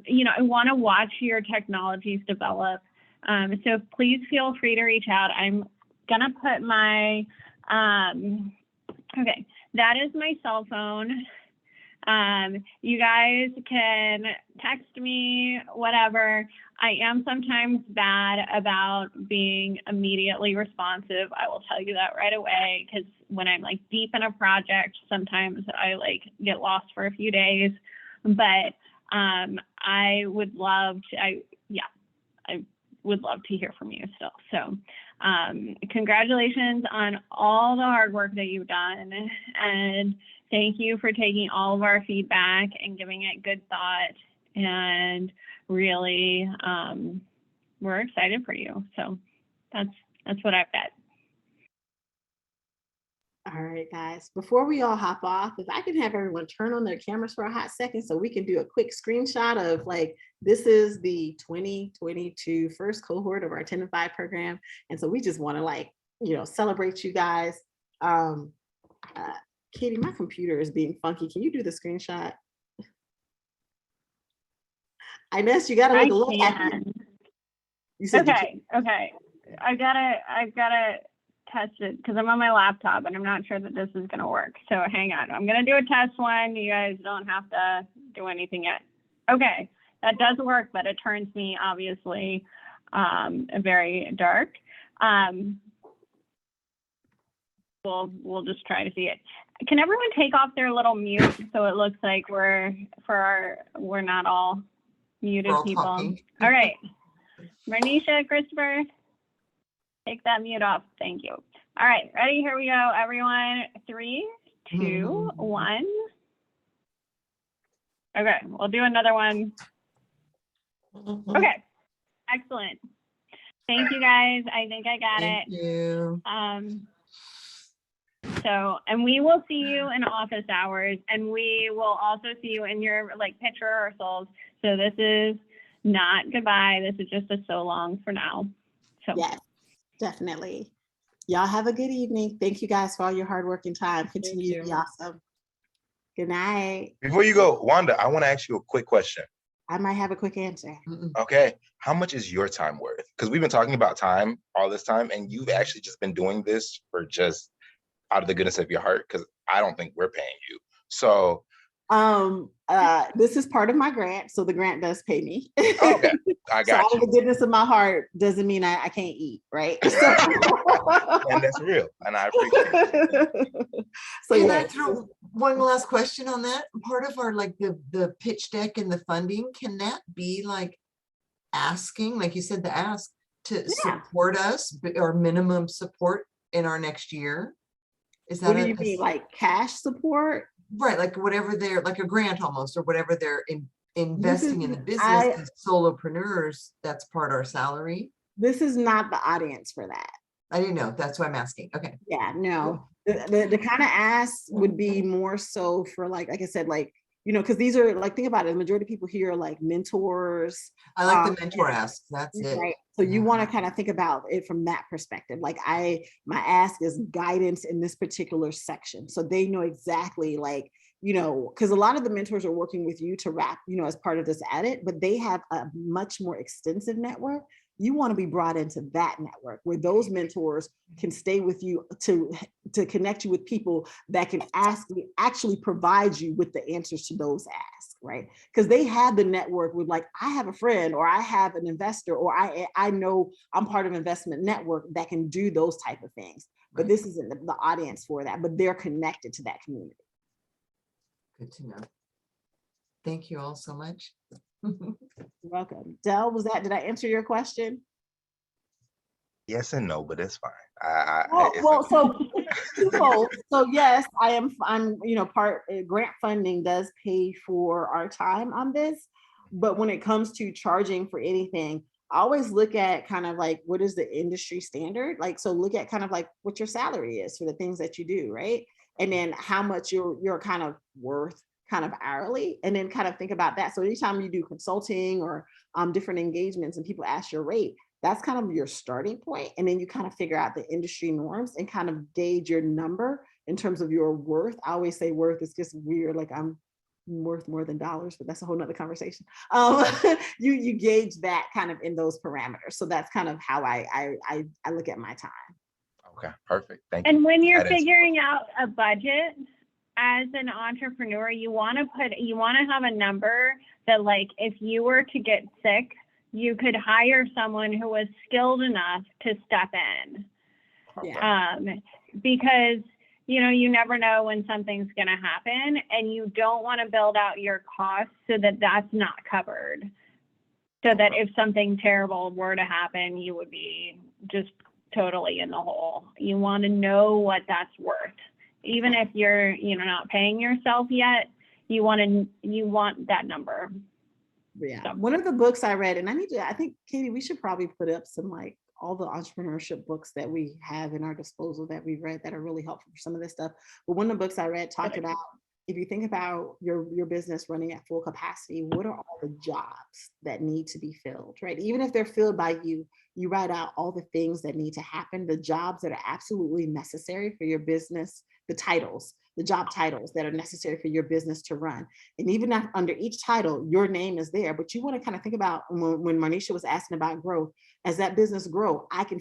You know, I want to watch your technologies develop. So please feel free to reach out. I'm gonna put my, okay, that is my cell phone. You guys can text me, whatever. I am sometimes bad about being immediately responsive. I will tell you that right away, because when I'm like deep in a project, sometimes I like get lost for a few days. But I would love to, I would love to hear from you still. So congratulations on all the hard work that you've done, and thank you for taking all of our feedback and giving it good thought, and really we're excited for you. So that's what I've got. All right, guys, before we all hop off, if I can have everyone turn on their cameras for a hot second so we can do a quick screenshot of, like, this is the 2022 first cohort of our 10 and 5 program. And so we just want to, like, you know, celebrate you guys. Katie, my computer is being funky. Can you do the screenshot? Ines, you gotta look a little happy. Okay. I gotta test it because I'm on my laptop and I'm not sure that this is gonna work. So hang on, I'm gonna do a test one. You guys don't have to do anything yet. Okay, that does work, but it turns me obviously very dark. We'll just try to see it. can everyone take off their little mute so it looks like we're not all muted We're all people. talking. All right. Marnisha, Christopher, take that mute off. Thank you. All right, ready? Here we go, everyone. 3, 2, 1. Okay, we'll do another one. Okay, excellent. Thank you guys. I think I got it. Thank you. So, and we will see you in office hours, and we will also see you in your like pitch rehearsals. So this is not goodbye. This is just a so long for now. So yes, definitely. Y'all have a good evening. Thank you guys for all your hard work and time. Continue to be awesome. Good night. Before you go, Wanda, I want to ask you a quick question. I might have a quick answer. Okay. How much is your time worth? Because we've been talking about time all this time, and you've actually just been doing this for just out of the goodness of your heart, because I don't think we're paying you. So this is part of my grant, so the grant does pay me. Okay, I got so out of the goodness of my heart doesn't mean I can't eat, right? So, and that's real, and I appreciate it. So Can yeah. I throw one last question on that? Part of our like the pitch deck and the funding, can that be like asking, like you said, the ask to support us or minimum support in our next year? Is that what do you mean, like cash support? Right, like whatever they're like a grant almost, or whatever they're investing in the business as solopreneurs, that's part of our salary. This is not the audience for that. I didn't know. That's why I'm asking. Okay. Yeah, no. The kind of ask would be more so for like I said, like, you know, because these are like, think about it, the majority of people here are like mentors. I like the mentor ask. That's it. Right. So you want to kind of think about it from that perspective. Like my ask is guidance in this particular section. So they know exactly like, you know, because a lot of the mentors are working with you to wrap, you know, as part of this edit, but they have a much more extensive network. You want to be brought into that network where those mentors can stay with you to connect you with people that can actually provide you with the answers to those asks, right? Because they have the network with like, I have a friend or I have an investor or I know I'm part of an investment network that can do those type of things. But this isn't the audience for that, but they're connected to that community. Good to know. Thank you all so much. You're welcome. Del, did I answer your question? Yes and no, but it's fine. So yes, I'm you know, grant funding does pay for our time on this, but when it comes to charging for anything, I always look at kind of like what is the industry standard, like, so look at kind of like what your salary is for the things that you do, right? And then how much you're kind of worth kind of hourly, and then kind of think about that. So anytime you do consulting or different engagements and people ask your rate, that's kind of your starting point. And then you kind of figure out the industry norms and kind of gauge your number in terms of your worth. I always say worth is just weird, like I'm worth more than dollars, but that's a whole nother conversation. You gauge that kind of in those parameters. So that's kind of how I look at my time. Okay, perfect. Thank you. And when you're figuring out a budget as an entrepreneur, you want to have a number that, like, if you were to get sick, you could hire someone who was skilled enough to step in. Yeah. Because, you know, you never know when something's going to happen, and you don't want to build out your costs so that that's not covered. So that if something terrible were to happen, you would be just totally in the hole. You want to know what that's worth. Even if you're, you know, not paying yourself yet, you want that number. Yeah. So one of the books I read, and I think, Katie, we should probably put up some, like, all the entrepreneurship books that we have in our disposal that we've read that are really helpful for some of this stuff. But one of the books I read talked about, if you think about your business running at full capacity, what are all the jobs that need to be filled, right? Even if they're filled by you, you write out all the things that need to happen, the jobs that are absolutely necessary for your business, the job titles that are necessary for your business to run. And even under each title, your name is there, but you want to kind of think about when Marnisha was asking about growth, as that business grow, I can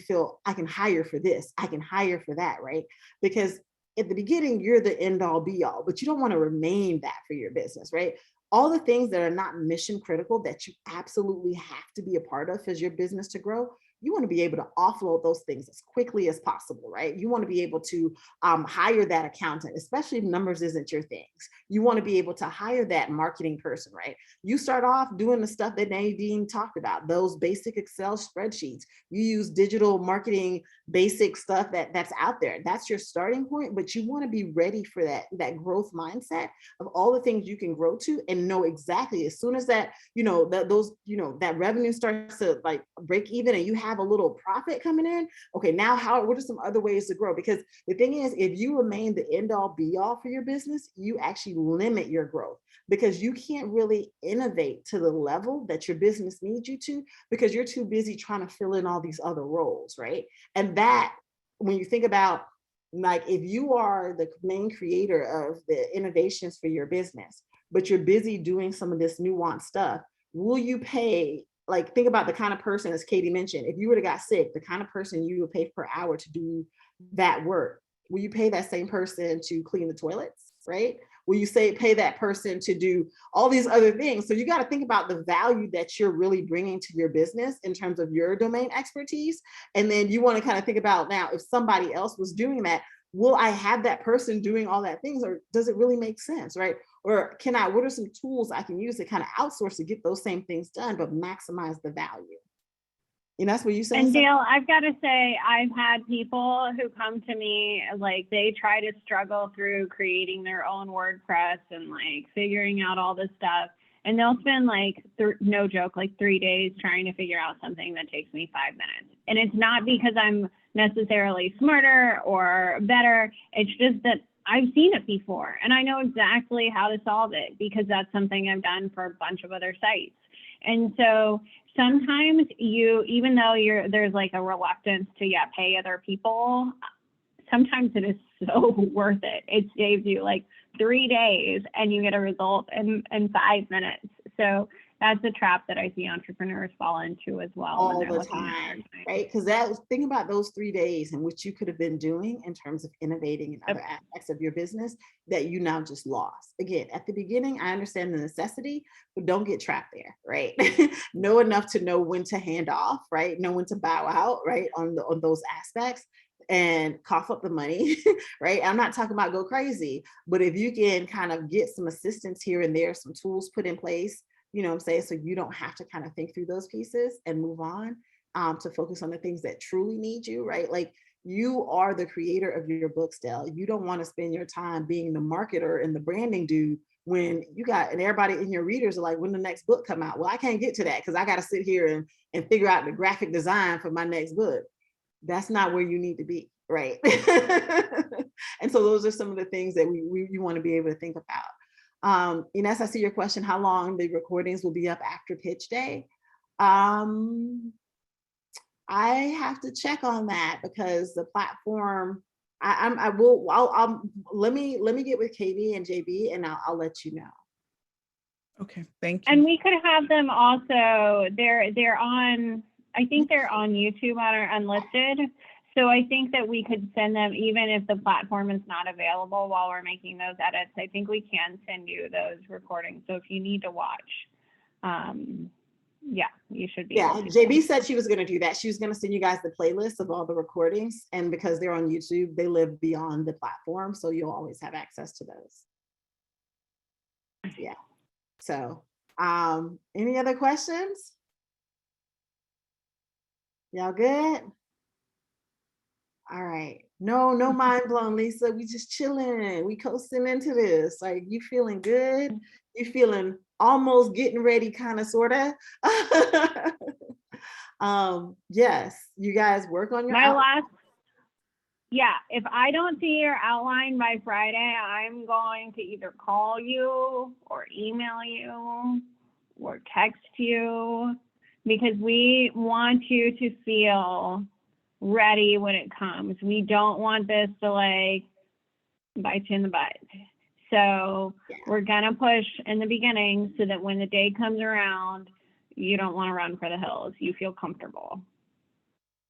hire for this, I can hire for that, right? Because at the beginning, you're the end all be all, but you don't want to remain that for your business, right? All the things that are not mission critical that you absolutely have to be a part of as your business to grow, you want to be able to offload those things as quickly as possible, right? You want to be able to hire that accountant, especially if numbers isn't your things. You want to be able to hire that marketing person, right? You start off doing the stuff that Nadine talked about, those basic Excel spreadsheets. You use digital marketing, basic stuff that's out there. That's your starting point, but you want to be ready for that growth mindset of all the things you can grow to, and know exactly as soon as that, that revenue starts to like break even and you have a little profit coming in. Okay, now what are some other ways to grow? Because the thing is, if you remain the end all be all for your business, you actually limit your growth, because you can't really innovate to the level that your business needs you to, because you're too busy trying to fill in all these other roles, right? And that, when you think about, like, if you are the main creator of the innovations for your business, but you're busy doing some of this nuanced stuff, will you pay, like, think about the kind of person, as Katie mentioned, if you would have got sick, the kind of person you would pay per hour to do that work, will you pay that same person to clean the toilets, right? Will you pay that person to do all these other things? So you got to think about the value that you're really bringing to your business in terms of your domain expertise. And then you want to kind of think about, now, if somebody else was doing that, will I have that person doing all that things, or does it really make sense, right? Or what are some tools I can use to kind of outsource to get those same things done, but maximize the value? And that's what you saying. And Dale, I've got to say, I've had people who come to me, like, they try to struggle through creating their own WordPress and like figuring out all this stuff. And they'll spend like, no joke, like 3 days trying to figure out something that takes me 5 minutes. And it's not because I'm necessarily smarter or better. It's just that I've seen it before and I know exactly how to solve it, because that's something I've done for a bunch of other sites. And so sometimes even though there's like a reluctance to pay other people, sometimes it is so worth it. It saves you like 3 days and you get a result in 5 minutes. So that's a trap that I see entrepreneurs fall into as well. All the time, right? Because think about those 3 days in which you could have been doing in terms of innovating in other aspects of your business that you now just lost. Again, at the beginning, I understand the necessity, but don't get trapped there, right? Know enough to know when to hand off, right? Know when to bow out, right? On those aspects, and cough up the money, right? I'm not talking about go crazy, but if you can kind of get some assistance here and there, some tools put in place, you know what I'm saying? So you don't have to kind of think through those pieces and move on to focus on the things that truly need you, right? Like, you are the creator of your book still. You don't want to spend your time being the marketer and the branding dude when and everybody in your readers are like, when the next book come out? Well, I can't get to that because I got to sit here and figure out the graphic design for my next book. That's not where you need to be, right? And so those are some of the things that you want to be able to think about. Ines, I see your question, how long the recordings will be up after pitch day? I have to check on that because the platform, let me get with KB and JB and I'll let you know. Okay, thank you. And we could have them also, they're on, I think they're on YouTube on our unlisted. So I think that we could send them, even if the platform is not available while we're making those edits, I think we can send you those recordings. So if you need to watch, yeah, you should be. Yeah, JB said she was going to do that. She was going to send you guys the playlist of all the recordings. And because they're on YouTube, they live beyond the platform. So you'll always have access to those. Yeah. So any other questions? Y'all good? All right. No mind blown, Lisa. We just chilling. We coasting into this. Like, you feeling good? You feeling almost getting ready, kind of, sort of. Yes, you guys work on your if I don't see your outline by Friday, I'm going to either call you or email you or text you, because we want you to feel ready when it comes. We don't want this to like bite you in the butt. So we're gonna push in the beginning so that when the day comes around, you don't want to run for the hills. You feel comfortable.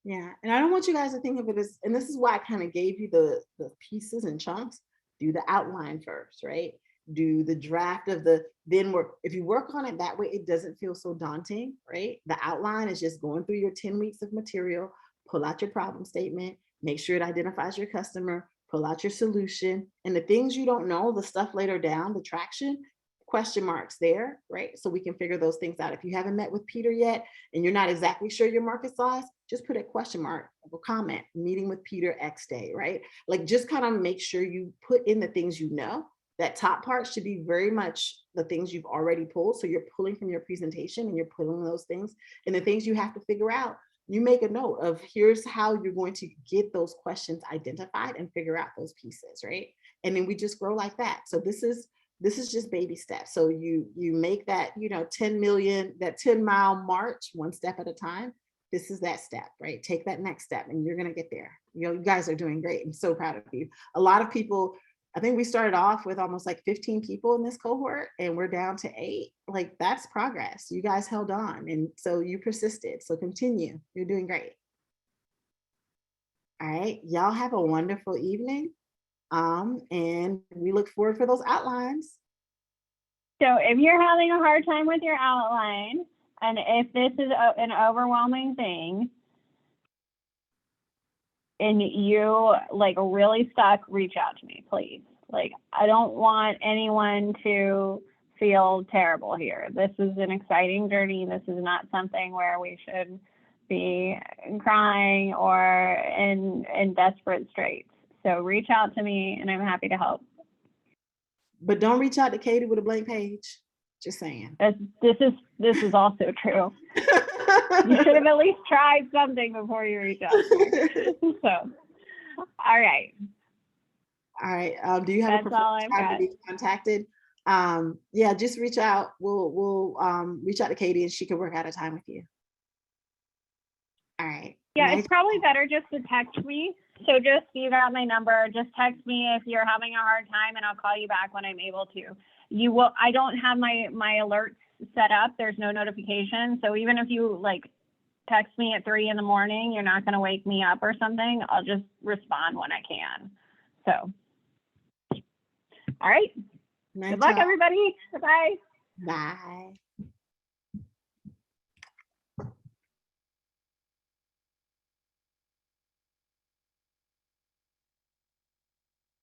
Yeah, and I don't want you guys to think of it as, and this is why I kind of gave you the pieces and chunks. Do the outline first, right? do the draft of if you work on it that way, it doesn't feel so daunting, right? The outline is just going through your 10 weeks of material, pull out your problem statement, make sure it identifies your customer, pull out your solution, and the things you don't know, the stuff later down, the traction, question marks there, right? So we can figure those things out. If you haven't met with Peter yet and you're not exactly sure your market size, just put a question mark or comment, meeting with Peter X day, right? Like just kind of make sure you put in the things you know. That top part should be very much the things you've already pulled. So you're pulling from your presentation and you're pulling those things, and the things you have to figure out, you make a note of here's how you're going to get those questions identified and figure out those pieces, right? And then we just grow like that. So this is just baby steps. So you make that, 10 million, that 10-mile march, one step at a time. This is that step, right? Take that next step and you're going to get there. You guys are doing great. I'm so proud of you. A lot of people, I think we started off with almost like 15 people in this cohort and we're down to 8. Like that's progress. You guys held on. And so you persisted. So continue. You're doing great. All right. Y'all have a wonderful evening. And we look forward for those outlines. So if you're having a hard time with your outline, and if this is an overwhelming thing, and you like really stuck, reach out to me, please. Like, I don't want anyone to feel terrible here. This is an exciting journey. This is not something where we should be crying or in desperate straits. So reach out to me and I'm happy to help. But don't reach out to Katie with a blank page. Just saying. This is also true. You should have at least tried something before you reach out. So, all right. All right. Do you have a time to be contacted? Yeah, just reach out. We'll reach out to Katie and she can work out a time with you. All right. Yeah, it's probably better just to text me. So just, you got my number, just text me if you're having a hard time and I'll call you back when I'm able to. I don't have my alerts set up. There's no notification. So even if you like text me at 3 in the morning, you're not going to wake me up or something. I'll just respond when I can. So, all right. Good luck, everybody. Bye-bye. Bye.